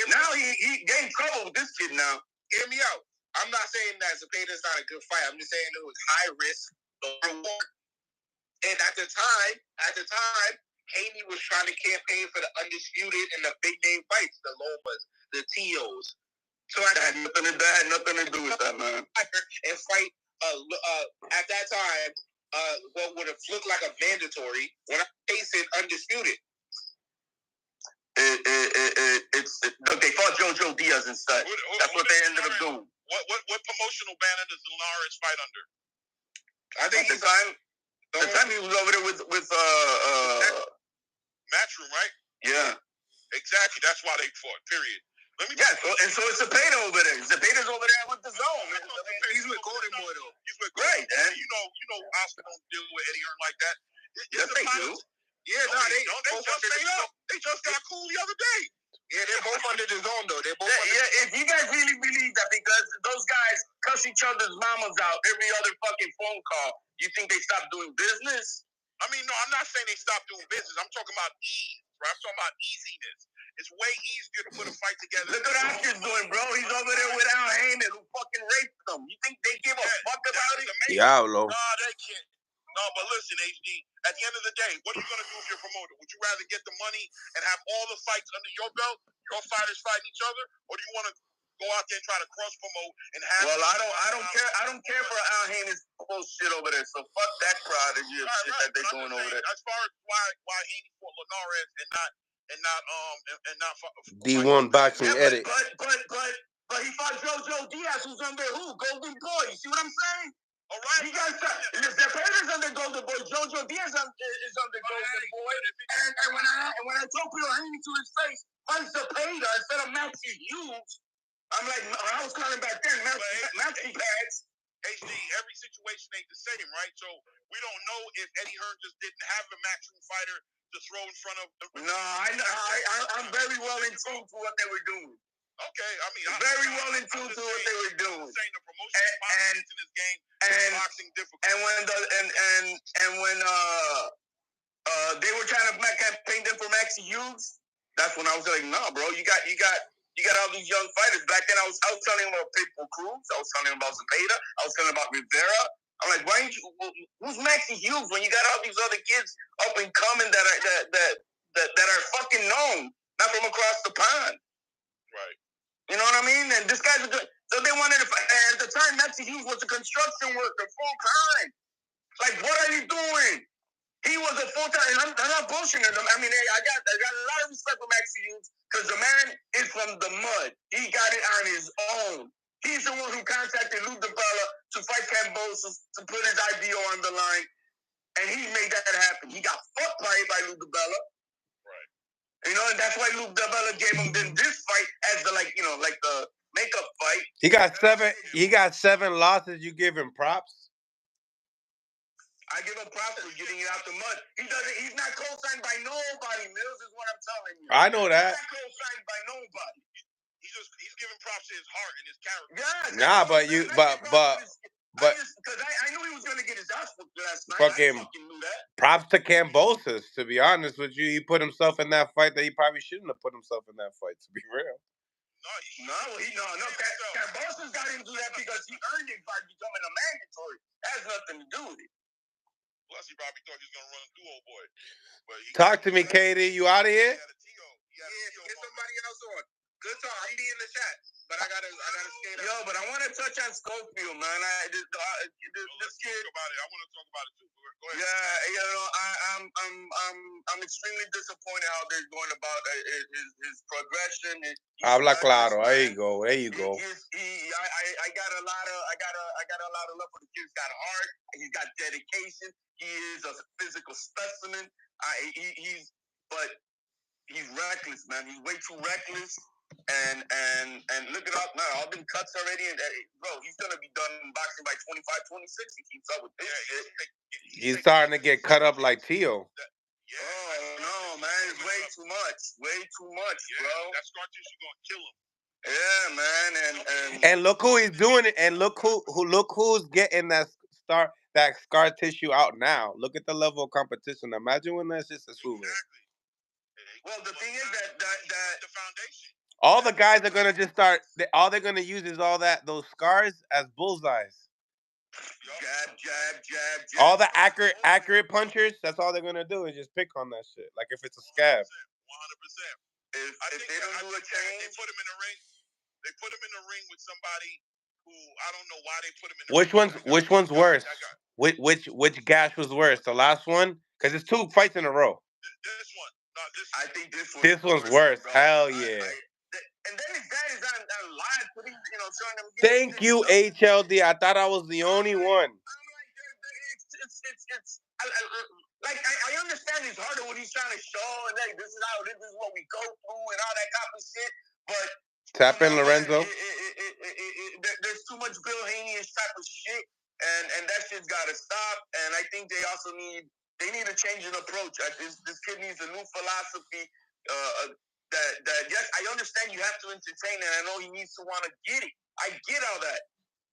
now he getting trouble with this kid now. Hear me out. I'm not saying that Zepeda's not a good fight. I'm just saying it was high risk, low reward. And at the time, Haney was trying to campaign for the undisputed and the big name fights, the Lomas, the Tios. So that had nothing to do with that, man. And fight at that time, what would have looked like a mandatory when I'm facing undisputed. They fought JoJo Diaz instead. That's what they ended up doing. What promotional banner does Linares fight under? I think at the time he was over there with Matchroom, right? Yeah. Exactly. That's why they fought. Period. So it's Zepeda over there. Zepeda's over there with the zone. He's with Golden Boy though. He's with Golden Boy. You know, Oscar don't deal with Eddie Hearn like that. Yes, they do. Yeah, they just got cool the other day. Yeah, they're both under the zone though. They're both. If you guys really believe that because those guys cuss each other's mamas out every other fucking phone call, you think they stopped doing business? I mean, no, I'm not saying they stopped doing business. I'm talking about ease, right? I'm talking about easiness. It's way easier to put a fight together. Look what Oscar's doing, bro. He's over there with Al Heyman, who fucking raped them. You think they give a fuck about it? Diablo. Nah, they can't. No, but listen, HD, at the end of the day, what are you going to do if you're a promoter? Would you rather get the money and have all the fights under your belt, your fighters fighting each other, or do you want to go out there and try to cross-promote and have... Well, I don't care for Al Heyman's bullshit over there, so fuck that prodigy of shit that they're doing over there. As far as why Haney fought Linares and not D1 boxing edit. But he fought JoJo Diaz, who's under who? Golden Boy. You see what I'm saying? All right. You guys, Zepeda's under Golden Boy. JoJo Diaz is under Golden Boy. And when I told Bill Haney to his face, fight Zepeda instead of Maxie Hughes, I'm like, I was calling back then Maxie pads. HD, every situation ain't the same, right? So we don't know if Eddie Hearn just didn't have a matchroom fighter to throw in front of. No, I'm very well in tune to what they were doing. Okay, I mean, very well in tune to what they were doing. I'm saying the promotion in this game is boxing difficult. And when they were trying to campaign them for Maxie Hughes, that's when I was like, nah, bro, you got all these young fighters. Back then, I was telling him about Pitbull Cruz. I was telling him about Zepeda. I was telling him about Rivera. I'm like, why ain't you? Who's Maxie Hughes when you got all these other kids up and coming that are fucking known, not from across the pond? Right. You know what I mean? And this guy's a good. So they wanted to. At the time, Maxie Hughes was a construction worker full time. Like, what are you doing? He was a full time. And I'm not bullshitting him. I mean, I got a lot of respect for Maxie Hughes because the man is from the mud. He got it on his own. He's the one who contacted Lou DiBella to fight Cambosos to put his IBO on the line, and he made that happen. He got fucked by Lou DiBella. Right. You know, and that's why Luke Davella gave him this fight as the like the makeup fight. He got 7 losses. You give him props? I give him props for getting it out the mud. He's not co-signed by nobody. Mills is what I'm telling you. I know that. He's not co-signed by nobody. He's giving props to his heart and his character. Yeah. Nah, but because I knew he was gonna get his ass whooped last night. Fucking I fucking knew that. props to Kambosos. To be honest with you, he put himself in that fight that he probably shouldn't have put himself in that fight. To be real. No. Kambosos got into that because he earned it by becoming a mandatory. That has nothing to do with it. Plus, he probably thought he was gonna run through old boy. Talk to me, Katie. You out of here? Get somebody else on. Good talk. I'm be in the chat, but I gotta skate. Yo, but I want to touch on Schofield, man. This kid. I want to talk about it too. Go ahead. Yeah, I'm extremely disappointed how they're going about his progression. Habla claro. There you go. I got a lot of love for the kid. He's got heart. He's got dedication. He is a physical specimen. He's reckless, man. He's way too reckless. And look it up now. All been cuts already. And bro, he's gonna be done in boxing by 25, 26. He keeps up with this shit. He's starting to get cut up like Tio. Oh no, man! It's way too much. Way too much, bro. That scar tissue gonna kill him. Yeah, man. And look who he's doing it. And look who's getting that scar tissue out now. Look at the level of competition. Imagine when that's just a swoop. Exactly. Well, the thing is that the foundation. All the guys are gonna just start. All they're gonna use is those scars as bullseyes. Jab. All the accurate punchers. That's all they're gonna do is just pick on that shit. Like if it's a scab. 100%. If they don't do a change, they put him in the ring. They put him in the ring with somebody who I don't know why they put him in the ring. Which one's worse? Which gash was worse? The last one? Because it's 2 fights in a row. This one. No, I think this one's worse. Bro. Hell yeah. And then his dad is on live putting, showing them. Thank you, HLD. I thought I was the only one. I understand it's harder what he's trying to show, and like this is what we go through and all that kind of shit. But tap in Lorenzo. There's too much Bill Haney-ish type of shit, and that shit's got to stop. And I think they also need a change in approach. This kid needs a new philosophy. That yes, I understand you have to entertain, and I know he needs to want to get it. I get all that,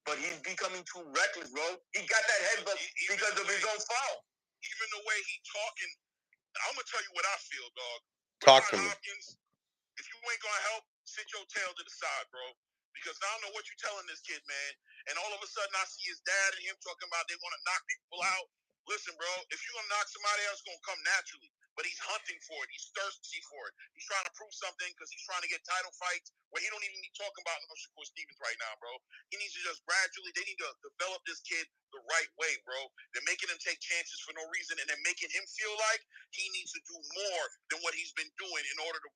but he's becoming too reckless, bro. He got that headbutt because of his own fault. Even the way he talking, I'm gonna tell you what I feel, dog. Talk to me. Hopkins, if you ain't gonna help, sit your tail to the side, bro. Because I don't know what you're telling this kid, man. And all of a sudden, I see his dad and him talking about they want to knock people out. Listen, bro, if you're gonna knock somebody out, it's gonna come naturally. But he's hunting for it. He's thirsty for it. He's trying to prove something because he's trying to get title fights where he don't even need talking about no Shakur Stevens right now, bro. He needs to just gradually. They need to develop this kid the right way, bro. They're making him take chances for no reason, and they're making him feel like he needs to do more than what he's been doing in order to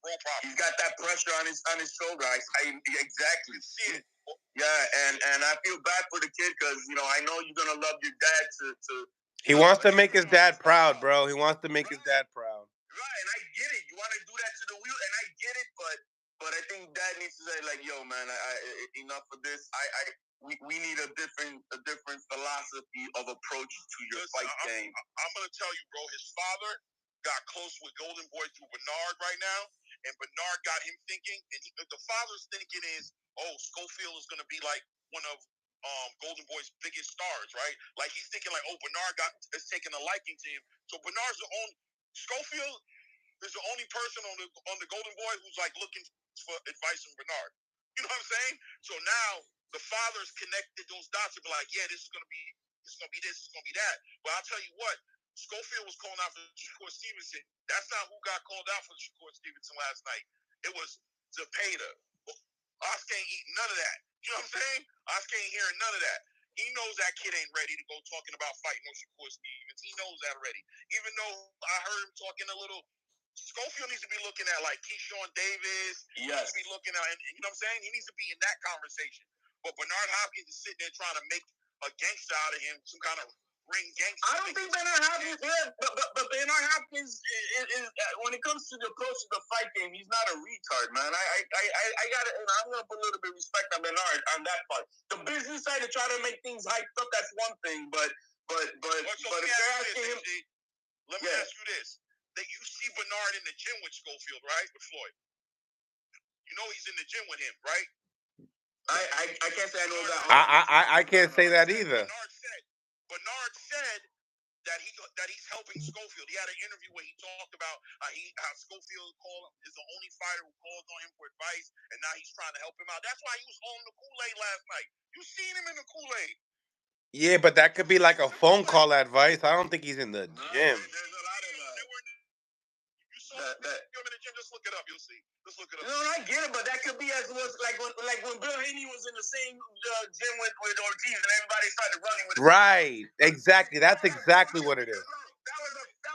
grow properly. He's got that pressure on his shoulder. Exactly. See it. Yeah, and I feel bad for the kid because I know you're gonna love your dad to. He wants to make his dad proud, bro. He wants to make his dad proud. Right, and I get it. You want to do that to the wheel, and I get it, but I think dad needs to say like, "Yo, man, enough of this. We need a different philosophy of approach to your fight game." I'm gonna tell you, bro. His father got close with Golden Boy through Bernard right now, and Bernard got him thinking, and the father's thinking is, "Oh, Schofield is gonna be like one of Golden Boy's biggest stars, right? Like he's thinking like, oh, Bernard is taking a liking to him. So Bernard's the only Schofield is the only person on the Golden Boy who's like looking for advice from Bernard. You know what I'm saying? So now the father's connected those dots and be like, yeah, this is gonna be this, it's gonna be that. But I'll tell you what, Schofield was calling out for Shakur Stevenson. That's not who got called out for Shakur Stevenson last night. It was Zepeda. Oscar ain't eating none of that. You know what I'm saying? Oscar ain't hearing none of that. He knows that kid ain't ready to go talking about fighting no Shakur Stevens. He knows that already. Even though I heard him talking a little, Schofield needs to be looking at like Keyshawn Davis. Yes. He needs to be looking at, and you know what I'm saying? He needs to be in that conversation. But Bernard Hopkins is sitting there trying to make a gangster out of him, some kind of ring gangster. I don't think Bernard Hopkins. Yeah, but Bernard Hopkins is when it comes to the approach to the fight game, he's not a retard, man. I got it. I'm gonna put a little bit of respect on Bernard on that part. The business side to try to make things hyped up, that's one thing. But if they're asking him, let me ask you this: that you see Bernard in the gym with Schofield, right? With Floyd. You know he's in the gym with him, right? I can't say I know that. I can't say that either. Bernard said that he's helping Schofield. He had an interview where he talked about how Schofield is the only fighter who calls on him for advice, and now he's trying to help him out. That's why he was on the Kool-Aid last night. You seen him in the Kool-Aid. Yeah, but that could be like a phone call advice. I don't think he's in the gym. There's a lot of that. You saw him in the gym. Just look it up. You'll see. Just look it up. No, I get it, but that could be as was like when Bill Haney was in the same gym with Ortiz, and everybody started running with him. Right. Exactly. That's exactly what it is. That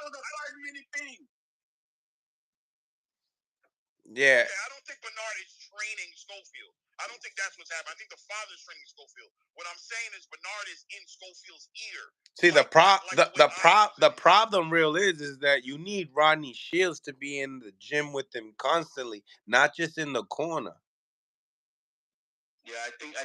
was a 5-minute thing. Yeah. Okay, I don't think Bernard is training Schofield. I don't think that's what's happening. I think the father's training Schofield. What I'm saying is Bernard is in Schofield's ear. See, the problem real is that you need Rodney Shields to be in the gym with him constantly, not just in the corner. Yeah, I think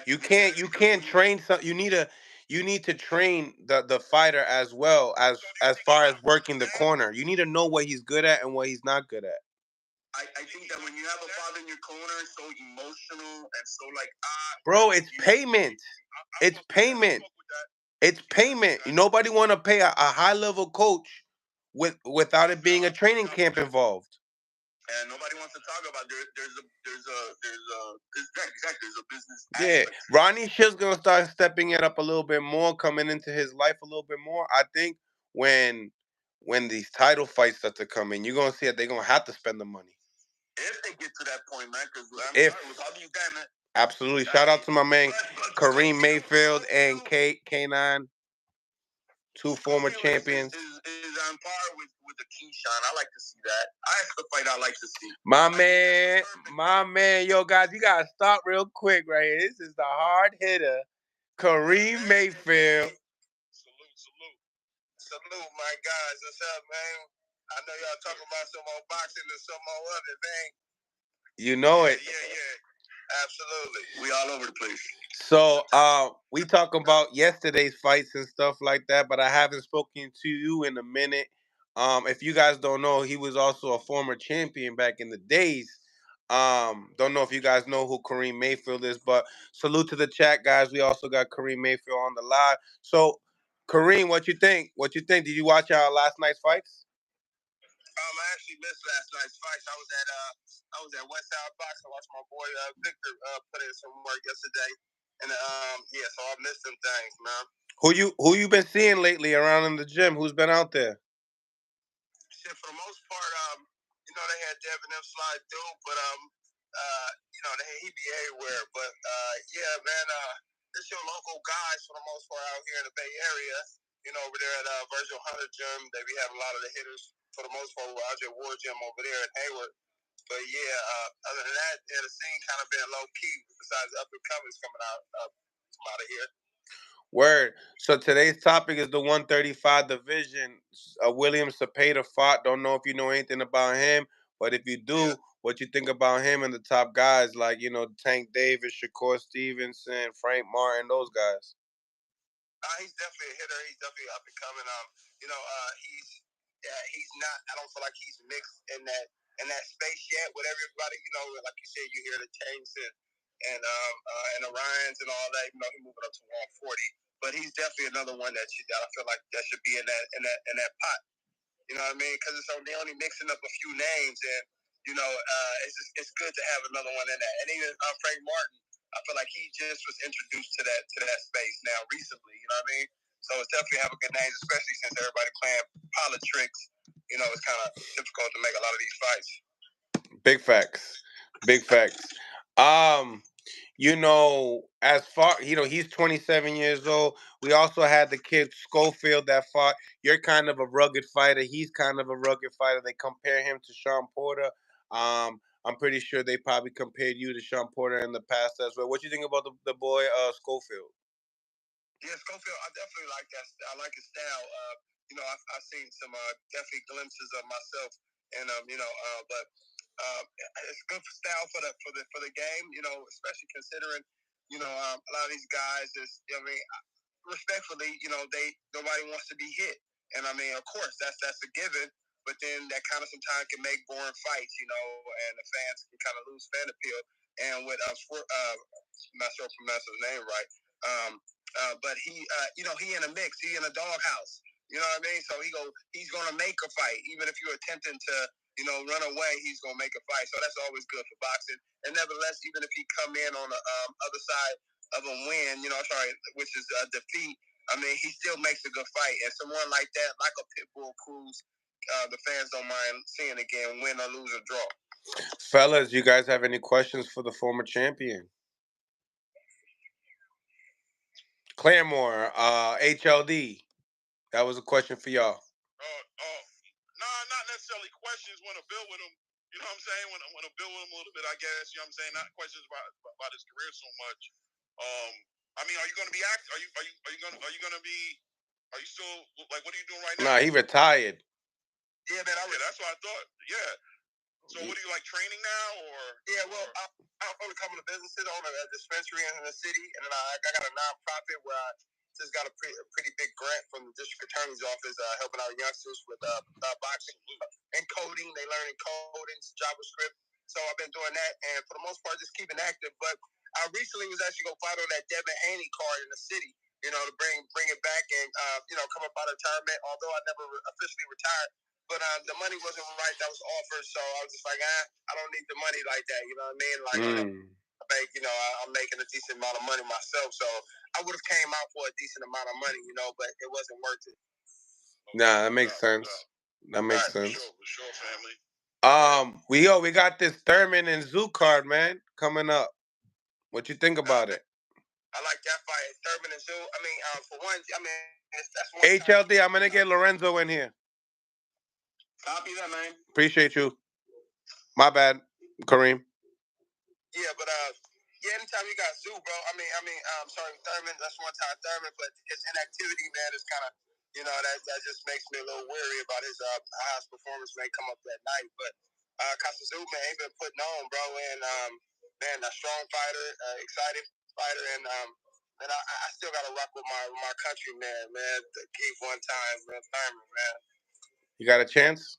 you can't train some. You need to train the fighter as well as far as working the corner. You need to know what he's good at and what he's not good at. I think that when you have a father in your corner, so emotional and so like bro, it's payment. It's payment. It's payment. Nobody want to pay a high level coach without it being a training camp involved. And nobody wants to talk about there's a business. Yeah, aspect. Ronnie Shields gonna start stepping it up a little bit more, coming into his life a little bit more. I think when these title fights start to come in, you're gonna see that they're gonna have to spend the money. If they get to that point, man, because absolutely. Shout out to my man Kareem Mayfield and K9, two former champions. Is on par with the Keyshawn. I like to see that. That's the fight I like to see. My man, yo guys, you gotta stop real quick right here. This is the hard hitter, Kareem Mayfield. Salute, my guys. What's up, man? I know y'all talking about some more boxing and some more other thing. You know it. Yeah. Absolutely. We all over the place. So we talk about yesterday's fights and stuff like that, but I haven't spoken to you in a minute. If you guys don't know, he was also a former champion back in the days. Don't know if you guys know who Kareem Mayfield is, but salute to the chat, guys. We also got Kareem Mayfield on the live. So, Kareem, what you think? Did you watch our last night's fights? I actually missed last night's fights. I was at Westside Box. I watched my boy Victor put in some work yesterday, and so I missed some things, man. Who you been seeing lately around in the gym? Who's been out there? Shit, for the most part, they had Devin them slide through, but he be everywhere. But yeah, man, it's your local guys for the most part out here in the Bay Area. Over there at Virgil Hunter Gym, they be having a lot of the hitters for the most part. Roger Ward Gym over there in Hayward. But yeah, other than that, the scene kind of been low key. Besides up and comers coming out of here. Word. So today's topic is the 135 division. William Zepeda fought. Don't know if you know anything about him, but if you do, what you think about him and the top guys like Tank Davis, Shakur Stevenson, Frank Martin, those guys? He's definitely a hitter. He's definitely up and coming. He's not. I don't feel like he's mixed in that space yet with everybody. Like you said, you hear the Tanks and the Ryans and all that. He's moving up to 140, but he's definitely another one that I feel like that should be in that pot. You know what I mean? Because they're only mixing up a few names, and it's good to have another one in that. And even Frank Martin, I feel like he just was introduced to that space now recently. You know what I mean? So it's definitely have a good name, especially since everybody playing politics. It's kind of difficult to make a lot of these fights. Big facts. As far he's 27 years old. We also had the kid Schofield that fought. You're kind of a rugged fighter. He's kind of a rugged fighter. They compare him to Sean Porter. I'm pretty sure they probably compared you to Sean Porter in the past as well. What you think about the boy Schofield? Yeah, Schofield, I definitely like that. I like his style. I've seen some definitely glimpses of myself, and but it's good style for the game. Especially considering a lot of these guys is. Respectfully, nobody wants to be hit, and I mean, of course, that's a given. But then that kind of sometimes can make boring fights, and the fans can kind of lose fan appeal. And with I'm not sure if I pronounced his name right, but he in a mix, he in a doghouse. You know what I mean? So he's gonna make a fight, even if you're attempting to, run away. He's gonna make a fight. So that's always good for boxing. And nevertheless, even if he come in on the other side of a win, which is a defeat, I mean, he still makes a good fight. And someone like that, like a Pitbull Cruz, the fans don't mind seeing again, win or lose or draw. Fellas, you guys have any questions for the former champion? Claremore, HLD. That was a question for y'all. Not necessarily questions. Want to build with him. You know what I'm saying? Want to build with him a little bit, I guess. You know what I'm saying? Not questions about his career so much. I mean, are you going to be Are you going to be? Are you still like? What are you doing right now? Nah, he retired. Yeah, man. That's what I thought. Yeah. So what are you like training now, or? Yeah, well, I own a couple of businesses. I own a dispensary in the city, and then I got a nonprofit where I just got a pretty big grant from the district attorney's office, helping out youngsters with boxing and coding. They learning coding, JavaScript. So I've been doing that, and for the most part, just keeping active. But I recently was actually going to fight on that Devin Haney card in the city, to bring it back and come up out of retirement. Although I never officially retired. But the money wasn't right that was offered, so I was just like, I don't need the money like that. You know what I mean? Like, I'm making a decent amount of money myself, so I would have came out for a decent amount of money, but it wasn't worth it. Nah, that makes sense. That makes sense. For sure, family. We got this Thurman and Zoo card, man, coming up. What you think about it? I like that fight, Thurman and Zoo. I mean, for one, that's one. HLD, I'm gonna get Lorenzo in here. Copy that, man. Appreciate you. My bad, Kareem. Yeah, but anytime you got Zoo, bro. Sorry, Thurman. That's one time Thurman, but his inactivity, man, is kind of, that just makes me a little weary about his how his performance may come up that night. But Costa Zoo, man, he been putting on, bro, and man, a strong fighter, excited fighter, and I still got to rock with my countryman, man. To keep one time, man, Thurman, man. You got a chance?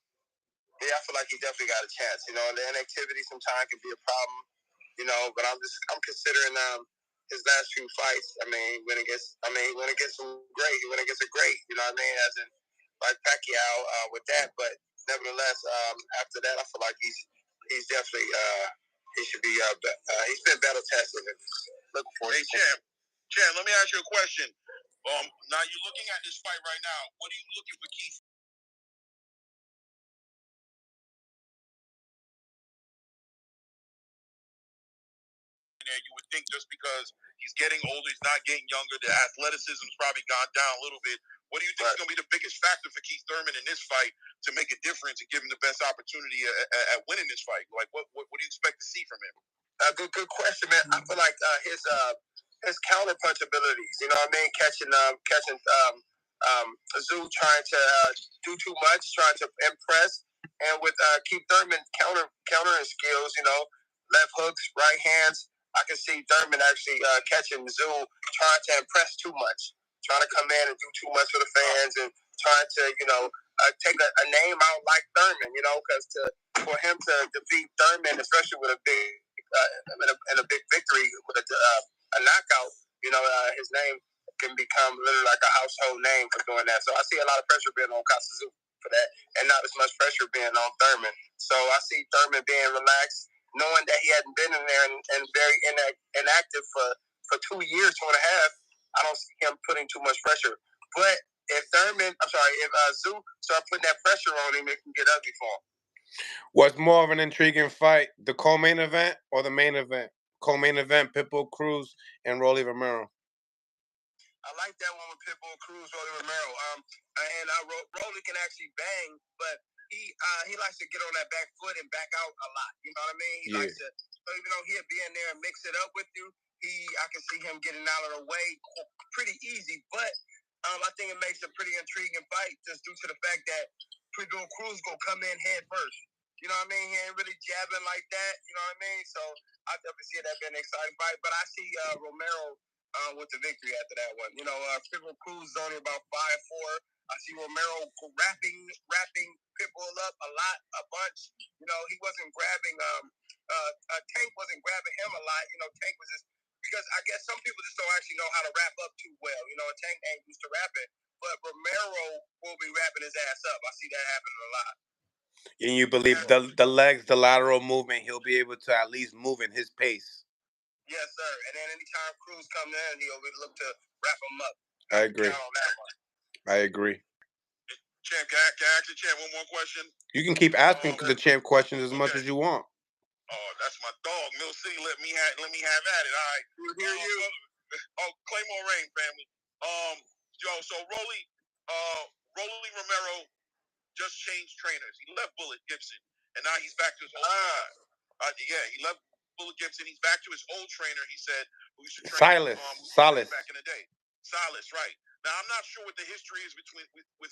Yeah, I feel like he definitely got a chance. The inactivity sometimes can be a problem, but I'm considering his last few fights. I mean, when it gets some great, when it gets a great, you know what I mean, as in like Pacquiao with that. But nevertheless, after that, I feel like he's definitely he should be he's been battle tested. Looking forward. Hey, Champ, let me ask you a question. Now you're looking at this fight right now. What are you looking for, Keith? You would think just because he's getting older, he's not getting younger, the athleticism's probably gone down a little bit. What do you think is going to be the biggest factor for Keith Thurman in this fight to make a difference and give him the best opportunity at winning this fight? Like, what do you expect to see from him? Good question, man. I feel like his counter punch abilities. You know what I mean? Catching Zoo trying to do too much, trying to impress, and with Keith Thurman countering skills. Left hooks, right hands. I can see Thurman actually catching Zoo trying to impress too much, trying to come in and do too much for the fans, and trying to take a name out like Thurman. Because for him to defeat Thurman, especially with a big in a big victory with a knockout, his name can become literally like a household name for doing that. So I see a lot of pressure being on Costa for that, and not as much pressure being on Thurman. So I see Thurman being relaxed, knowing that he hadn't been in there and very inactive for 2 years, 2.5. I don't see him putting too much pressure. But if Zoo start putting that pressure on him, it can get ugly for him. What's more of an intriguing fight, the co-main event or the main event? Co-main event, Pitbull Cruz and Rolly Romero. I like that one with Pitbull Cruz, Rolly Romero. And Rolly can actually bang, but he likes to get on that back foot and back out a lot. You know what I mean? He likes to, so even though he'll be in there and mix it up with you, I can see him getting out of the way pretty easy. But I think it makes a pretty intriguing fight just due to the fact that Pedro Cruz gonna come in head first. You know what I mean? He ain't really jabbing like that. You know what I mean? So I definitely see that being an exciting fight. But I see Romero with the victory after that one. You know, Pedro Cruz is only about 5'4". I see Romero wrapping Pitbull up a bunch. You know, he wasn't grabbing. Tank wasn't grabbing him a lot. You know, Tank was just because I guess some people just don't actually know how to wrap up too well. You know, Tank ain't used to rapping, but Romero will be wrapping his ass up. I see that happening a lot. And you believe the legs, the lateral movement, he'll be able to at least move in his pace. Yes, sir. And then anytime Cruz comes in, he'll look to wrap him up. I agree. I agree. Champ, can I ask the champ one more question? You can keep asking the champ questions as much as you want. Oh, that's my dog. Mill City let me have at it. All right. Hear you. Claymore Rain family. So Rolly Romero just changed trainers. He left Bullet Gibson, and now he's back to his old trainer. He left Bullet Gibson. He's back to his old trainer. He said, who used to train Silas back in the day. Silas, right. Now, I'm not sure what the history is with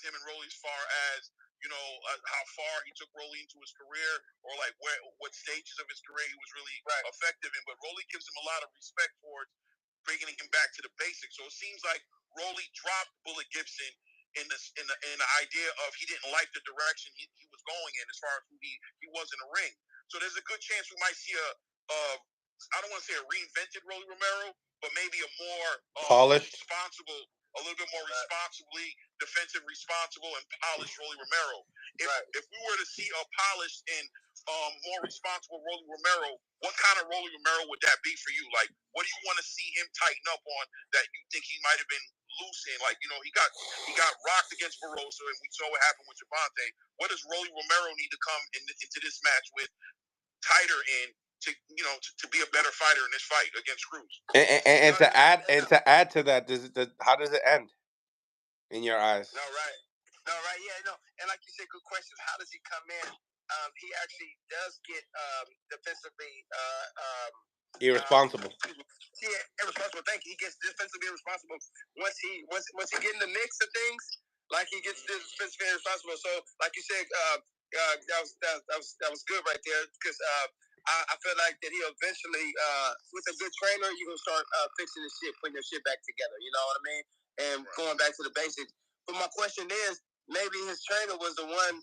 him and Rolly as far as, how far he took Rolly into his career or like what stages of his career he was really effective in. But Rolly gives him a lot of respect towards bringing him back to the basics. So it seems like Rolly dropped Bullet Gibson in the idea of he didn't like the direction he was going in as far as who he was in the ring. So there's a good chance we might see I don't want to say a reinvented Rolly Romero, but maybe a more polished, responsible, a little bit more responsibly defensive, responsible, and polished Rolly Romero. If we were to see a polished and more responsible Rolly Romero, what kind of Rolly Romero would that be for you? Like, what do you want to see him tighten up on that you think he might have been loose in? Like, he got rocked against Barroso, and we saw what happened with Javante. What does Rolly Romero need to come into this match with tighter in to be a better fighter in this fight against Cruz? And to add to that, how does it end in your eyes? No, right. And like you said, good question. How does he come in? He actually does get defensively irresponsible. Irresponsible. Thank you. He gets defensively irresponsible once he get in the mix of things. Like he gets defensively irresponsible. So, like you said, that was good right there because I feel like that he eventually, with a good trainer, you gonna start fixing the shit, putting your shit back together. You know what I mean? And going back to the basics. But my question is, maybe his trainer was the one.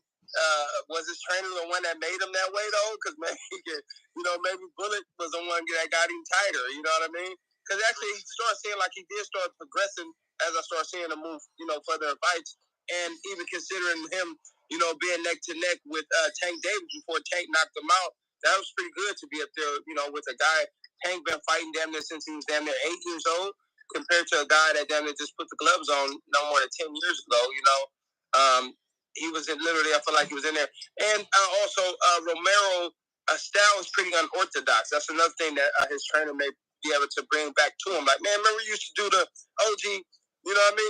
Was his trainer the one that made him that way though? Because maybe Bullet was the one that got him tighter. You know what I mean? Because actually, he started seeing like he did start progressing as I started seeing him move, further in fights, and even considering him, being neck to neck with Tank Davis before Tank knocked him out. That was pretty good to be up there, with a guy. Tank been fighting damn near since he was damn near 8 years old, compared to a guy that damn near just put the gloves on no more than 10 years ago. He was literally, I feel like he was in there. And also, Romero style is pretty unorthodox. That's another thing that his trainer may be able to bring back to him. Like, man, remember you used to do the OG,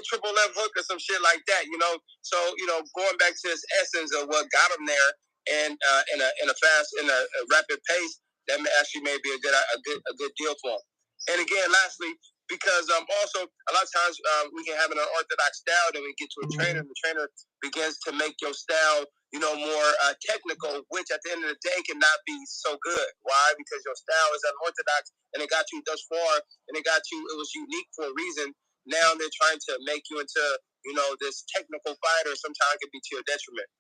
triple left hook or some shit like that, So, going back to his essence of what got him there and in a rapid pace, that may be a good deal for him. And again, lastly, because also a lot of times we can have an unorthodox style, then we get to a trainer, and the trainer begins to make your style, more technical, which at the end of the day cannot be so good. Why? Because your style is unorthodox, and it got you thus far, and it was unique for a reason. Now they're trying to make you into, this technical fighter. Sometimes it can be to your detriment.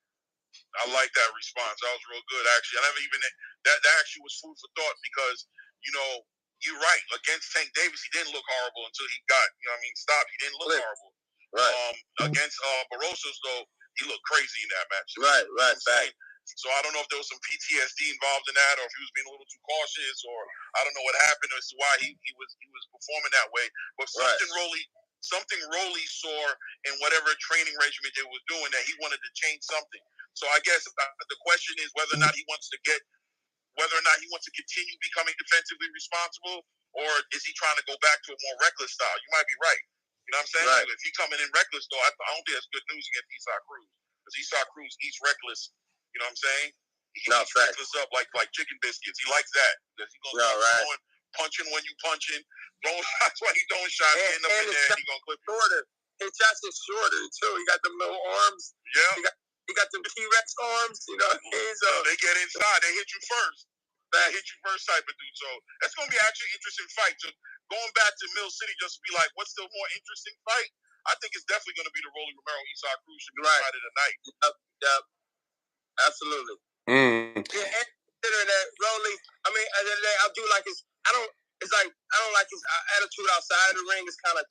I like that response. That was real good, actually. I never even that actually was food for thought because you're right. Against Tank Davis, he didn't look horrible until he got stopped. He didn't look horrible. Right. Against Barrosos, though, he looked crazy in that match. Right. So I don't know if there was some PTSD involved in that, or if he was being a little too cautious, or I don't know what happened as to why he was performing that way. But something Rolly saw in whatever training regimen they was doing that he wanted to change something. So I guess the question is whether or not he wants to continue becoming defensively responsible, or is he trying to go back to a more reckless style? You might be right. You know what I'm saying? Right. If he coming in reckless, though, I don't think that's good news against Esau Cruz. Because Esau Cruz eats reckless. You know what I'm saying? He eats reckless up like chicken biscuits. He likes that. Because he's going to punching when you punching, throwing shots while you throwing shots, getting up in there, and he gonna clip you. His shots is shorter too. He got them little arms. Yeah. He got them T-Rex arms. You know, they get inside. They hit you first. They hit you first type of dude. So that's gonna be actually an interesting fight. So going back to Mill City, just to be like, what's the more interesting fight? I think it's definitely going to be the Rolly Romero Isaac Cruz should be decided tonight. Yep. Absolutely. Yeah, and considering that Rolly, I mean, at the end of the day, I do like his. I don't like his attitude outside of the ring. It's kind of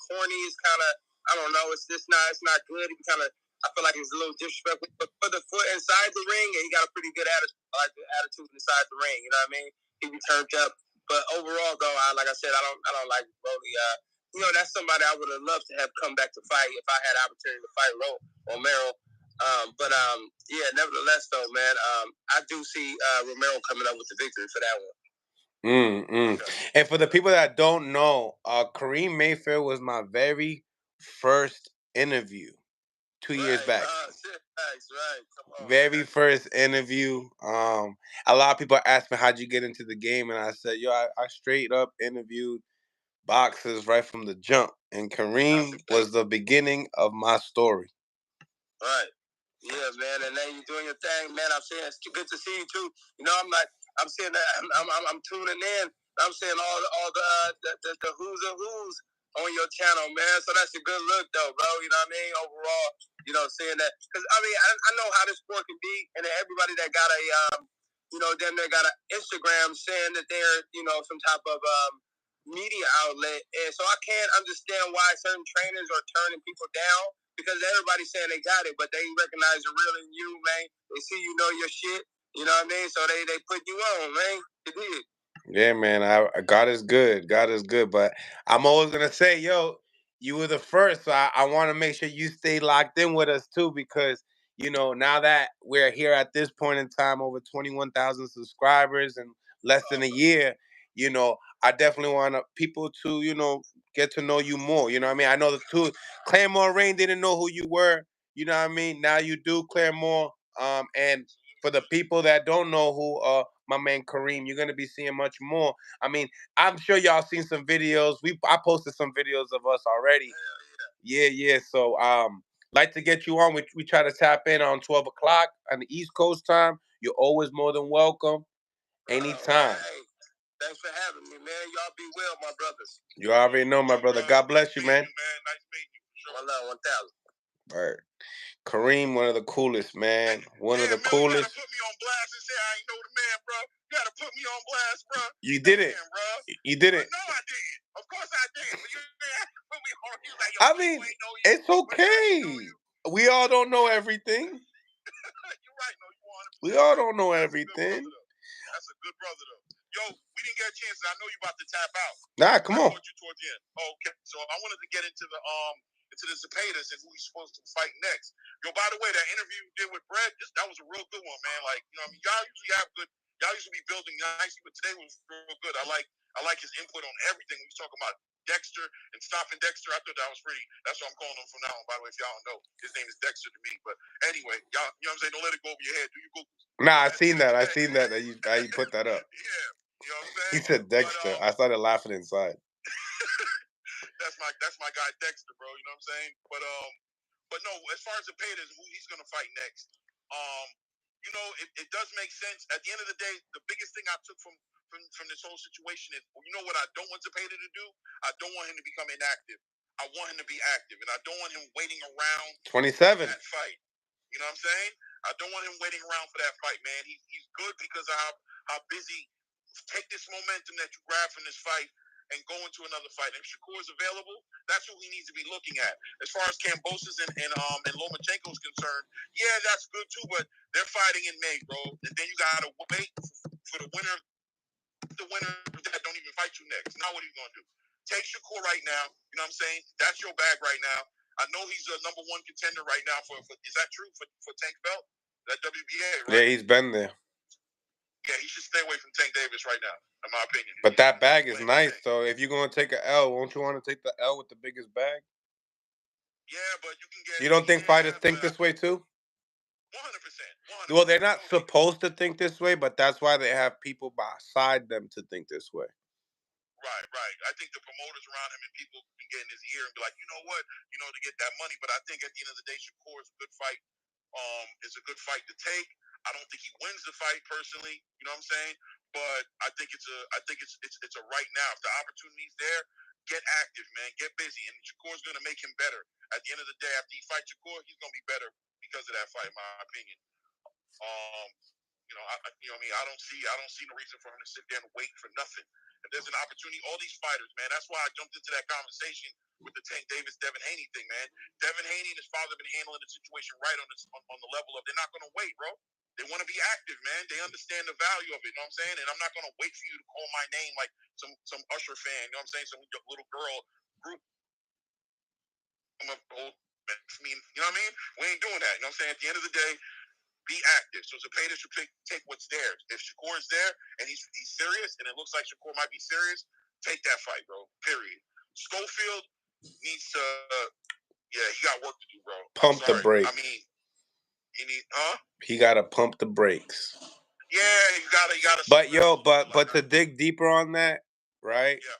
corny. It's kind of, I don't know. It's not good. He kind of, I feel like he's a little disrespectful. But for the foot inside the ring, and he got a pretty good attitude. I like the attitude inside the ring. You know what I mean? He be turned up. But overall, though, like I said, I don't like Rolly. You know, that's somebody I would have loved to have come back to fight if I had the opportunity to fight Romero. Yeah, nevertheless, though, man, I do see Romero coming up with the victory for that one. And for the people that don't know, Kareem Mayfield was my very first interview 2 years back. Right. Come on, very first interview. A lot of people asked me, how'd you get into the game? And I said, yo, I straight up interviewed boxers right from the jump. And Kareem was the beginning of my story. Right. Yeah, man, and then you're doing your thing, man. I'm saying it's good to see you too. You know, I'm saying that I'm tuning in. I'm saying all the who's and who's on your channel, man. So that's a good look, though, bro. You know what I mean? Overall, you know, saying that because I mean I know how this sport can be, and everybody that got a they got an Instagram saying that they're some type of media outlet, and so I can't understand why certain trainers are turning people down. Because everybody's saying they got it, but they recognize the real in you, man. They see you know your shit. You know what I mean? So they put you on, man. They did. Yeah, man. God is good. God is good. But I'm always gonna say, yo, you were the first, so I want to make sure you stay locked in with us too, because now that we're here at this point in time, over 21,000 subscribers in less than a year, I definitely want people to get to know you more. You know what I mean? I know the two Claremore Rain didn't know who you were. You know what I mean? Now you do, Claremore. And for the people that don't know who my man Kareem, you're gonna be seeing much more. I mean, I'm sure y'all seen some videos. I posted some videos of us already. Yeah. So like to get you on. We try to tap in on 12 o'clock on the East Coast time. You're always more than welcome. Anytime. Thanks for having me, man. Y'all be well, my brothers. You already know, my brother. God bless you, man. Nice meeting you. Sure. 1,000. All right. Kareem, one of the coolest, man. One of the coolest. You gotta put me on blast and say I ain't know the man, bro. You gotta put me on blast, bro. You did it. Bro. You did it. No, I didn't. Of course I did. But you didn't put me on. You like, I mean, it's okay. We all don't know everything. You're right, no, you 100%. We all don't know everything. That's a good brother, though. Yo, we didn't get a chance. I know you about to tap out. Nah, come on. You towards the end. Oh, okay. So I wanted to get into the Zepedas and who he's supposed to fight next. Yo, by the way, that interview you did with Brett, that was a real good one, man. Like, I mean, y'all usually have good. Y'all usually be building nicely, but today was real good. I like his input on everything. We was talking about Dexter and stopping Dexter. I thought that was pretty. That's what I'm calling him from now on. By the way, if y'all don't know, his name is Dexter to me. But anyway, y'all, you know what I'm saying? Don't let it go over your head. Do you Google? Nah, I seen that. How you put that up. Yeah, you know what I'm saying? He said Dexter. I started laughing inside. That's my guy Dexter, bro. You know what I'm saying? But no, as far as Zepeda, who he's gonna fight next, it does make sense. At the end of the day, the biggest thing I took from this whole situation is, what I don't want Zepeda to do? I don't want him to become inactive. I want him to be active, and I don't want him waiting around 27 for that fight. You know what I'm saying? I don't want him waiting around for that fight, man. He's good because of how busy. Take this momentum that you grab from this fight and go into another fight. And if Shakur is available, that's who he needs to be looking at. As far as Kambosos and Lomachenko is concerned, yeah, that's good too, but they're fighting in May, bro. And then you gotta wait for the winner that don't even fight you next. Now what are you gonna do? Take Shakur right now. You know what I'm saying? That's your bag right now. I know he's a number one contender right now for is that true for Tank Belt? That WBA, right? Yeah, he's been there. Yeah, he should stay away from Tank Davis right now, in my opinion. But that bag is nice, though. If you're going to take an L, won't you want to take the L with the biggest bag? Yeah, but you can get... You don't think fighters think this way, too? 100%. Well, they're not supposed to think this way, but that's why they have people beside them to think this way. Right. I think the promoters around him and people can get in his ear and be like, you know what, to get that money. But I think at the end of the day, Shakur is a good fight. It's a good fight to take. I don't think he wins the fight personally. You know what I'm saying? But I think it's a right now. If the opportunity's there, get active, man. Get busy, and Shakur's gonna make him better. At the end of the day, after he fights Shakur, he's gonna be better because of that fight, in my opinion. I mean, I don't see no reason for him to sit there and wait for nothing. If there's an opportunity, all these fighters, man. That's why I jumped into that conversation with the Tank Davis, Devin Haney thing, man. Devin Haney and his father have been handling the situation right on the level of they're not going to wait, bro. They want to be active, man. They understand the value of it. You know what I'm saying? And I'm not going to wait for you to call my name like some Usher fan. You know what I'm saying? Some little girl group. I'm a old. I mean, you know what I mean? We ain't doing that. You know what I'm saying? At the end of the day, be active. So Zepeda should take what's theirs. If Shakur is there and he's serious, and it looks like Shakur might be serious, take that fight, bro. Period. Schofield needs to. He got work to do, bro. Pump the brakes. I mean, he gotta pump the brakes. Yeah, you gotta. But to dig deeper on that, right? Yeah.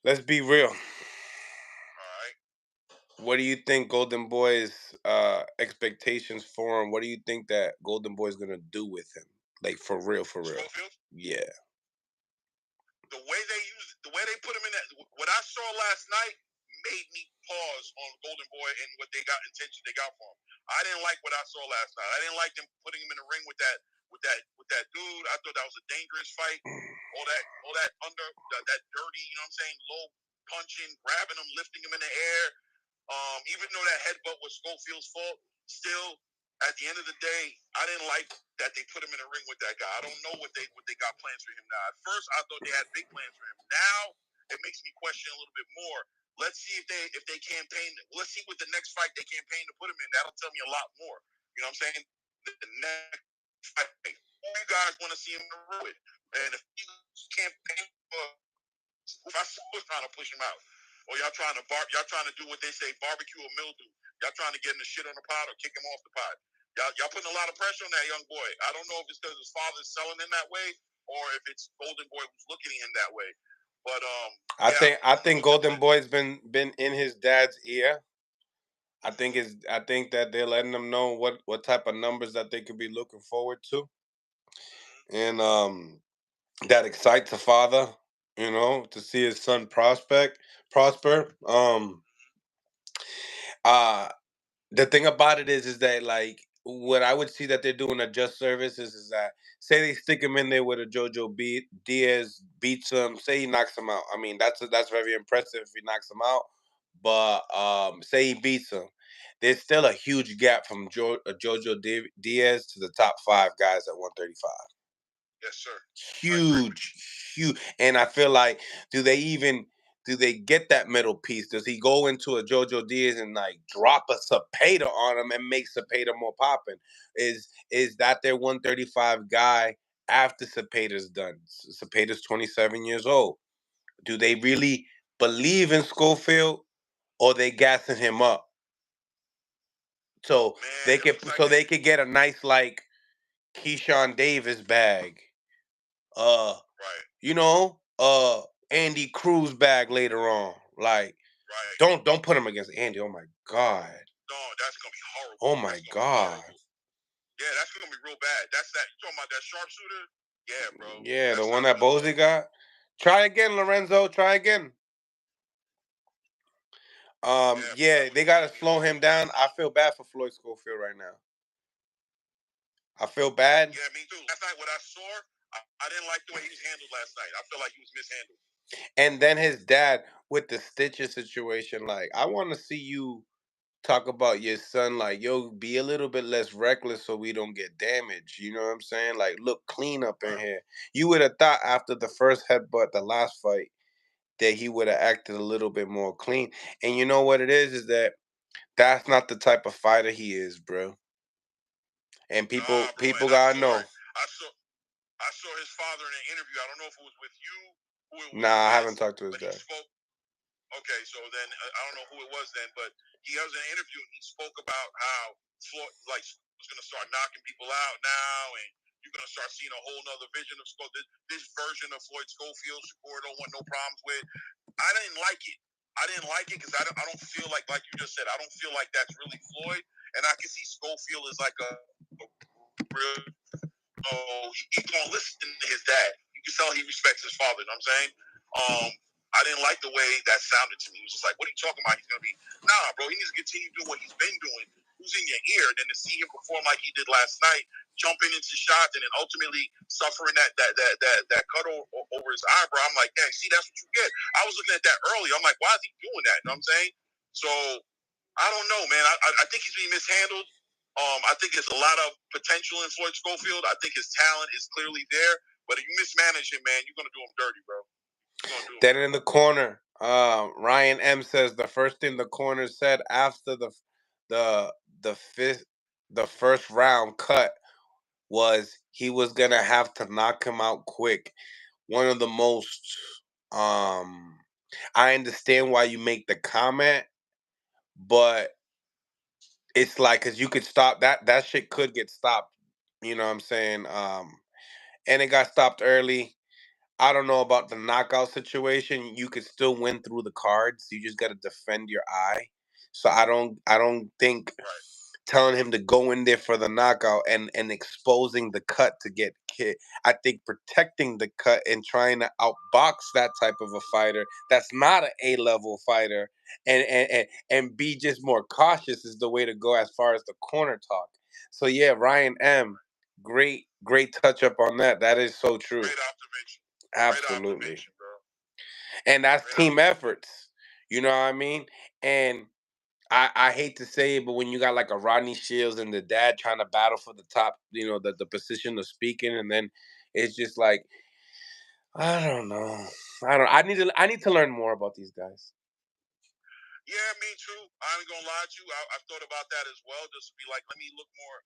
Let's be real. All right. What do you think Golden Boy's expectations for him? What do you think that Golden Boy's gonna do with him? Like for real. Schofield? Yeah. The way they put him in that, what I saw last night made me pause on Golden Boy and what they got intention they got for him. I didn't like what I saw last night. I didn't like them putting him in the ring with that dude. I thought that was a dangerous fight. All that under that dirty, you know what I'm saying, low punching, grabbing him, lifting him in the air. Even though that headbutt was Schofield's fault, still at the end of the day, I didn't like that they put him in a ring with that guy. I don't know what they got plans for him now. At first, I thought they had big plans for him. Now, it makes me question a little bit more. Let's see if they campaign. Let's see what the next fight they campaign to put him in. That'll tell me a lot more. You know what I'm saying? The next fight, who you guys want to see him in with? And if you campaign for, if I was trying to push him out, or y'all trying to do what they say, barbecue or mildew. Y'all trying to get him the shit on the pot or kick him off the pot. Y'all putting a lot of pressure on that young boy. I don't know if it's because his father's selling him that way or if it's Golden Boy who's looking at him that way. But I think Golden Boy's been in his dad's ear. I think that they're letting them know what type of numbers that they could be looking forward to, and that excites the father, to see his son prosper. The thing about it is that like what I would see that they're doing a just service is that say they stick him in there with a Jojo Diaz beats him, say he knocks him out. I mean that's very impressive if he knocks him out, but say he beats him. There's still a huge gap from Jojo Diaz to the top 5 guys at 135. Yes, sir. Huge. And I feel like, do they get that middle piece? Does he go into a Jojo Diaz and like drop a Zepeda on him and make Zepeda more popping? Is that their 135 guy after Zepeda's done? Zepeda's 27 years old. Do they really believe in Schofield, or they gassing him up? So they could get a nice like Keyshawn Davis bag. Andy Cruz bag later on. Like, don't put him against Andy. Oh my God. No, that's gonna be horrible. Oh my God. Yeah, that's gonna be real bad. That's that. You talking about that sharpshooter? Yeah, bro. Yeah, the one that Bozy got. Try again, Lorenzo. Try again. They gotta slow him down. I feel bad for Floyd Schofield right now. I feel bad. Yeah, me too. Last night, what I saw, I didn't like the way he was handled last night. I feel like he was mishandled. And then his dad with the stitches situation. Like, I want to see you talk about your son. Like, yo, be a little bit less reckless so we don't get damaged. You know what I'm saying? Like, look clean up in here. You would have thought after the first headbutt, the last fight, that he would have acted a little bit more clean. And you know what it is that that's not the type of fighter he is, bro. And people gotta know. I saw his father in an interview. I don't know if it was with you. Nah, I haven't talked to his dad. Okay, so then I don't know who it was then, but he was in an interview and he spoke about how Floyd was going to start knocking people out now, and you're gonna start seeing a whole nother vision of this version of Floyd Schofield. Shakur don't want no problems with. I didn't like it. I didn't like it because I don't feel like you just said, I don't feel like that's really Floyd. And I can see Schofield as like a real, he's gonna listen to his dad. You can tell he respects his father. You know what I'm saying? I didn't like the way that sounded to me. He was just like, what are you talking about? He's gonna be, nah, bro. He needs to continue doing what he's been doing. Who's in your ear? And then to see him perform like he did last night, jumping into shots, and then ultimately suffering that cut over his eyebrow. I'm like, dang, see, that's what you get. I was looking at that earlier. I'm like, why is he doing that? You know what I'm saying? So I don't know, man. I think he's being mishandled. I think there's a lot of potential in Floyd Schofield. I think his talent is clearly there. But if you mismanage him, man, you're gonna do him dirty, bro. Then in the corner, Ryan M says the first thing the corner said after the first round cut was he was gonna have to knock him out quick. One of the most I understand why you make the comment, but it's like, because you could stop that shit could get stopped. You know what I'm saying? And it got stopped early. I don't know about the knockout situation. You could still win through the cards. You just got to defend your eye. So I don't think telling him to go in there for the knockout and exposing the cut to get hit. I think protecting the cut and trying to outbox that type of a fighter that's not an A-level fighter and be just more cautious is the way to go as far as the corner talk. So yeah, Ryan M, great touch up on that. That is so true. Great observation. Absolutely. Great observation, bro. And that's team efforts. You know what I mean? And I hate to say it, but when you got like a Rodney Shields and the dad trying to battle for the top, the position of speaking, and then it's just like, I don't know. I need to learn more about these guys. Yeah, me too. I ain't gonna lie to you. I've thought about that as well. Just to be like, let me look more.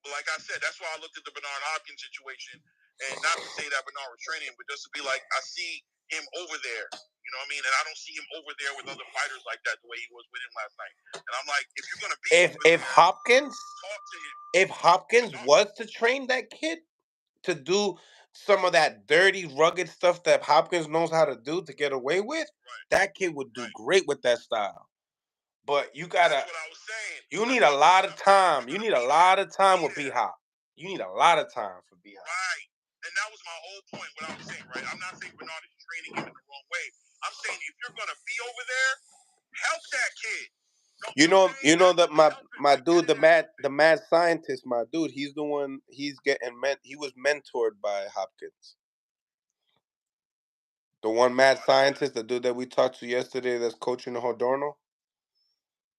But like I said, that's why I looked at the Bernard Hopkins situation, and not to say that Bernard was training him, but just to be like, I see him over there. You know what I mean? And I don't see him over there with other fighters like that the way he was with him last night. And I'm like, if you're gonna be if Hopkins, talk to him. If Hopkins was to train that kid to do some of that dirty, rugged stuff that Hopkins knows how to do to get away with, that kid would do great with that style. But you gotta. That's what I was saying. You need a lot of time. You need a lot of time with B Hop. You need a lot of time for B Hop. Right. And that was my whole point, what I was saying, right? I'm not saying Bernard is training him in the wrong way. I'm saying if you're gonna be over there, help that kid. You know that my dude, the mad scientist, my dude, he's the one. He was mentored by Hopkins. The one mad scientist, the dude that we talked to yesterday, that's coaching the Hodorno.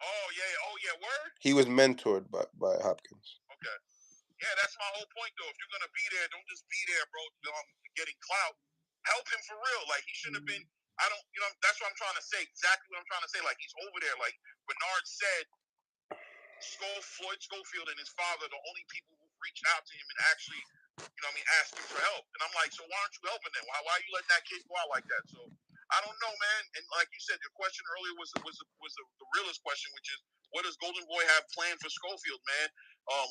Oh yeah, word. He was mentored by Hopkins. Okay. Yeah, that's my whole point though. If you're gonna be there, don't just be there, bro. Getting clout. Help him for real. Like, he shouldn't have been. I don't. That's what I'm trying to say. Exactly what I'm trying to say. Like, he's over there. Like Bernard said, Floyd Schofield and his father, the only people who reached out to him and actually, asked him for help. And I'm like, so why aren't you helping them? Why are you letting that kid go out like that? So I don't know, man. And like you said, your question earlier was the realest question, which is, what does Golden Boy have planned for Schofield, man?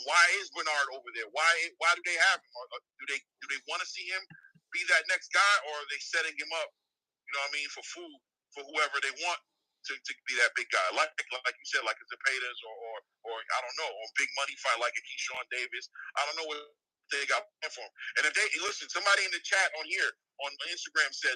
Why is Bernard over there? Why do they have him? Do they want to see him be that next guy, or are they setting him up, for food for whoever they want to be that big guy, like you said, like a Zepeda's or I don't know, or big money fight like a Keyshawn Davis. I don't know what they got for him. And if they listen, somebody in the chat on here on Instagram said,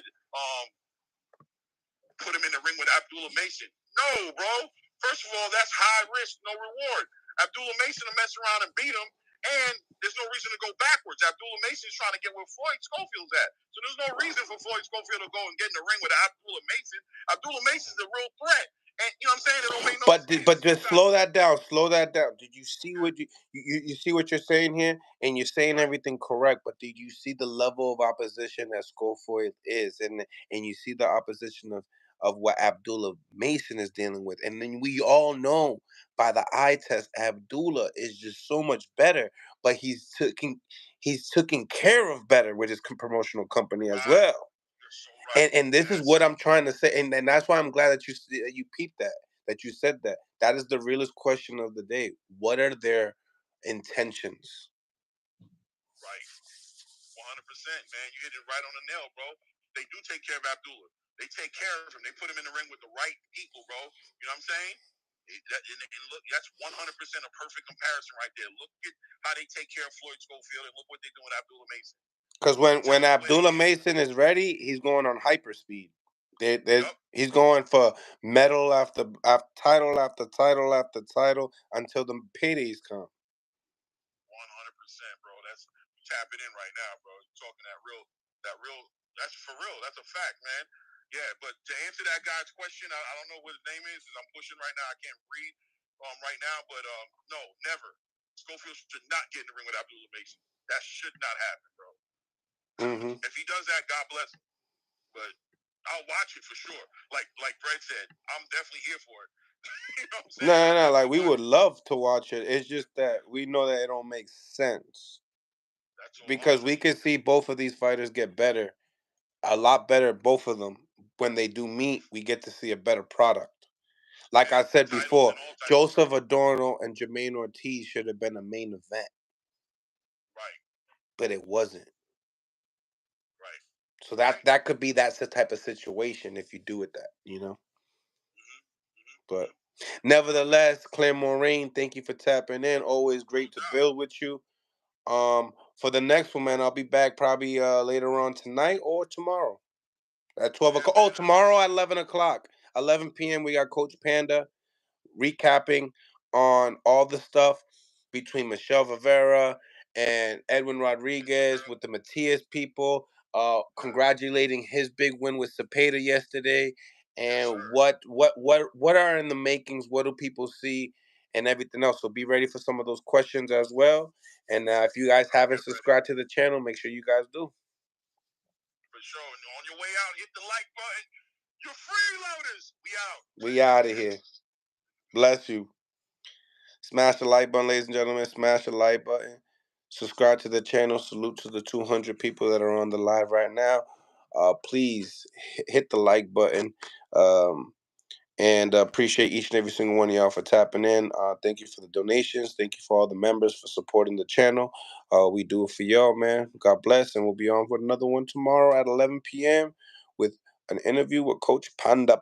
put him in the ring with Abdullah Mason. No, bro. First of all, that's high risk, no reward. Abdullah Mason will mess around and beat him, and there's no reason to go backwards. Abdullah Mason is trying to get where Floyd Schofield's at. So there's no reason for Floyd Schofield to go and get in the ring with Abdullah Mason. Abdullah Mason's a real threat. And you know what I'm saying? It don't make no sense. But just slow that down. Slow that down. Did you see what you see what you're saying here? And you're saying everything correct, but did you see the level of opposition that Schofield is? And you see the opposition of what Abdullah Mason is dealing with. And then we all know by the eye test, Abdullah is just so much better, but he's taken care of better with his promotional company as well. And this is what I'm trying to say, and that's why I'm glad that you peeped that you said that. That is the realest question of the day. What are their intentions? Right. man. You hit it right on the nail, bro. They do take care of Abdullah. They take care of him. They put him in the ring with the right people, bro. You know what I'm saying? And look, that's 100% a perfect comparison right there. Look at how they take care of Floyd Schofield, and look what they do with Abdullah Mason. Because when Abdullah Mason is ready, he's going on hyperspeed. He's going for medal after title after title after title until the paydays come. 100%, bro. That's tapping in right now, bro. You're talking that real. That's for real. That's a fact, man. Yeah, but to answer that guy's question, I don't know what his name is because I'm pushing right now. I can't read right now, but no, never. Schofield should not get in the ring with Abdullah Mason. That should not happen, bro. Mm-hmm. If he does that, God bless him. But I'll watch it for sure. Like Brett said, I'm definitely here for it. You know what I'm saying? No. Like we would love to watch it. It's just that we know that it don't make sense. Because we can see both of these fighters get better, a lot better, both of them. When they do meet, we get to see a better product. Like I said before, Joseph Adorno and Jermaine Ortiz should have been a main event. Right. But it wasn't. Right. So that could be that's the type of situation if you do it that, you know? But nevertheless, Claire Moraine, thank you for tapping in. Always great to build with you. For the next one, man, I'll be back probably later on tonight or tomorrow at 12 o'clock. Oh, tomorrow at 11 o'clock. 11 p.m. we got Coach Panda recapping on all the stuff between Michelle Rivera and Edwin Rodriguez with the Matias people. Congratulating his big win with Zepeda yesterday, and what are in the makings? What do people see, and everything else? So be ready for some of those questions as well. And if you guys haven't subscribed to the channel, make sure you guys do. For sure. And on your way out, hit the like button. You're freeloaders. We out. We out of here. Bless you. Smash the like button, ladies and gentlemen. Smash the like button. Subscribe to the channel. Salute to the 200 people that are on the live right now. Please hit the like button. And appreciate each and every single one of y'all for tapping in. Thank you for the donations. Thank you for all the members for supporting the channel. We do it for y'all, man. God bless. And we'll be on with another one tomorrow at 11 p.m. with an interview with Coach Panda.